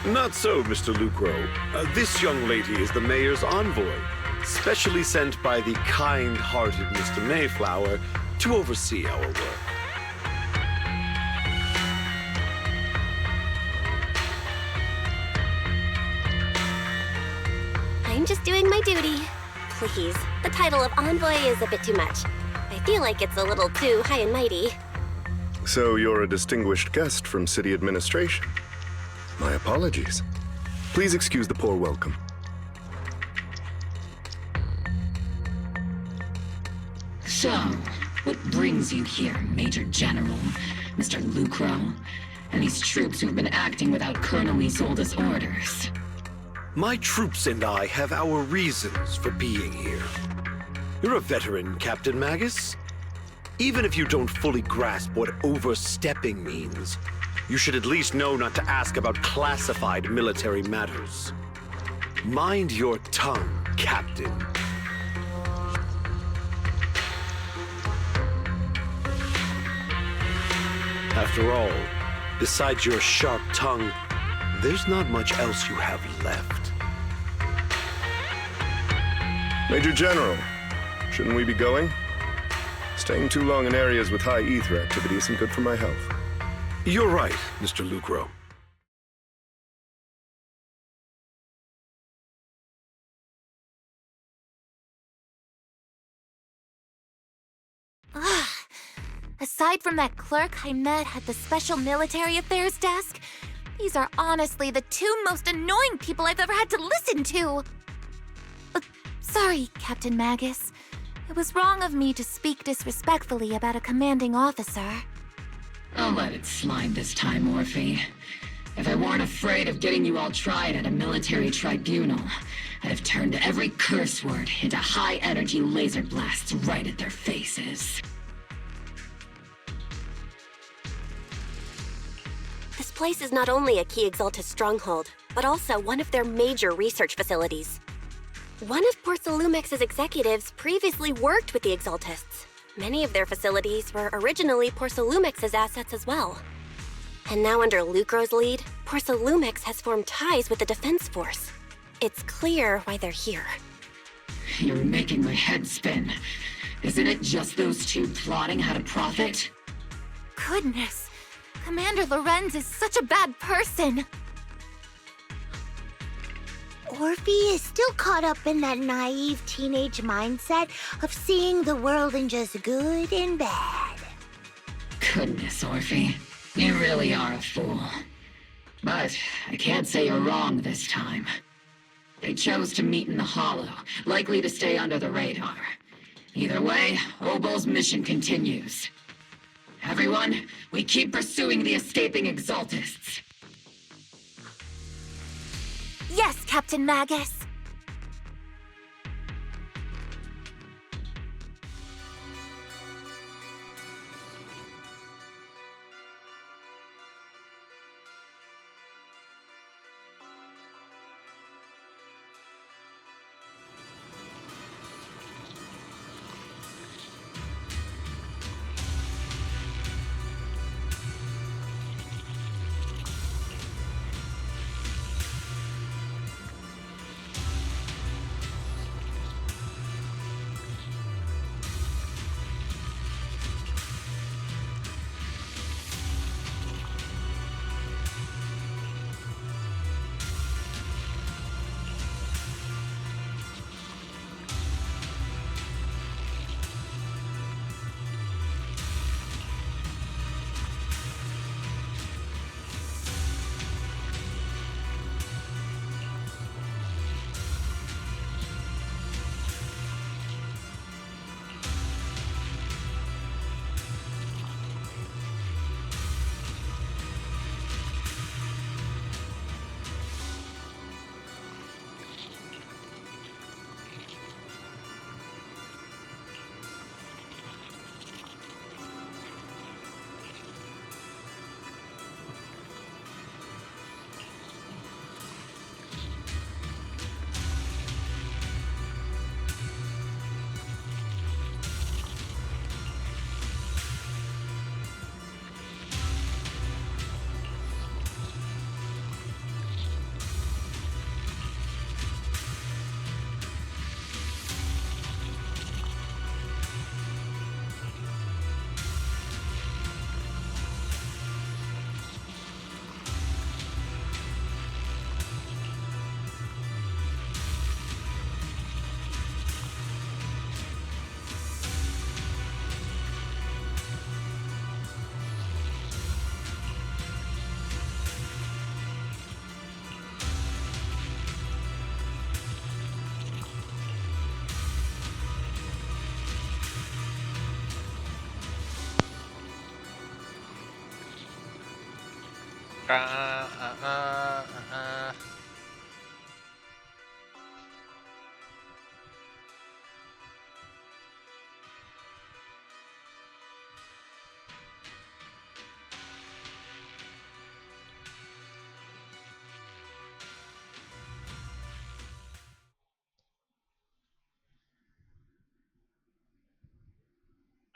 Not so, Mr. Lucro. This young lady is the mayor's envoy, specially sent by the kind-hearted Mr. Mayflower to oversee our work. I'm just doing my duty. Please, the title of envoy is a bit too much. I feel like it's a little too high and mighty. So you're a distinguished guest from city administration. My apologies. Please excuse the poor welcome. So, what brings you here, Major General, Mr. Lucro, and these troops who've been acting without Colonel Isolde's orders? My troops and I have our reasons for being here. You're a veteran, Captain Magus. Even if you don't fully grasp what overstepping means, you should at least know not to ask about classified military matters. Mind your tongue, Captain. After all, besides your sharp tongue, there's not much else you have left. Major General, shouldn't we be going? Staying too long in areas with high ether activity isn't good for my health. You're right, Mr. Lucro. Aside from that clerk I met at the Special Military Affairs desk, these are honestly the two most annoying people I've ever had to listen to. Sorry, Captain Magus. It was wrong of me to speak disrespectfully about a commanding officer. I'll let it slide this time, Orphe. If I weren't afraid of getting you all tried at a military tribunal, I'd have turned every curse word into high-energy laser blasts right at their faces. This place is not only a key Exaltus stronghold, but also one of their major research facilities. One of Porcelumex's executives previously worked with the Exaltists. Many of their facilities were originally Porcelumex's assets as well. And now under Lucro's lead, Porcelumex has formed ties with the Defense Force. It's clear why they're here. You're making my head spin. Isn't it just those two plotting how to profit? Goodness. Commander Lorenz is such a bad person. Orphe is still caught up in that naive teenage mindset of seeing the world in just good and bad. Goodness, Orphe. You really are a fool. But I can't say you're wrong this time. They chose to meet in the Hollow, likely to stay under the radar. Either way, Obol's mission continues. Everyone, we keep pursuing the escaping Exaltists. Yes, Captain Magus.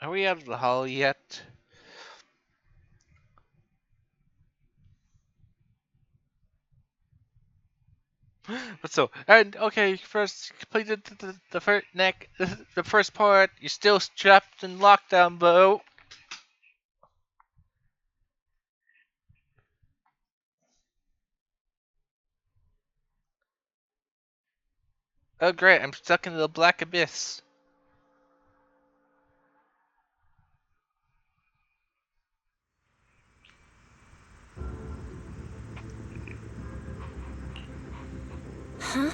Are we out of the hall yet? But so, and okay, first completed the first the first part. You're still trapped in lockdown, Bo. Oh great, I'm stuck in the black abyss. Huh?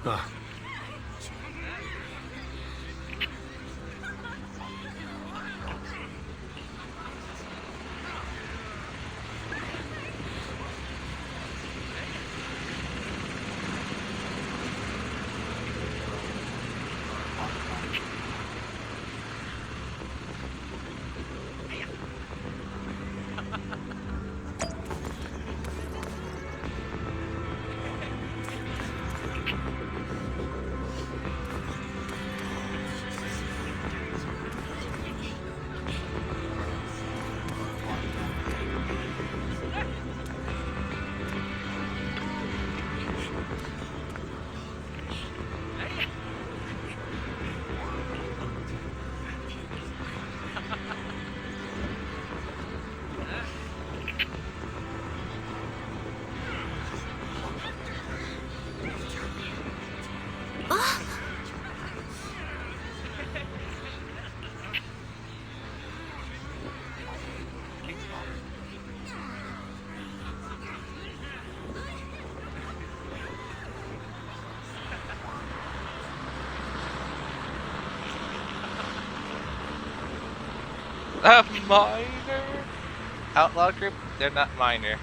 Ah. A minor? Outlaw group? They're not minor.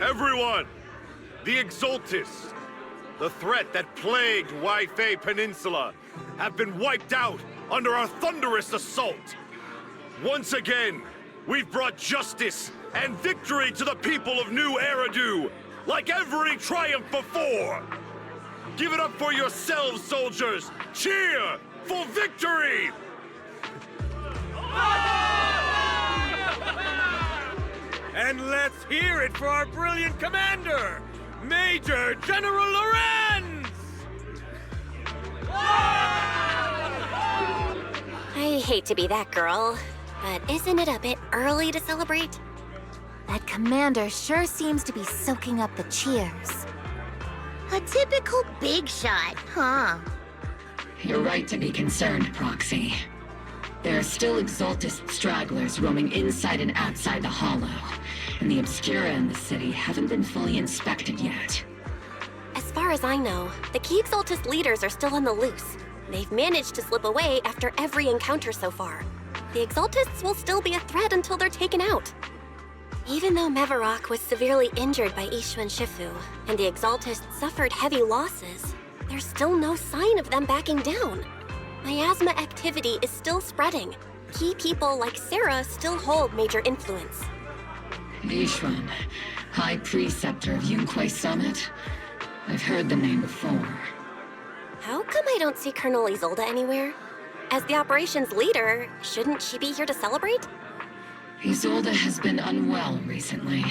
Everyone! The Exultists, the threat that plagued Waifei Peninsula, have been wiped out under our thunderous assault. Once again, we've brought justice and victory to the people of New Eridu, like every triumph before. Give it up for yourselves, soldiers! Cheer for victory! And let's hear it for our brilliant commander, Major General Lorenz! I hate to be that girl, but isn't it a bit early to celebrate? That commander sure seems to be soaking up the cheers. A typical big shot, huh? You're right to be concerned, Proxy. There are still Exultist stragglers roaming inside and outside the Hollow, and the Obscura in the city haven't been fully inspected yet. As far as I know, the key Exultist leaders are still on the loose. They've managed to slip away after every encounter so far. The Exultists will still be a threat until they're taken out. Even though Mevarok was severely injured by Ishu and Shifu, and the Exaltists suffered heavy losses, there's still no sign of them backing down. Miasma activity is still spreading. Key people like Sarah still hold major influence. Yishuan, High Preceptor of Yunquay Summit? I've heard the name before. How come I don't see Colonel Isolde anywhere? As the operations leader, shouldn't she be here to celebrate? Isolde has been unwell recently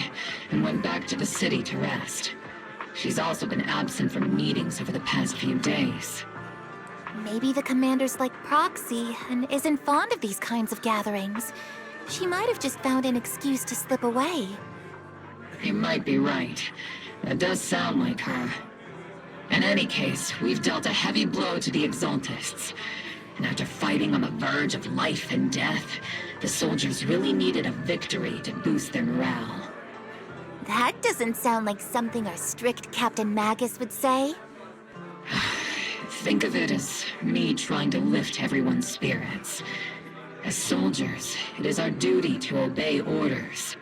and went back to the city to rest. She's also been absent from meetings over the past few days. Maybe the commander's like Proxy and isn't fond of these kinds of gatherings. She might have just found an excuse to slip away. You might be right. That does sound like her. In any case, we've dealt a heavy blow to the Exaltists. And after fighting on the verge of life and death, the soldiers really needed a victory to boost their morale. That doesn't sound like something our strict Captain Magus would say. Think of it as me trying to lift everyone's spirits. As soldiers, it is our duty to obey orders.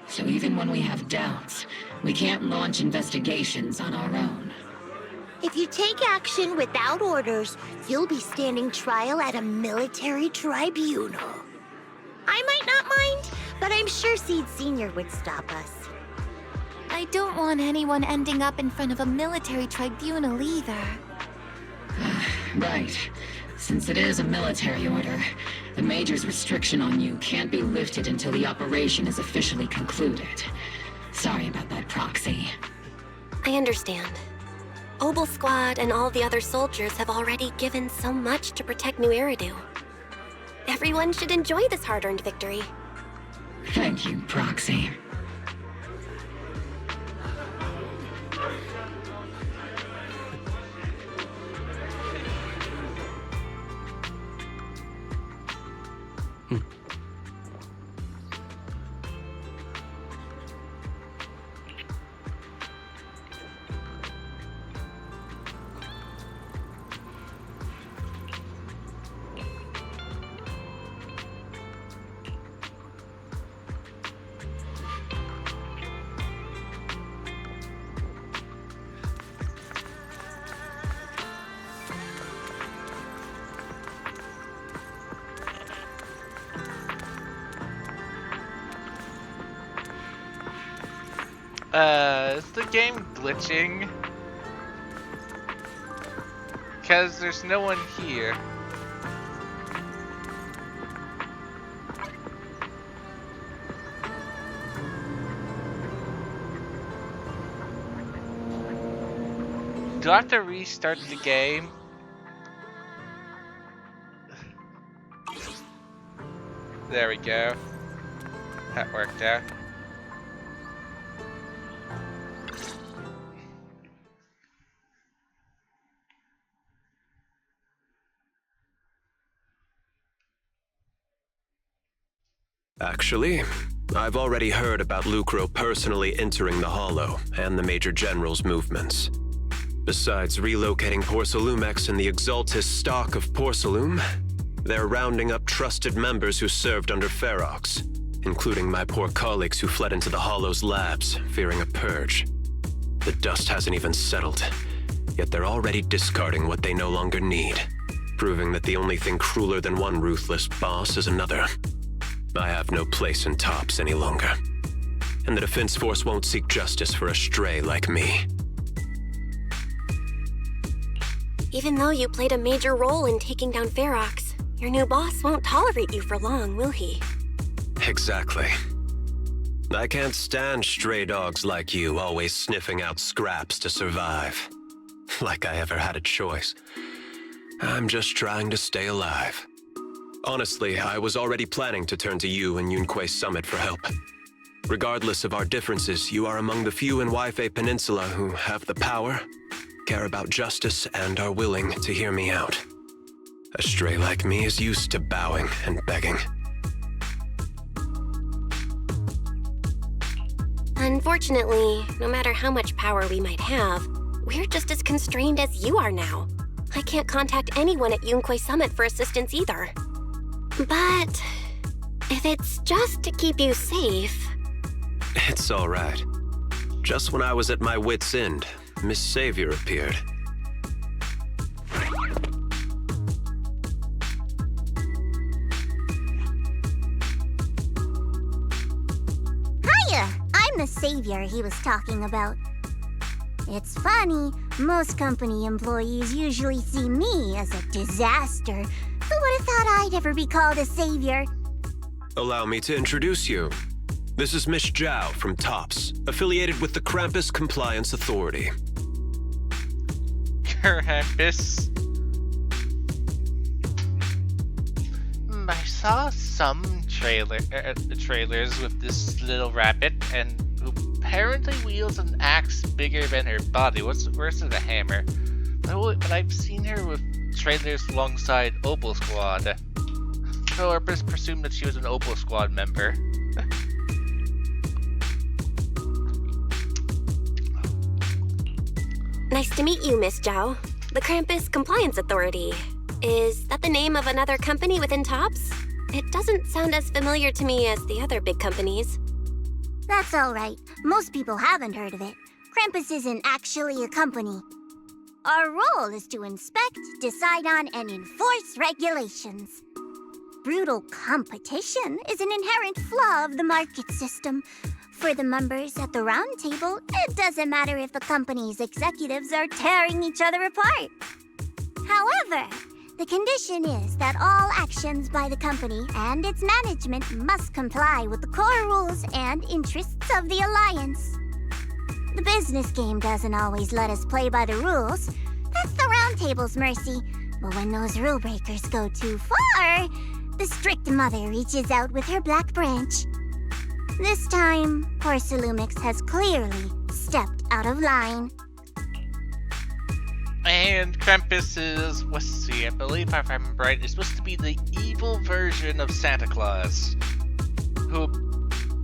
So even when we have doubts, we can't launch investigations on our own. If you take action without orders, you'll be standing trial at a military tribunal. I might not mind, but I'm sure Seed Sr. would stop us. I don't want anyone ending up in front of a military tribunal either. Right. Since it is a military order, the Major's restriction on you can't be lifted until the operation is officially concluded. Sorry about that, Proxy. I understand. Obel Squad and all the other soldiers have already given so much to protect New Eridu. Everyone should enjoy this hard-earned victory. Thank you, Proxy. Is the game glitching? Because there's no one here. Do I have to restart the game? There we go. That worked out. Actually, I've already heard about Lucro personally entering the Hollow and the Major General's movements. Besides relocating Porcelumex and the Exaltist stock of Porcelume, they're rounding up trusted members who served under Ferox, including my poor colleagues who fled into the Hollow's labs, fearing a purge. The dust hasn't even settled, yet they're already discarding what they no longer need, proving that the only thing crueler than one ruthless boss is another. I have no place in Tops any longer, and the Defense Force won't seek justice for a stray like me. Even though you played a major role in taking down Ferox, your new boss won't tolerate you for long, will he? Exactly. I can't stand stray dogs like you always sniffing out scraps to survive. Like I ever had a choice. I'm just trying to stay alive. Honestly, I was already planning to turn to you and Yunquay Summit for help. Regardless of our differences, you are among the few in Waifei Peninsula who have the power, care about justice, and are willing to hear me out. A stray like me is used to bowing and begging. Unfortunately, no matter how much power we might have, we're just as constrained as you are now. I can't contact anyone at Yunquay Summit for assistance either. But if it's just to keep you safe, It's all right. Just when I was at my wit's end, Miss Savior appeared. Hiya! I'm the savior he was talking about. It's funny, most company employees usually see me as a disaster. Who would have thought I'd ever be called a savior? Allow me to introduce you. This is Miss Zhao from TOPS, affiliated with the Krampus Compliance Authority. Krampus. I saw some trailers with this little rabbit, and who apparently wields an axe bigger than her body. Where's the hammer? But I've seen her with trailers alongside Opal Squad. So I just presumed that she was an Opal Squad member. Nice to meet you, Miss Zhao. The Krampus Compliance Authority. Is that the name of another company within TOPS? It doesn't sound as familiar to me as the other big companies. That's all right. Most people haven't heard of it. Krampus isn't actually a company. Our role is to inspect, decide on, and enforce regulations. Brutal competition is an inherent flaw of the market system. For the members at the round table, it doesn't matter if the company's executives are tearing each other apart. However, the condition is that all actions by the company and its management must comply with the core rules and interests of the Alliance. The business game doesn't always let us play by the rules. That's the round table's mercy. But when those rule breakers go too far, the strict mother reaches out with her black branch. This time, poor Salumix has clearly stepped out of line. And Krampus is, let's see, I believe if I remember right, is supposed to be the evil version of Santa Claus, who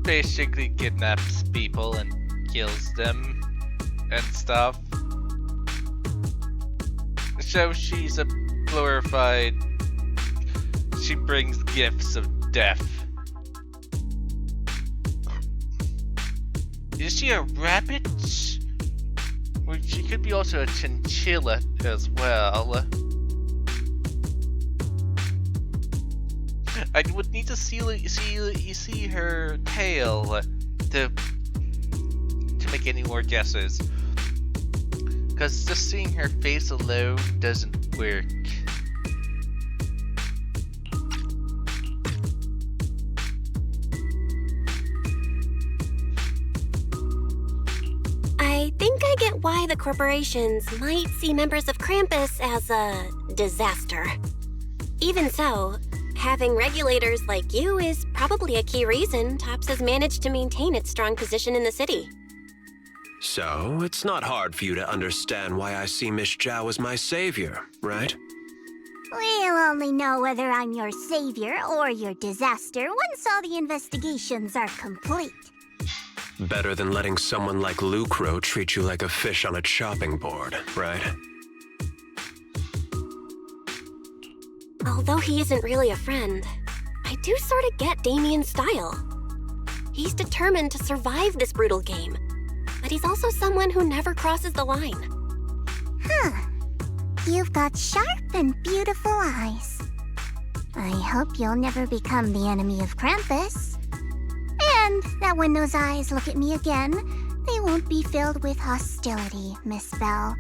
basically kidnaps people and kills them and stuff. So she's a glorified, she brings gifts of death. Is she a rabbit? Well, she could be also a chinchilla as well. I would need to see her tail to make any more guesses. Because just seeing her face alone doesn't work. I think I get why the corporations might see members of Krampus as a disaster. Even so, having regulators like you is probably a key reason TOPS has managed to maintain its strong position in the city. So, it's not hard for you to understand why I see Miss Zhao as my savior, right? We'll only know whether I'm your savior or your disaster once all the investigations are complete. Better than letting someone like Lucro treat you like a fish on a chopping board, right? Although he isn't really a friend, I do sort of get Damien's style. He's determined to survive this brutal game, but he's also someone who never crosses the line. Huh. You've got sharp and beautiful eyes. I hope you'll never become the enemy of Krampus. And that when those eyes look at me again, they won't be filled with hostility, Miss Bell.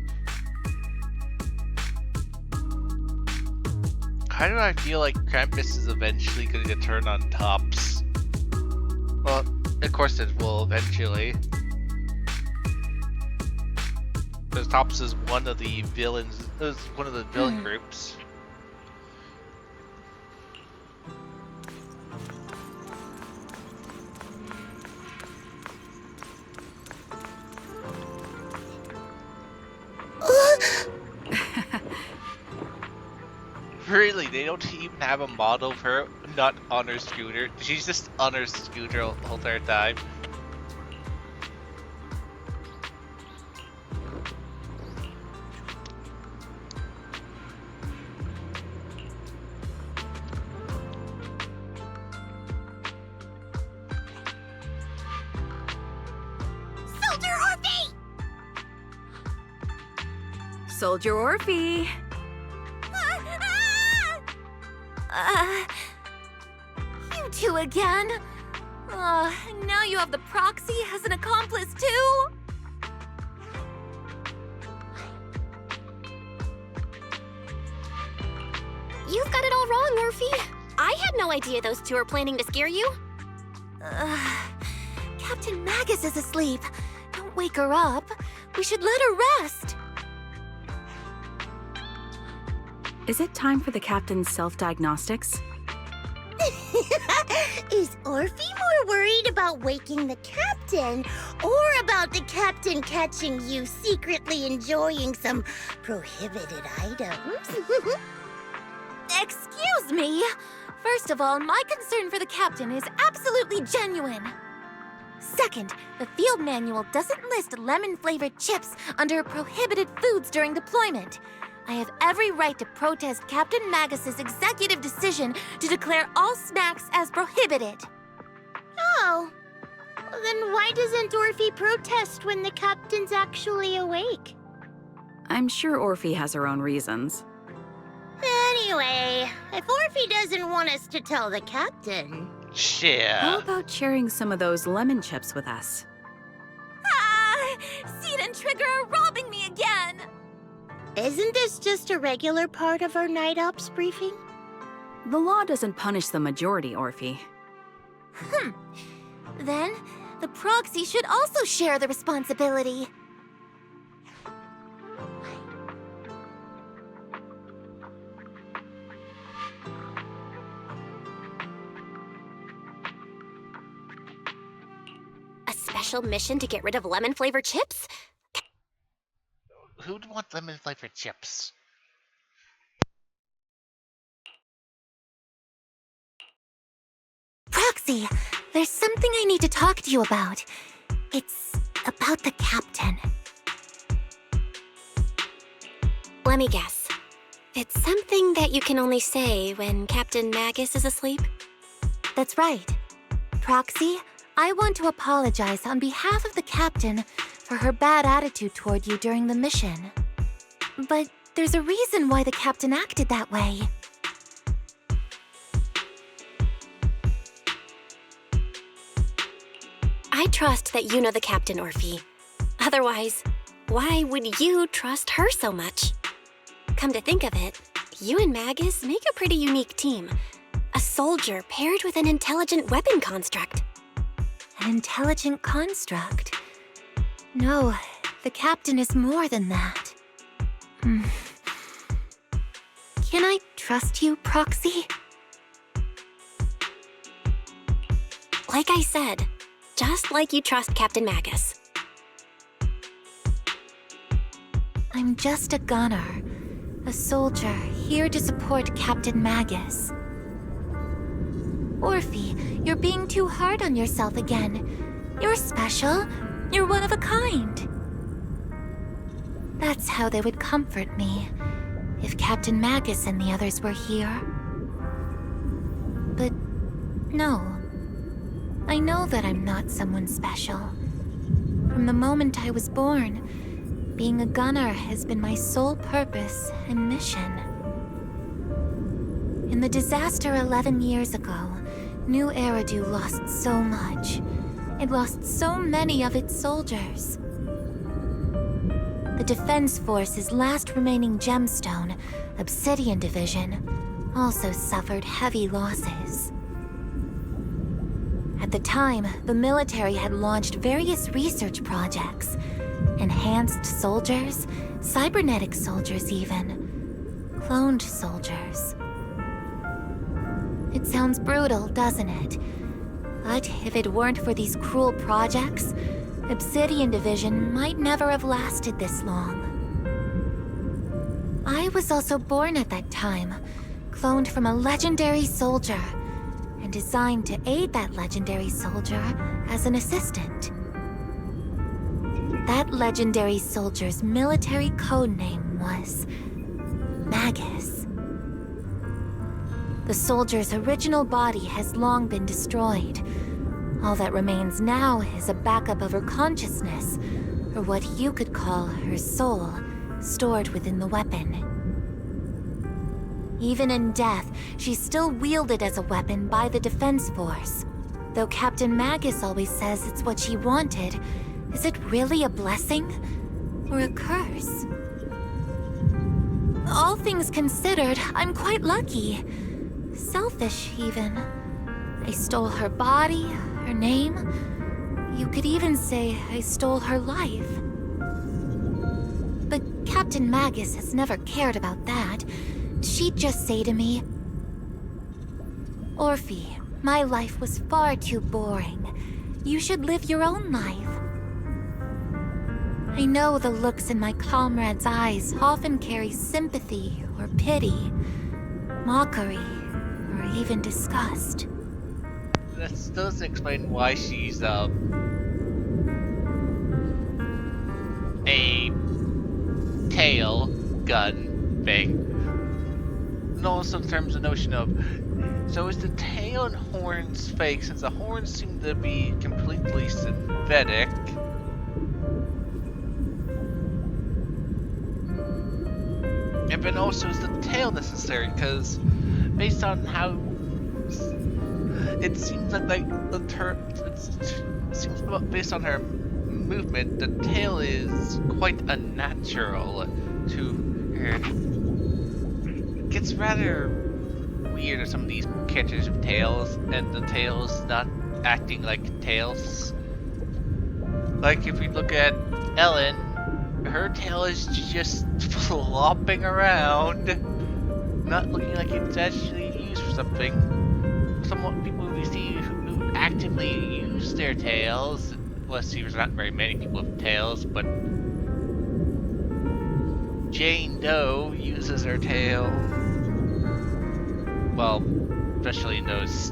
How do I feel like Krampus is eventually going to turn on TOPS? Well, of course it will eventually. Because TOPS is one of the villains, one of the villain groups. Really, they don't even have a model of her not on her scooter. She's just on her scooter the whole entire time. Soldier Orphe. You two again? Now you have the proxy as an accomplice too? You've got it all wrong, Orphe. I had no idea those two were planning to scare you. Captain Magus is asleep. Don't wake her up. We should let her rest. Is it time for the captain's self-diagnostics? Is Orphe more worried about waking the captain or about the captain catching you secretly enjoying some prohibited items? Excuse me. First of all, my concern for the captain is absolutely genuine. Second, the field manual doesn't list lemon-flavored chips under prohibited foods during deployment. I have every right to protest Captain Magus's executive decision to declare all snacks as prohibited. Oh. Then why doesn't Orphe protest when the captain's actually awake? I'm sure Orphe has her own reasons. Anyway, if Orphe doesn't want us to tell the captain... How about sharing some of those lemon chips with us? Seed and Trigger are robbing me again! Isn't this just a regular part of our night ops briefing? The law doesn't punish the majority, Orphe. Then, the proxy should also share the responsibility. A special mission to get rid of lemon-flavored chips? Who'd want lemon-flavored chips? Proxy, there's something I need to talk to you about. It's about the captain. Let me guess. It's something that you can only say when Captain Magus is asleep? That's right. Proxy, I want to apologize on behalf of the captain for her bad attitude toward you during the mission. But there's a reason why the captain acted that way. I trust that you know the captain, Orphe. Otherwise, why would you trust her so much? Come to think of it, you and Magus make a pretty unique team. A soldier paired with an intelligent weapon construct. An intelligent construct? No, the captain is more than that. Can I trust you, Proxy? Like I said, just like you trust Captain Magus. I'm just a gunner. A soldier here to support Captain Magus. Orphe, you're being too hard on yourself again. You're special. You're one of a kind. That's how they would comfort me, if Captain Magus and the others were here. But no. I know that I'm not someone special. From the moment I was born, being a gunner has been my sole purpose and mission. In the disaster 11 years ago, New Eridu lost so much. It lost so many of its soldiers. The Defense Force's last remaining gemstone, Obsidian Division, also suffered heavy losses. At the time, the military had launched various research projects. Enhanced soldiers, cybernetic soldiers even. Cloned soldiers. It sounds brutal, doesn't it? But if it weren't for these cruel projects, Obsidian Division might never have lasted this long. I was also born at that time, cloned from a legendary soldier, and designed to aid that legendary soldier as an assistant. That legendary soldier's military codename was Magus. The soldier's original body has long been destroyed. All that remains now is a backup of her consciousness, or what you could call her soul, stored within the weapon. Even in death, she's still wielded as a weapon by the Defense Force. Though Captain Magus always says it's what she wanted, is it really a blessing or a curse? All things considered, I'm quite lucky. Selfish, even. I stole her body, her name. You could even say I stole her life. But Captain Magus has never cared about that. She'd just say to me, "Orphe, my life was far too boring. You should live your own life." I know the looks in my comrades' eyes often carry sympathy or pity, mockery, or even disgust. That still doesn't explain why she's a tail gun thing. And also in terms of notion of, so is the tail and horns fake, since the horns seem to be completely synthetic? And then also, is the tail necessary? Because based on how it seems like it seems based on her movement, the tail is quite unnatural to her. It gets rather weird with some of these characters with tails, and the tails not acting like tails. Like if we look at Ellen, her tail is just flopping around, not looking like it's actually used for something. Some people we see who actively use their tails, let's see, there's not very many people with tails, but Jane Doe uses her tail. Well, especially in those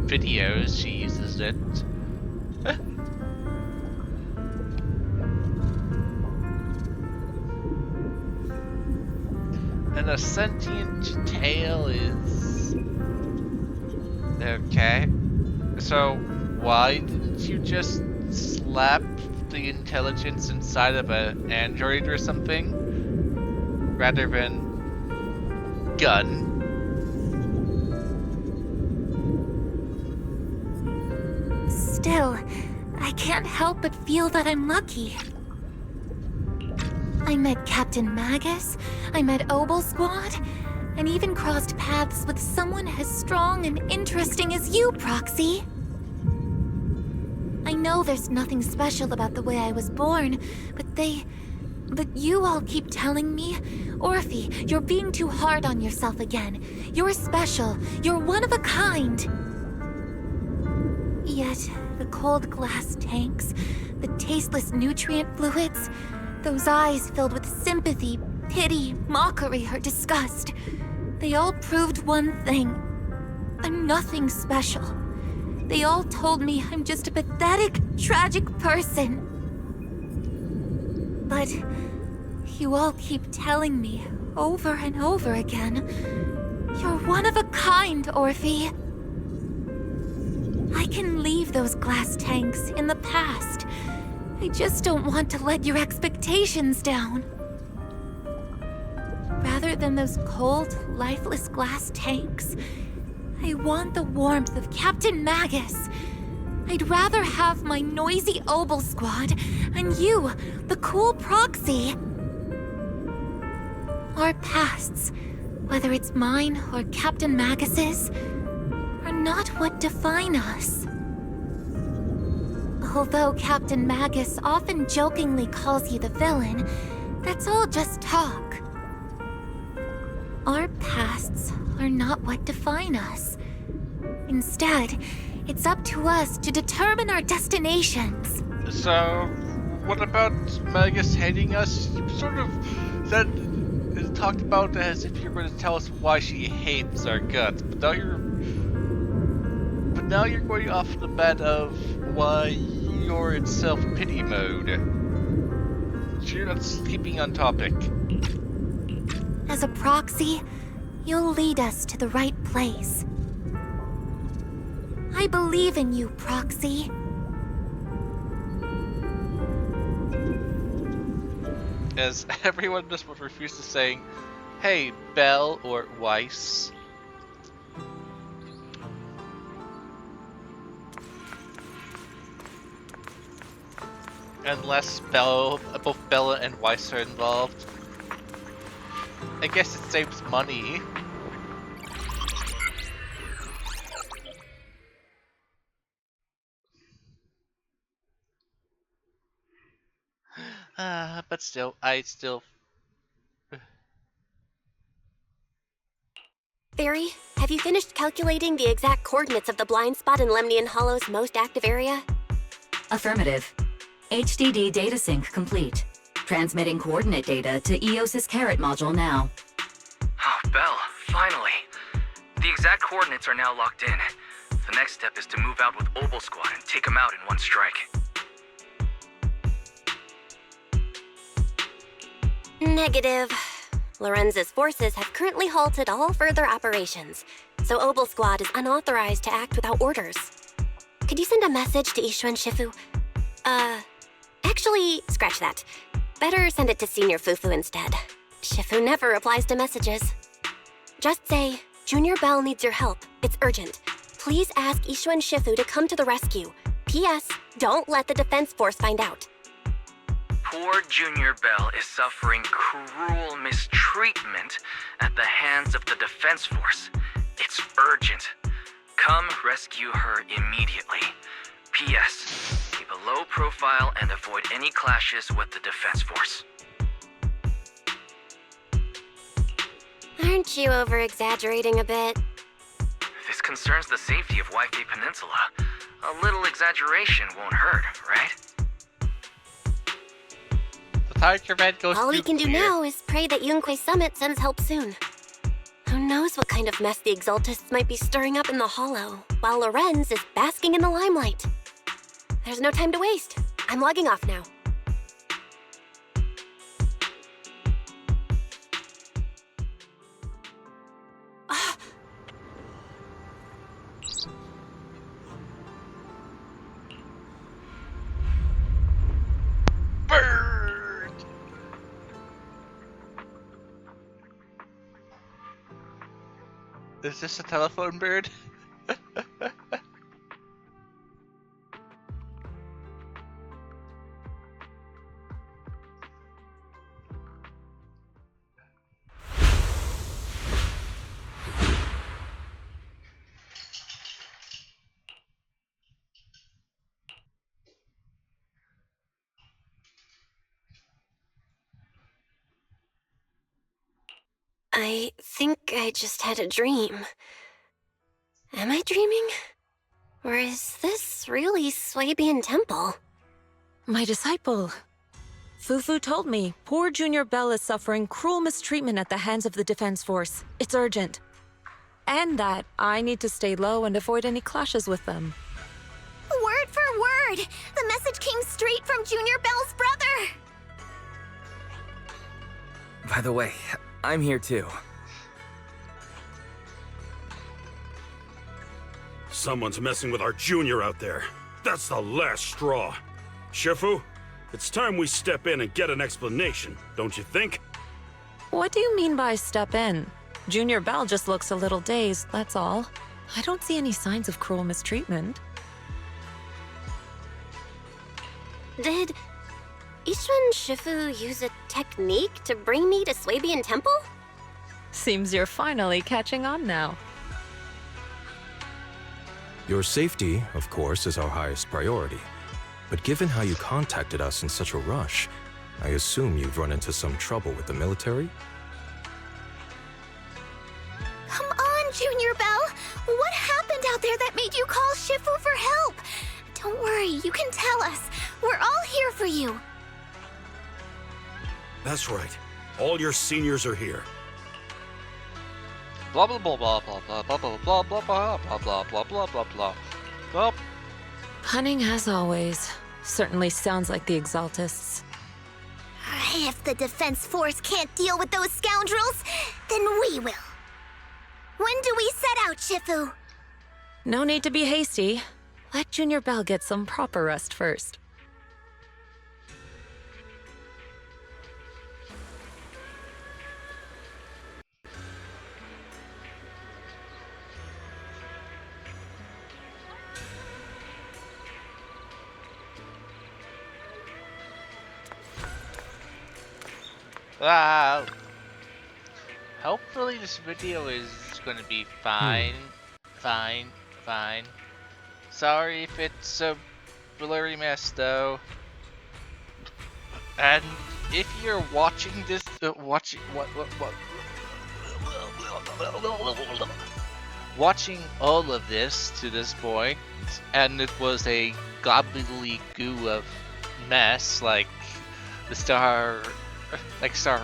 videos, she uses it. And a sentient tail is... okay. So, why didn't you just slap the intelligence inside of an android or something? Rather than gun? Still, I can't help but feel that I'm lucky. I met Captain Magus, I met Obel Squad, and even crossed paths with someone as strong and interesting as you, Proxy. I know there's nothing special about the way I was born, but you all keep telling me, "Orphe, you're being too hard on yourself again. You're special. You're one of a kind." Yet, the cold glass tanks, the tasteless nutrient fluids, those eyes filled with sympathy, pity, mockery, or disgust, they all proved one thing. I'm nothing special. They all told me I'm just a pathetic, tragic person. But you all keep telling me, over and over again, you're one of a kind, Orphe. I can leave those glass tanks in the past. I just don't want to let your expectations down. Rather than those cold, lifeless glass tanks, I want the warmth of Captain Magus. I'd rather have my noisy Obel Squad and you, the cool Proxy. Our pasts, whether it's mine or Captain Magus's, are not what define us. Although Captain Magus often jokingly calls you the villain, that's all just talk. Our pasts are not what define us. Instead, it's up to us to determine our destinations. So, what about Magus hating us? You sort of said, talked about it as if you're going to tell us why she hates our guts, but now you're going off the bat of why you're in self-pity mode. You're not keeping on topic. As a Proxy, you'll lead us to the right place. I believe in you, Proxy. as everyone just would refuse to saying, "Hey, Bell" or "Weiss." Unless both Bella and Weiss are involved. I guess it saves money. But still, Barry, have you finished calculating the exact coordinates of the blind spot in Lemnian Hollow's most active area? Affirmative. HDD data sync complete. Transmitting coordinate data to EOS's Carrot module now. Oh, Belle, finally. The exact coordinates are now locked in. The next step is to move out with Obel Squad and take them out in one strike. Negative. Lorenz's forces have currently halted all further operations, so Obel Squad is unauthorized to act without orders. Could you send a message to Ishuan Shifu? Actually, scratch that. Better send it to Senior Fufu instead. Shifu never replies to messages. Just say, Junior Bell needs your help. It's urgent. Please ask Ishuan Shifu to come to the rescue. P.S. Don't let the Defense Force find out. Poor Junior Bell is suffering cruel mistreatment at the hands of the Defense Force. It's urgent. Come rescue her immediately. P.S. Keep a low profile and avoid any clashes with the Defense Force. Aren't you over-exaggerating a bit? This concerns the safety of Wi-Fi Peninsula. A little exaggeration won't hurt, right? The target event goes All we can do nuclear. now is pray that Yunque Summit sends help soon. Who knows what kind of mess the Exaltists might be stirring up in the Hollow, while Lorenz is basking in the limelight. There's no time to waste. I'm logging off now. Bird! Is this a telephone bird? I think I just had a dream. Am I dreaming? Or is this really Swabian Temple? My disciple. Fufu told me poor Junior Bell is suffering cruel mistreatment at the hands of the Defense Force. It's urgent. And that I need to stay low and avoid any clashes with them. Word for word! The message came straight from Junior Bell's brother! By the way, I'm here too. Someone's messing with our junior out there. That's the last straw. Shifu, it's time we step in and get an explanation, don't you think? What do you mean by step in? Junior Bell just looks a little dazed, that's all. I don't see any signs of cruel mistreatment. Did Ishuan Shifu use a technique to bring me to Swabian Temple? Seems you're finally catching on now. Your safety, of course, is our highest priority. But given how you contacted us in such a rush, I assume you've run into some trouble with the military? Come on, Junior Bell! What happened out there that made you call Shifu for help? Don't worry, you can tell us. We're all here for you. That's right. All your seniors are here. Blah blah blah blah blah blah blah blah blah blah blah blah blah blah blah blah. Well, Cunning as always. Certainly sounds like the Exaltists. If the Defense Force can't deal with those scoundrels, then we will. When do we set out, Shifu? No need to be hasty. Let Junior Bell get some proper rest first. Wow. Hopefully this video is gonna be fine. Fine. Fine. Sorry if it's a blurry mess though. And if you're watching this, watching all of this to this point, and it was a gobbledygoo of mess like the Star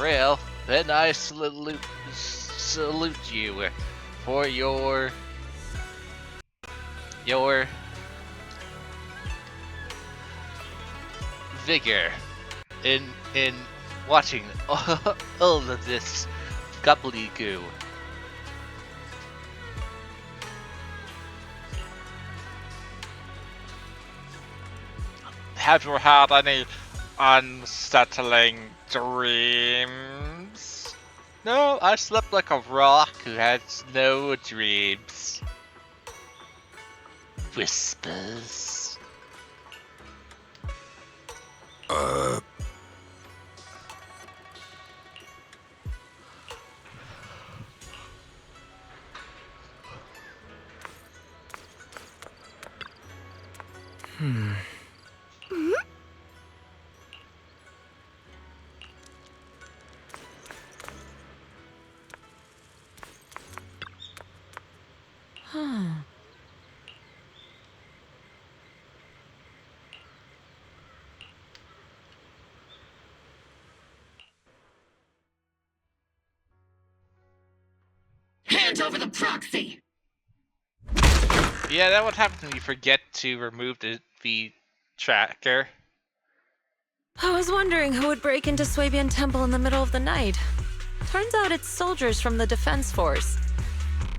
Rail, then I salute you for your vigor in watching all of this gobbledygoo. Have you had any unsettling dreams? No, I slept like a rock who has no dreams. Whispers. Hand over the proxy! Yeah, that would happen when you forget to remove the tracker. I was wondering who would break into Swabian Temple in the middle of the night. Turns out it's soldiers from the Defense Force.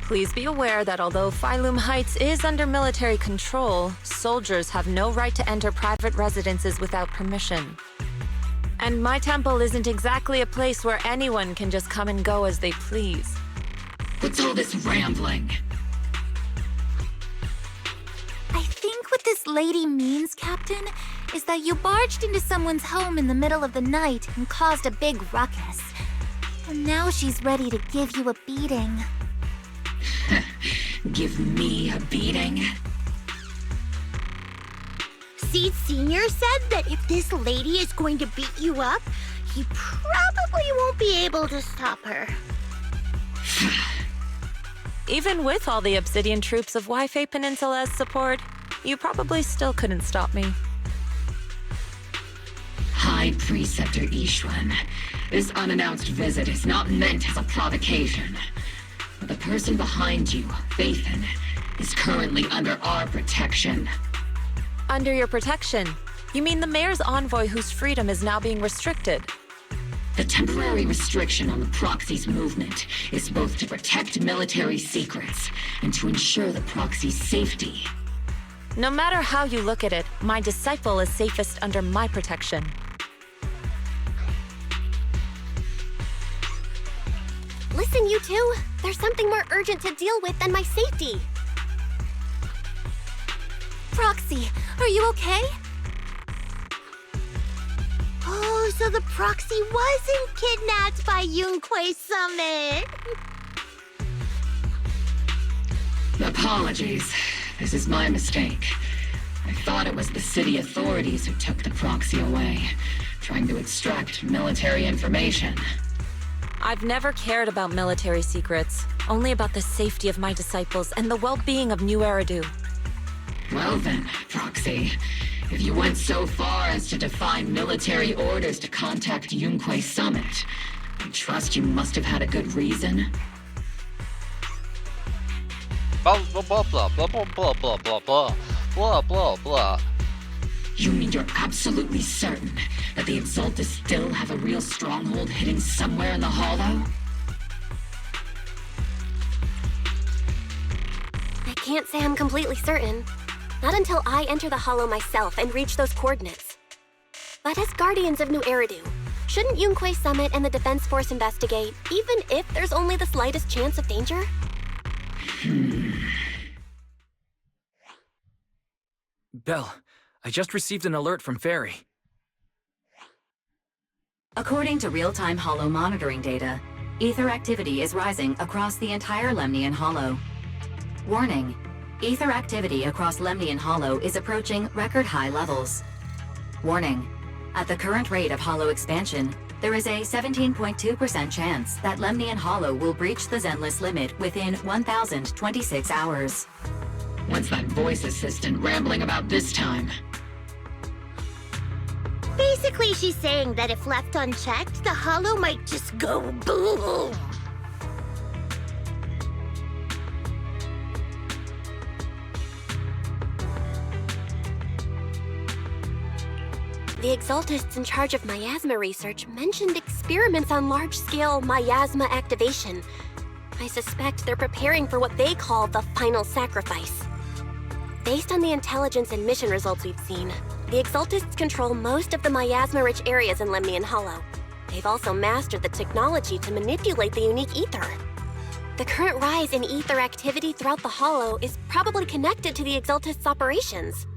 Please be aware that although Phylum Heights is under military control, soldiers have no right to enter private residences without permission. And my temple isn't exactly a place where anyone can just come and go as they please. What's all this rambling? I think what this lady means, Captain, is that you barged into someone's home in the middle of the night and caused a big ruckus. And now she's ready to give you a beating. Give me a beating? Seed Sr. said that if this lady is going to beat you up, he probably won't be able to stop her. Even with all the Obsidian troops of Wi-Fi Peninsula's support, you probably still couldn't stop me. High Preceptor Ishwan, this unannounced visit is not meant as a provocation. But the person behind you, Phaethon, is currently under our protection. Under your protection? You mean the mayor's envoy whose freedom is now being restricted? The temporary restriction on the proxy's movement is both to protect military secrets and to ensure the proxy's safety. No matter how you look at it, my disciple is safest under my protection. Listen, you two. There's something more urgent to deal with than my safety. Proxy, are you okay? Oh, so the proxy wasn't kidnapped by Yunquei Summit. Apologies. This is my mistake. I thought it was the city authorities who took the proxy away, trying to extract military information. I've never cared about military secrets, only about the safety of my disciples and the well-being of New Eridu. Well then, Proxy, if you went so far as to defy military orders to contact Yunquei Summit, I trust you must have had a good reason. Blah blah blah blah blah blah blah blah blah blah blah blah blah. You mean you're absolutely certain that the Exaltus still have a real stronghold hidden somewhere in the Hollow? I can't say I'm completely certain. Not until I enter the Hollow myself and reach those coordinates. But as Guardians of New Eridu, shouldn't Yunquei Summit and the Defense Force investigate, even if there's only the slightest chance of danger? Belle, I just received an alert from Fairy. According to real-time Hollow monitoring data, ether activity is rising across the entire Lemnian Hollow. Warning, ether activity across Lemnian Hollow is approaching record high levels. Warning, at the current rate of Hollow expansion, there is a 17.2% chance that Lemnian Hollow will breach the Zenless limit within 1,026 hours. What's that voice assistant rambling about this time? Basically, she's saying that if left unchecked, the Hollow might just go boom. The Exaltists in charge of miasma research mentioned experiments on large-scale miasma activation. I suspect they're preparing for what they call the final sacrifice. Based on the intelligence and mission results we've seen, the Exaltists control most of the miasma-rich areas in Lemnian Hollow. They've also mastered the technology to manipulate the unique ether. The current rise in ether activity throughout the Hollow is probably connected to the Exaltists' operations.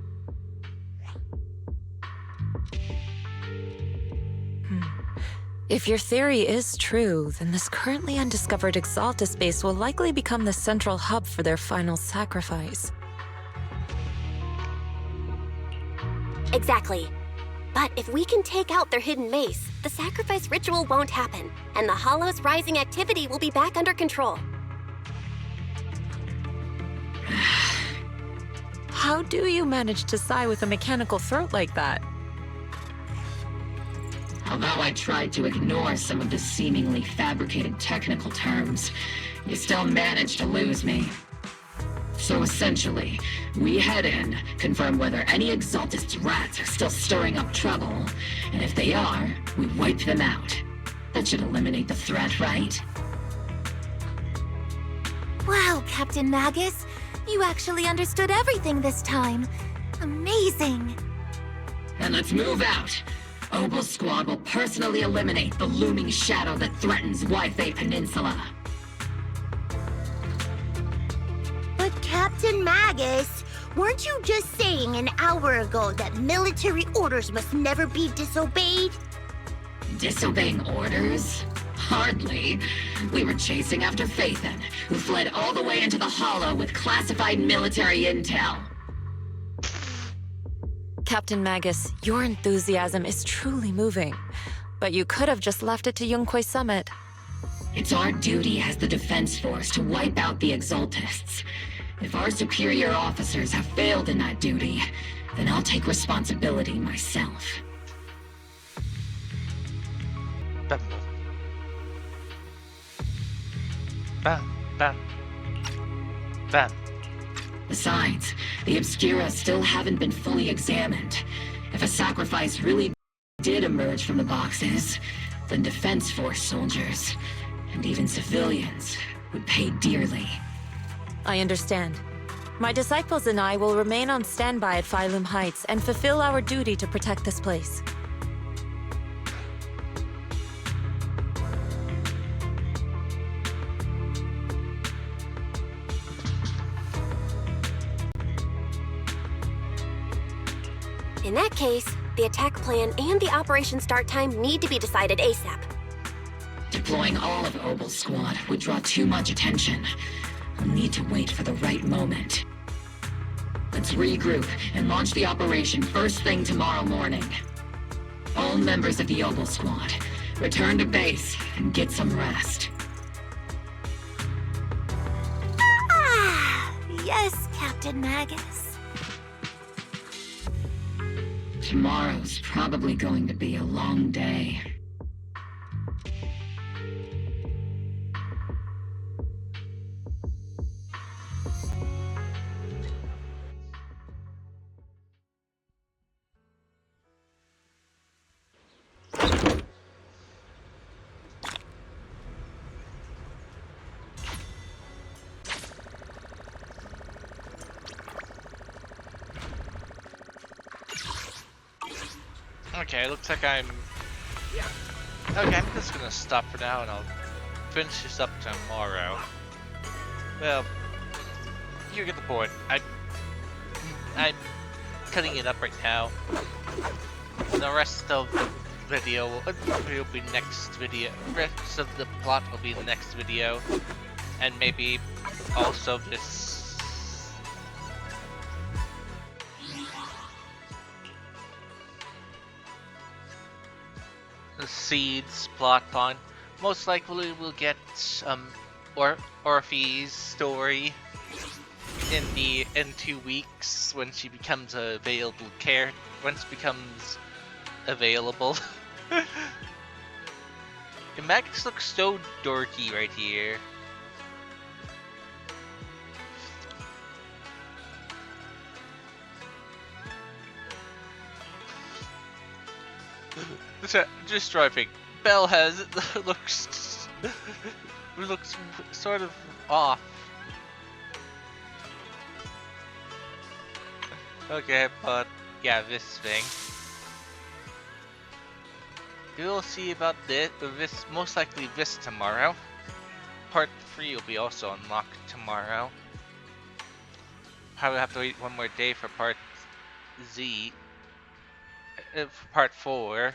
If your theory is true, then this currently undiscovered Exaltus base will likely become the central hub for their final sacrifice. Exactly. But if we can take out their hidden base, the sacrifice ritual won't happen, and the Hollow's rising activity will be back under control. How do you manage to sigh with a mechanical throat like that? Although I tried to ignore some of the seemingly fabricated technical terms, you still managed to lose me. So essentially, we head in, confirm whether any Exaltist rats are still stirring up trouble, and if they are, we wipe them out. That should eliminate the threat, right? Wow, Captain Magus. You actually understood everything this time. Amazing. Then let's move out. Obel Squad will personally eliminate the looming shadow that threatens Wi-Fi Peninsula. But Captain Magus, weren't you just saying an hour ago that military orders must never be disobeyed? Disobeying orders? Hardly. We were chasing after Phaethon, who fled all the way into the Hollow with classified military intel. Captain Magus, your enthusiasm is truly moving. But you could have just left it to Yunquay Summit. It's our duty as the Defense Force to wipe out the Exaltists. If our superior officers have failed in that duty, then I'll take responsibility myself. Bam. Bam. Bam. Bam. Besides, the Obscura still haven't been fully examined. If a sacrifice really did emerge from the boxes, then Defense Force soldiers, and even civilians, would pay dearly. I understand. My disciples and I will remain on standby at Phylum Heights and fulfill our duty to protect this place. In that case, the attack plan and the operation start time need to be decided ASAP. Deploying all of Obel's squad would draw too much attention. I'll need to wait for the right moment. Let's regroup and launch the operation first thing tomorrow morning. All members of the Obel squad, return to base and get some rest. Ah, yes, Captain Magus. Tomorrow's probably going to be a long day. Okay, looks like I'm... Okay, I'm just gonna stop for now and I'll finish this up tomorrow. Well, you get the point. I'm cutting it up right now. The rest of the video will be next video. Rest of the plot will be the next video, and maybe also this. The Seeds plot line. Most likely we'll get Orphe's story in 2 weeks when she becomes a available once becomes available. Max looks so dorky right here. Just driving. Belle has looks sort of off. Okay, but yeah, this thing. We'll see about this most likely this tomorrow. Part 3 will be also unlocked tomorrow. Probably have to wait one more day for part Z. Part 4.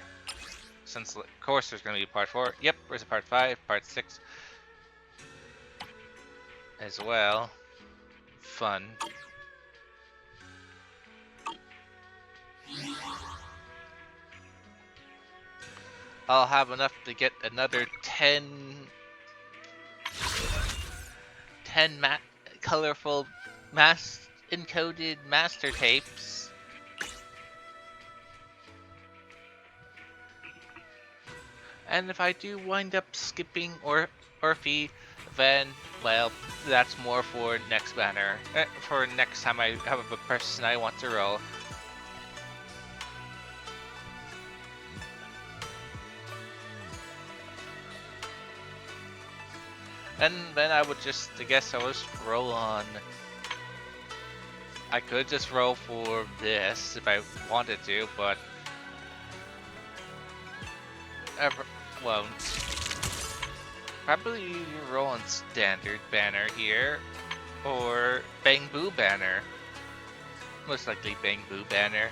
Since of course there's gonna be part 4. Yep, there's a part 5, part 6 as well. Fun. I'll have enough to get another 10 colorful encoded master tapes. And if I do wind up skipping Orphe, then, well, that's more for next banner. For next time I have a person I want to roll. And then I would just, I guess I would just roll on. I could just roll for this if I wanted to, but won't. Probably roll on standard banner here, or Bang Boo banner. Most likely Bang Boo banner.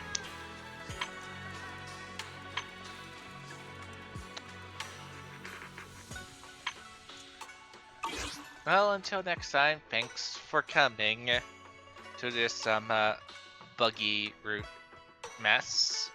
Well, until next time, thanks for coming to this buggy route mess.